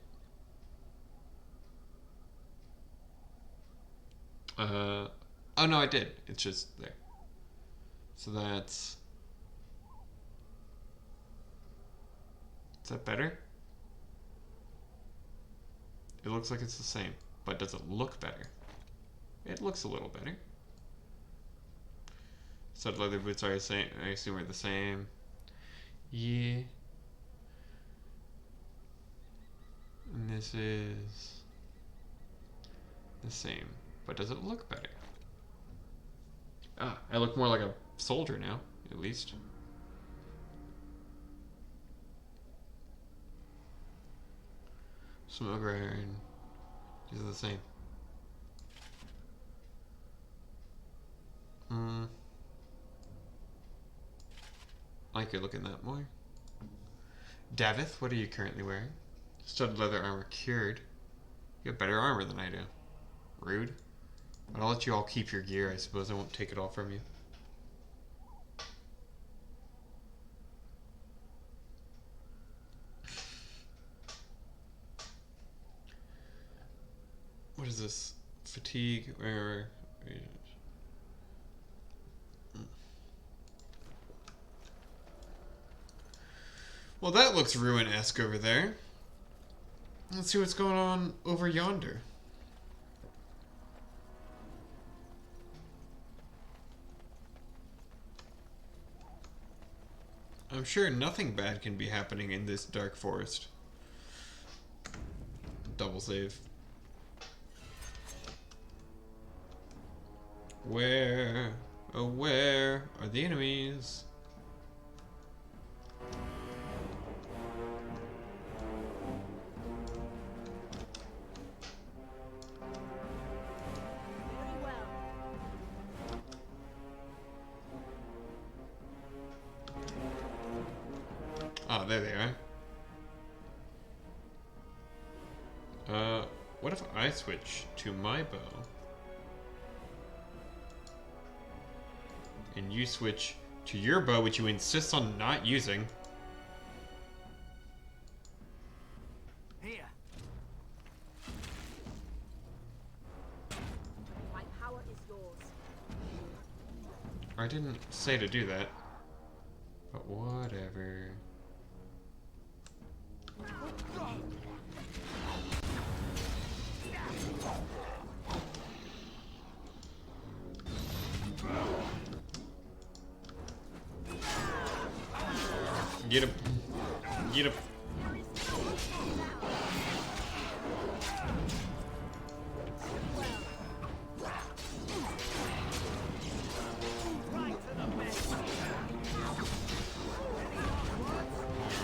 Oh no, I did. It's just there. So that's... Is that better? It looks like it's the same, but does it look better? It looks a little better. Studded leather boots are the same. I assume are the same. Yeah. And this is the same, but does it look better? Ah, I look more like a soldier now, at least. Smoke iron. These are the same. I could look at that more. Davith, what are you currently wearing? Studded leather armor cured. You have better armor than I do. Rude. But I'll let you all keep your gear. I suppose I won't take it all from you. What is this? Fatigue? Well, that looks ruin-esque over there. Let's see what's going on over yonder. I'm sure nothing bad can be happening in this dark forest. Double save. Where, oh where are the enemies? Oh, there they are. What if I switch to my bow? And you switch to your bow, which you insist on not using. Here. My power is yours. I didn't say to do that. But whatever. Get him. Get him.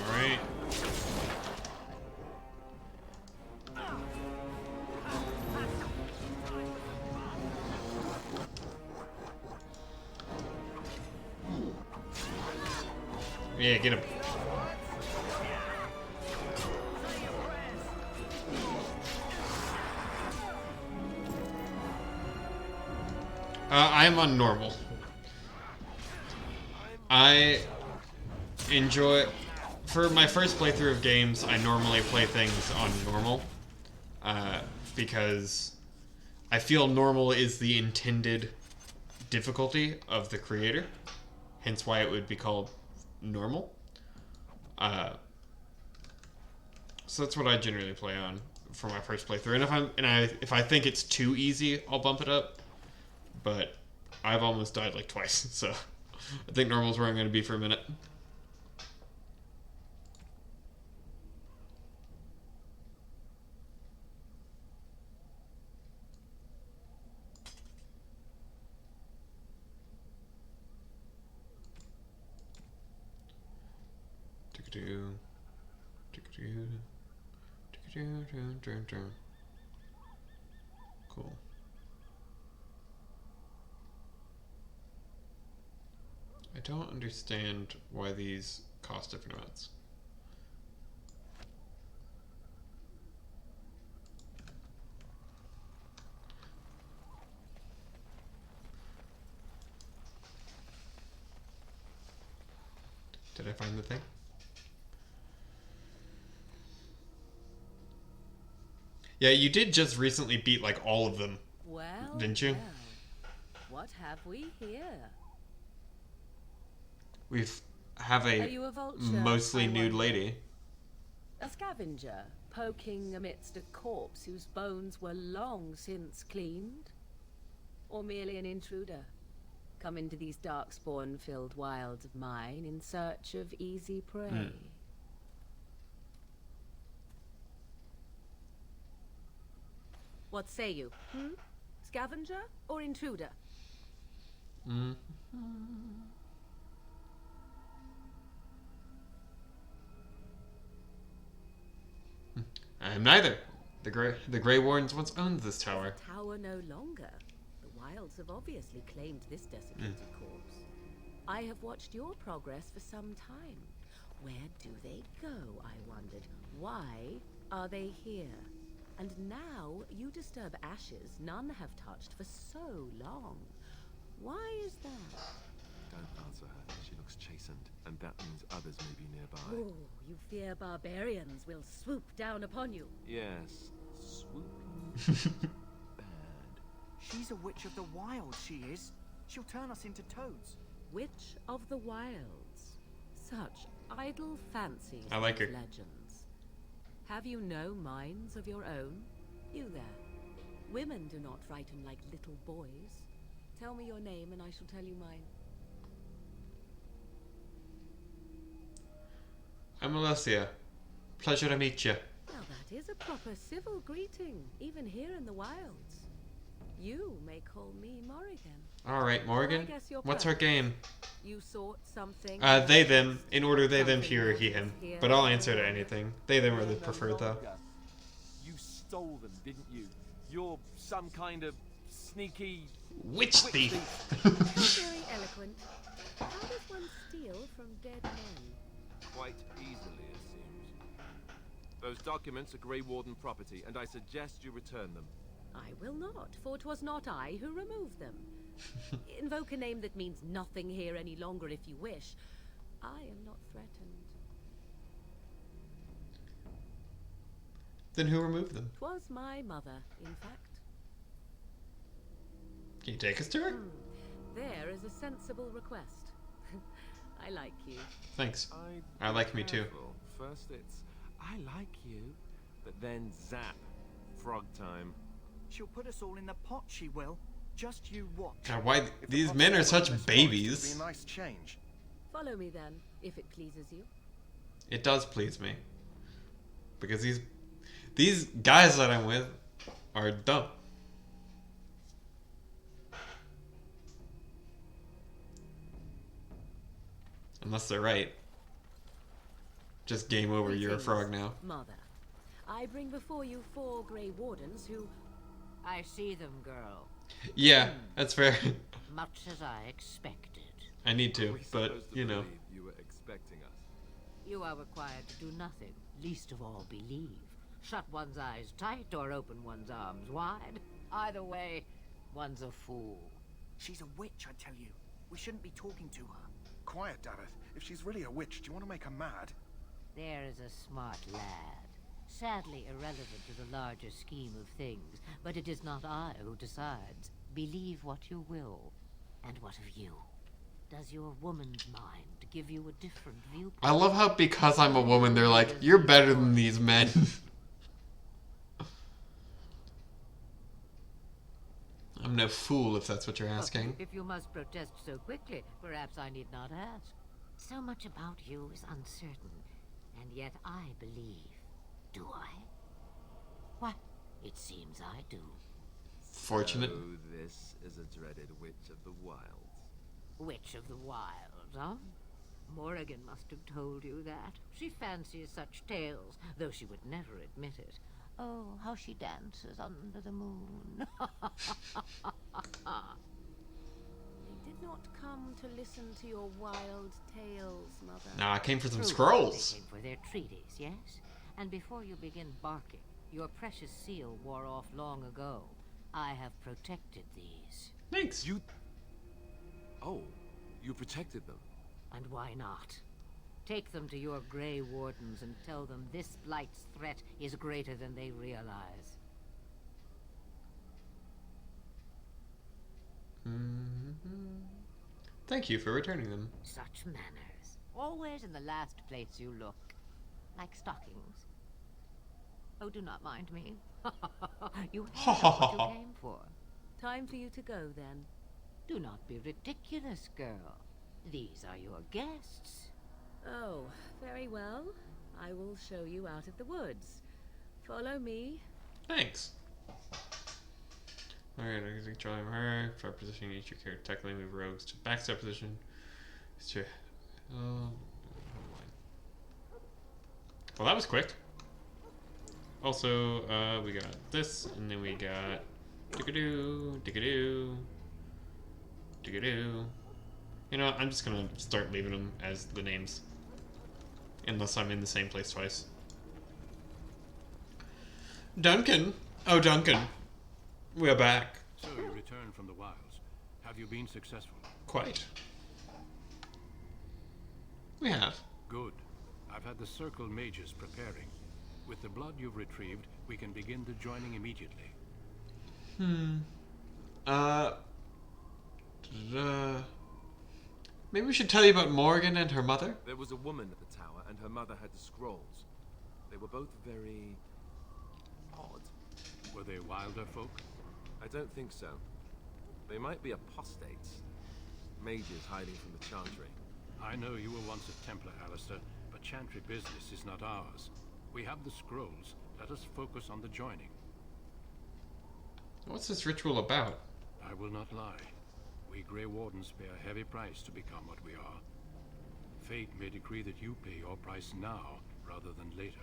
Alright. Yeah, get him. I'm on normal. I enjoy... For my first playthrough of games, I normally play things on normal. Because I feel normal is the intended difficulty of the creator. Hence why it would be called normal. So that's what I generally play on for my first playthrough. And if I think it's too easy, I'll bump it up. But I've almost died like twice, so I think normal's where I'm going to be for a minute. Cool. I don't understand why these cost different amounts. Did I find the thing? Yeah, you did just recently beat like all of them. Well, didn't you? well. What have we here? Have Are you a vulture, mostly I nude wonder? lady. A scavenger, poking amidst a corpse whose bones were long since cleaned? Or merely an intruder, come into these darkspawn-filled wilds of mine in search of easy prey? What say you? Scavenger or intruder? I'm neither. The Grey Wardens once owned this tower. Tower no longer. The wilds have obviously claimed this desiccated corpse. I have watched your progress for some time. Where do they go, I wondered. Why are they here? And now you disturb ashes none have touched for so long. Why is that? Don't answer her. She looks chastened, and that means others may be nearby. Oh, you fear barbarians will swoop down upon you. Yes, swooping. Bad. She's a witch of the wilds, she is. She'll turn us into toads. Witch of the wilds. Such idle fancies. I like her. Legends. Have you no minds of your own? You there. Women do not frighten like little boys. Tell me your name and I shall tell you mine. I'm Alessia. Pleasure to meet you. Now that is a proper civil greeting, even here in the wilds. You may call me Morrigan. Alright, Morgan. I guess you're What's our perfect. game? You sought something. They, them. In order, they, them, Something here, more he, him. here. But I'll answer to anything. They, them are the preferred, though. You stole them, didn't you? You're some kind of sneaky... Witch thief! Very eloquent. How does one steal from dead men? Quite easily, it seems. Those documents are Grey Warden property, and I suggest you return them. I will not, for 'twas not I who removed them. Invoke a name that means nothing here any longer if you wish. I am not threatened. Then who removed them? 'Twas my mother, in fact. Can you take us to her? There is a sensible request. I like you. Thanks. I like me too. Careful. First it's, I like you, but then zap. Frog time. She'll put us all in the pot, she will. Just you watch. God, why If the these pot's men are all such in this forest, babies. it'll be a nice change. Follow me then, if it pleases you. It does please me. Because these guys that I'm with are dumb. Unless they're right. Just game over, you're a frog now. Mother, I bring before you 4 Grey Wardens who... I see them, girl. Yeah, that's fair. Much as I expected. I need to, Are we but, supposed to you know. believe you were expecting us? You are required to do nothing, least of all believe. Shut one's eyes tight or open one's arms wide. Either way, one's a fool. She's a witch, I tell you. We shouldn't be talking to her. Quiet, Davith. If she's really a witch, do you want to make her mad? There is a smart lad. Sadly irrelevant to the larger scheme of things, but it is not I who decides. Believe what you will. And what of you? Does your woman's mind give you a different viewpoint? I love how because I'm a woman, they're like, you're better than these men. I'm no fool, if that's what you're asking. If you must protest so quickly, perhaps I need not ask. So much about you is uncertain, and yet I believe. Do I? Why, it seems I do. Fortunate. So this is a dreaded Witch of the Wilds. Witch of the Wilds, huh? Morrigan must have told you that. She fancies such tales, though she would never admit it. Oh, how she dances under the moon. They did not come to listen to your wild tales, Mother. Nah, I came for some True, scrolls. They came for their treaties, yes? And before you begin barking, your precious seal wore off long ago. I have protected these. Thanks. Oh, you protected them? And why not? Take them to your Grey Wardens and tell them this blight's threat is greater than they realize. Thank you for returning them. Such manners. Always in the last place you look. Like stockings. Oh, do not mind me. You have what you came for. Time for you to go, then. Do not be ridiculous, girl. These are your guests. Oh, very well. I will show you out of the woods. Follow me. Thanks. Alright, I'm using control of her. For positioning each your character, technically move rogues to backstep position. Well, that was quick. Also, we got this, and then we got Digadoo, Digadoo, Digadoo. You know what, I'm just gonna start leaving them as the names. Unless I'm in the same place twice. Duncan! Oh, Duncan. We're back. So you returned from the wilds. Have you been successful? Quite. We have. Good. I've had the Circle mages preparing. With the blood you've retrieved, we can begin the joining immediately. Maybe we should tell you about Morgan and her mother? There was a woman at the tower, and her mother had the scrolls. They were both very odd. Were they wilder folk? I don't think so. They might be apostates. Mages hiding from the Chantry. I know you were once a Templar, Alistair, but Chantry business is not ours. We have the scrolls. Let us focus on the joining. What's this ritual about? I will not lie. We Grey Wardens pay a heavy price to become what we are. Fate may decree that you pay your price now, rather than later.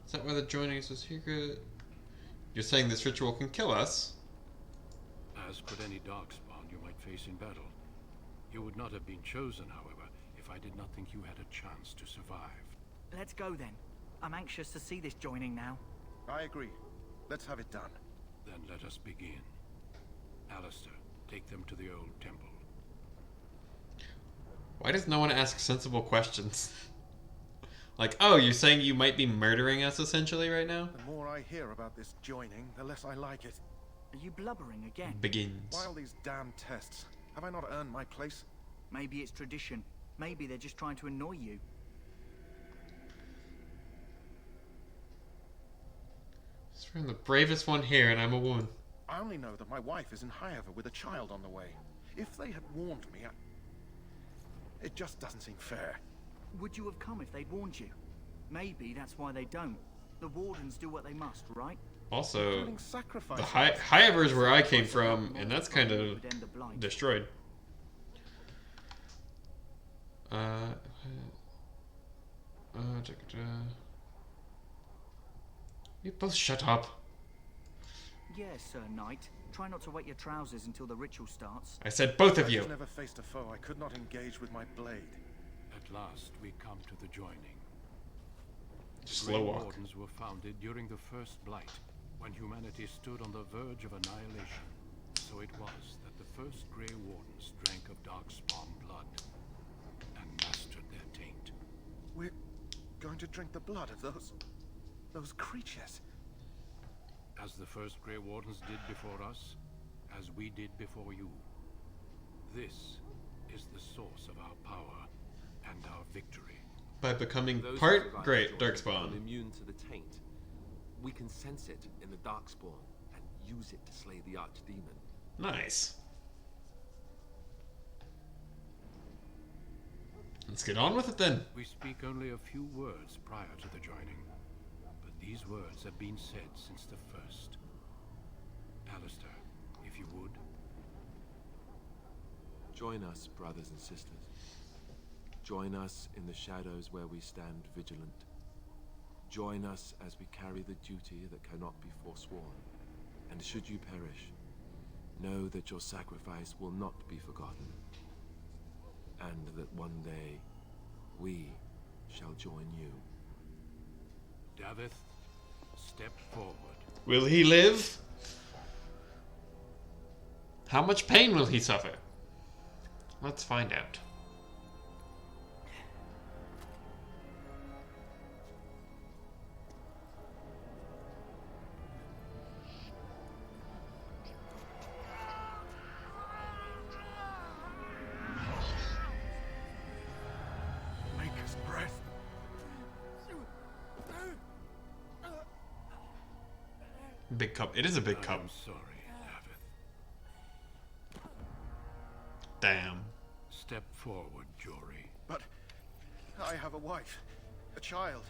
Is that why the joining is a secret? You're saying this ritual can kill us? As could any darkspawn you might face in battle. You would not have been chosen, however, if I did not think you had a chance to survive. Let's go then. I'm anxious to see this joining now. I agree. Let's have it done. Then let us begin. Alistair, take them to the old temple. Why does no one ask sensible questions? Like, oh, you're saying you might be murdering us essentially right now? The more I hear about this joining, the less I like it. Are you blubbering again? Begins. Why all these damn tests? Have I not earned my place? Maybe it's tradition. Maybe they're just trying to annoy you. I'm the bravest one here, and I'm a woman. I only know that my wife is in Highever with a child on the way. If they had warned me, it just doesn't seem fair. Would you have come if they'd warned you? Maybe that's why they don't. The Wardens do what they must, right? Also, the Highever is where I came from, and that's kind of destroyed. You both shut up. Yes, Sir Knight. Try not to wet your trousers until the ritual starts. I said both of I you. have never faced a foe I could not engage with my blade. At last, we come to the joining. Slow Grey walk. Wardens were founded during the First Blight, when humanity stood on the verge of annihilation. So it was that the first Grey Wardens drank of Darkspawn blood and mastered their taint. We're going to drink the blood of those creatures. As the first Grey Wardens did before us, as we did before you. This is the source of our power and our victory. By becoming Those who part survive great the joining Darkspawn. become immune to the taint. We can sense it in the Darkspawn and use it to slay the Archdemon. Nice. Let's get on with it then. We speak only a few words prior to the joining, but these words have been said since the first. Alistair, if you would. Join us, brothers and sisters. Join us in the shadows where we stand vigilant. Join us as we carry the duty that cannot be forsworn. And should you perish, know that your sacrifice will not be forgotten. And that one day, we shall join you. Davith, step forward. Will he live? How much pain will he suffer? Let's find out. Maker's breath. Big cup. It is a big cup. I'm sorry, Davith. Damn. Step forward, Jory. But I have a wife, a child.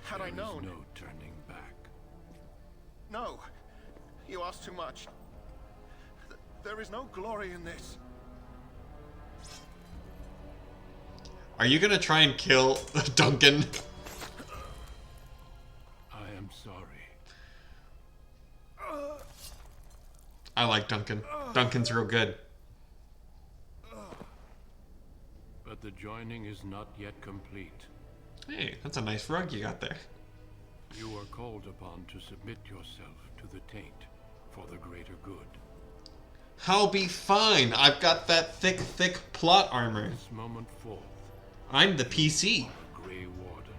Had I known. There is no turning back. No, you ask too much. There is no glory in this. Are you gonna try and kill Duncan? I am sorry. I like Duncan. Duncan's real good. But the joining is not yet complete. Hey, that's a nice rug you got there. You are called upon to submit yourself to the taint for the greater good. I'll be fine. I've got that thick, thick plot armor. This moment forth, I'm the PC. Grey Warden.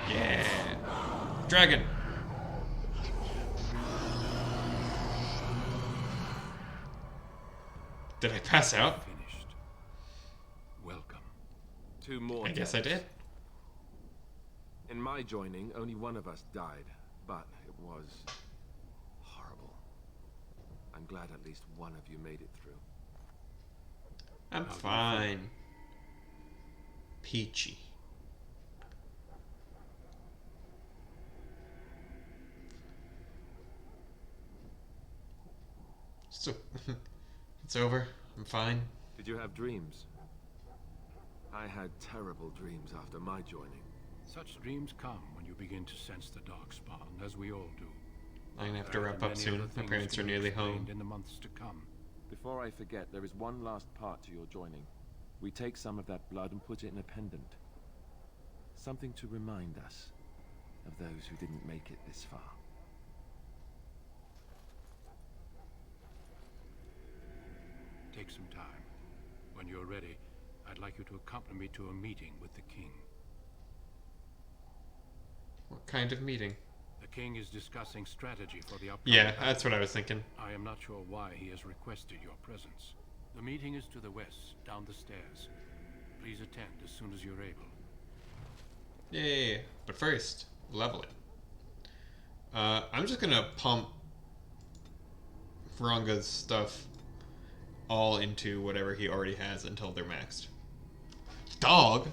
Yeah. Dragon. Did I pass out? Finished. Welcome. Two more I guess I deaths. did. In my joining, only one of us died, but it was horrible. I'm glad at least one of you made it through. I'm fine. Peachy. So, it's over. I'm fine. Did you have dreams? I had terrible dreams after my joining. Such dreams come when you begin to sense the Darkspawn, as we all do. I'm gonna have to There are wrap up many soon. other My things parents to are be nearly explained home. in the months to come. Before I forget, there is one last part to your joining. We take some of that blood and put it in a pendant. Something to remind us of those who didn't make it this far. Take some time. When you're ready, I'd like you to accompany me to a meeting with the king. What kind of meeting? The king is discussing strategy for the upcoming Yeah, battle. that's what I was thinking. I am not sure why he has requested your presence. The meeting is to the west, down the stairs. Please attend as soon as you're able. Yeah. But first, level it. I'm just gonna pump Vronga's stuff all into whatever he already has until they're maxed. Dog?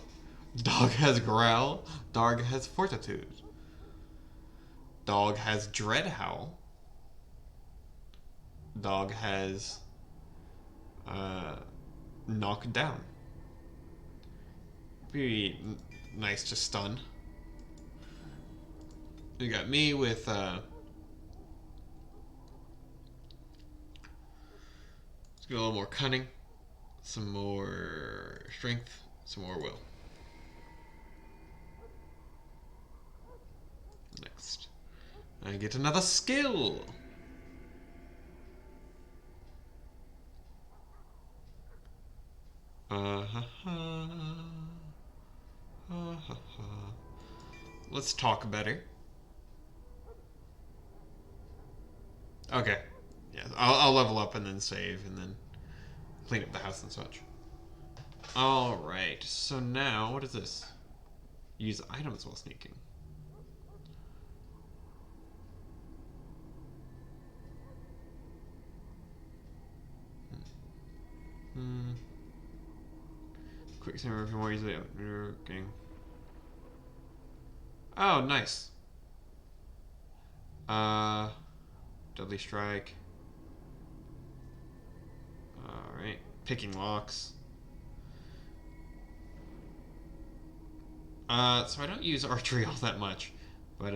Dog has Growl. Dog has Fortitude. Dog has Dread Howl. Dog has Knock Down. be nice to stun. You got me with let's get a little more cunning, some more strength, some more will. Next, I get another skill. Let's talk better. Okay. Yeah, I'll level up and then save and then clean up the house and such. Alright, so now, what is this? Use items while sneaking. Quick simmer more easily working. Oh, nice. Deadly strike. Alright. Picking locks. So I don't use archery all that much, but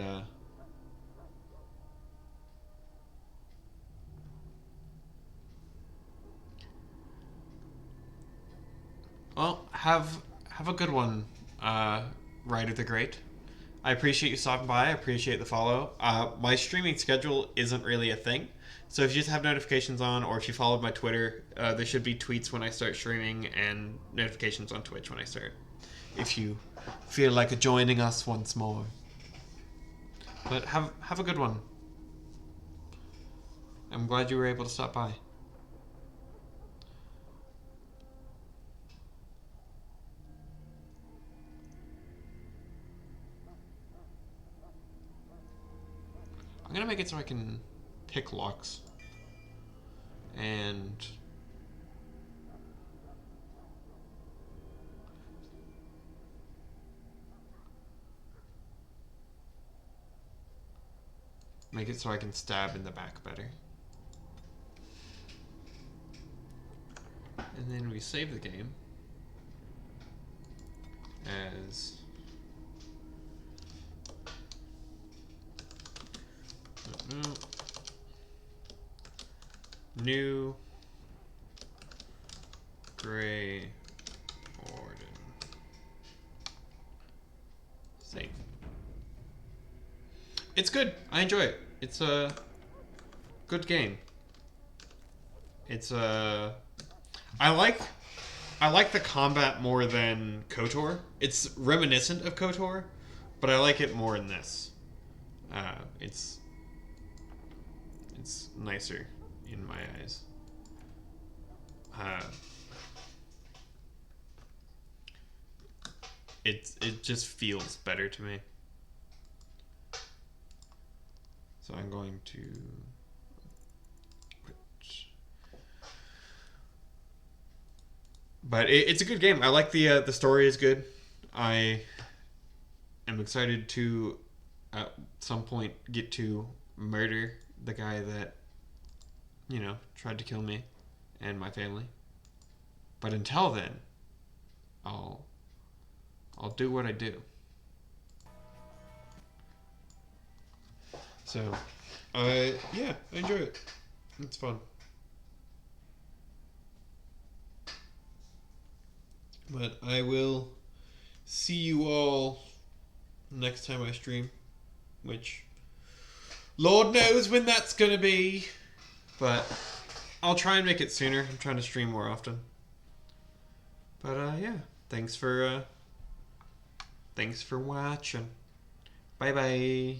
well, have a good one, Ryder the Great. I appreciate you stopping by. I appreciate the follow. My streaming schedule isn't really a thing, so if you just have notifications on, or if you followed my Twitter, there should be tweets when I start streaming and notifications on Twitch when I start. If you feel like joining us once more. But have a good one. I'm glad you were able to stop by. I'm gonna make it so I can pick locks. And make it so I can stab in the back better. And then we save the game as New Grey Warden. Save. It's good. I enjoy it. It's a good game. It's a I like the combat more than KOTOR. It's reminiscent of KOTOR, but I like it more in this. It's nicer in my eyes. It just feels better to me. So I'm going to quit. But it's a good game. I like the story is good. I am excited to at some point get to murder the guy that, you know, tried to kill me and my family. But until then, I'll do what I do. So, yeah, I enjoy it. It's fun. But I will see you all next time I stream, which Lord knows when that's gonna be, but I'll try and make it sooner. I'm trying to stream more often. But yeah, thanks for watching. Bye bye.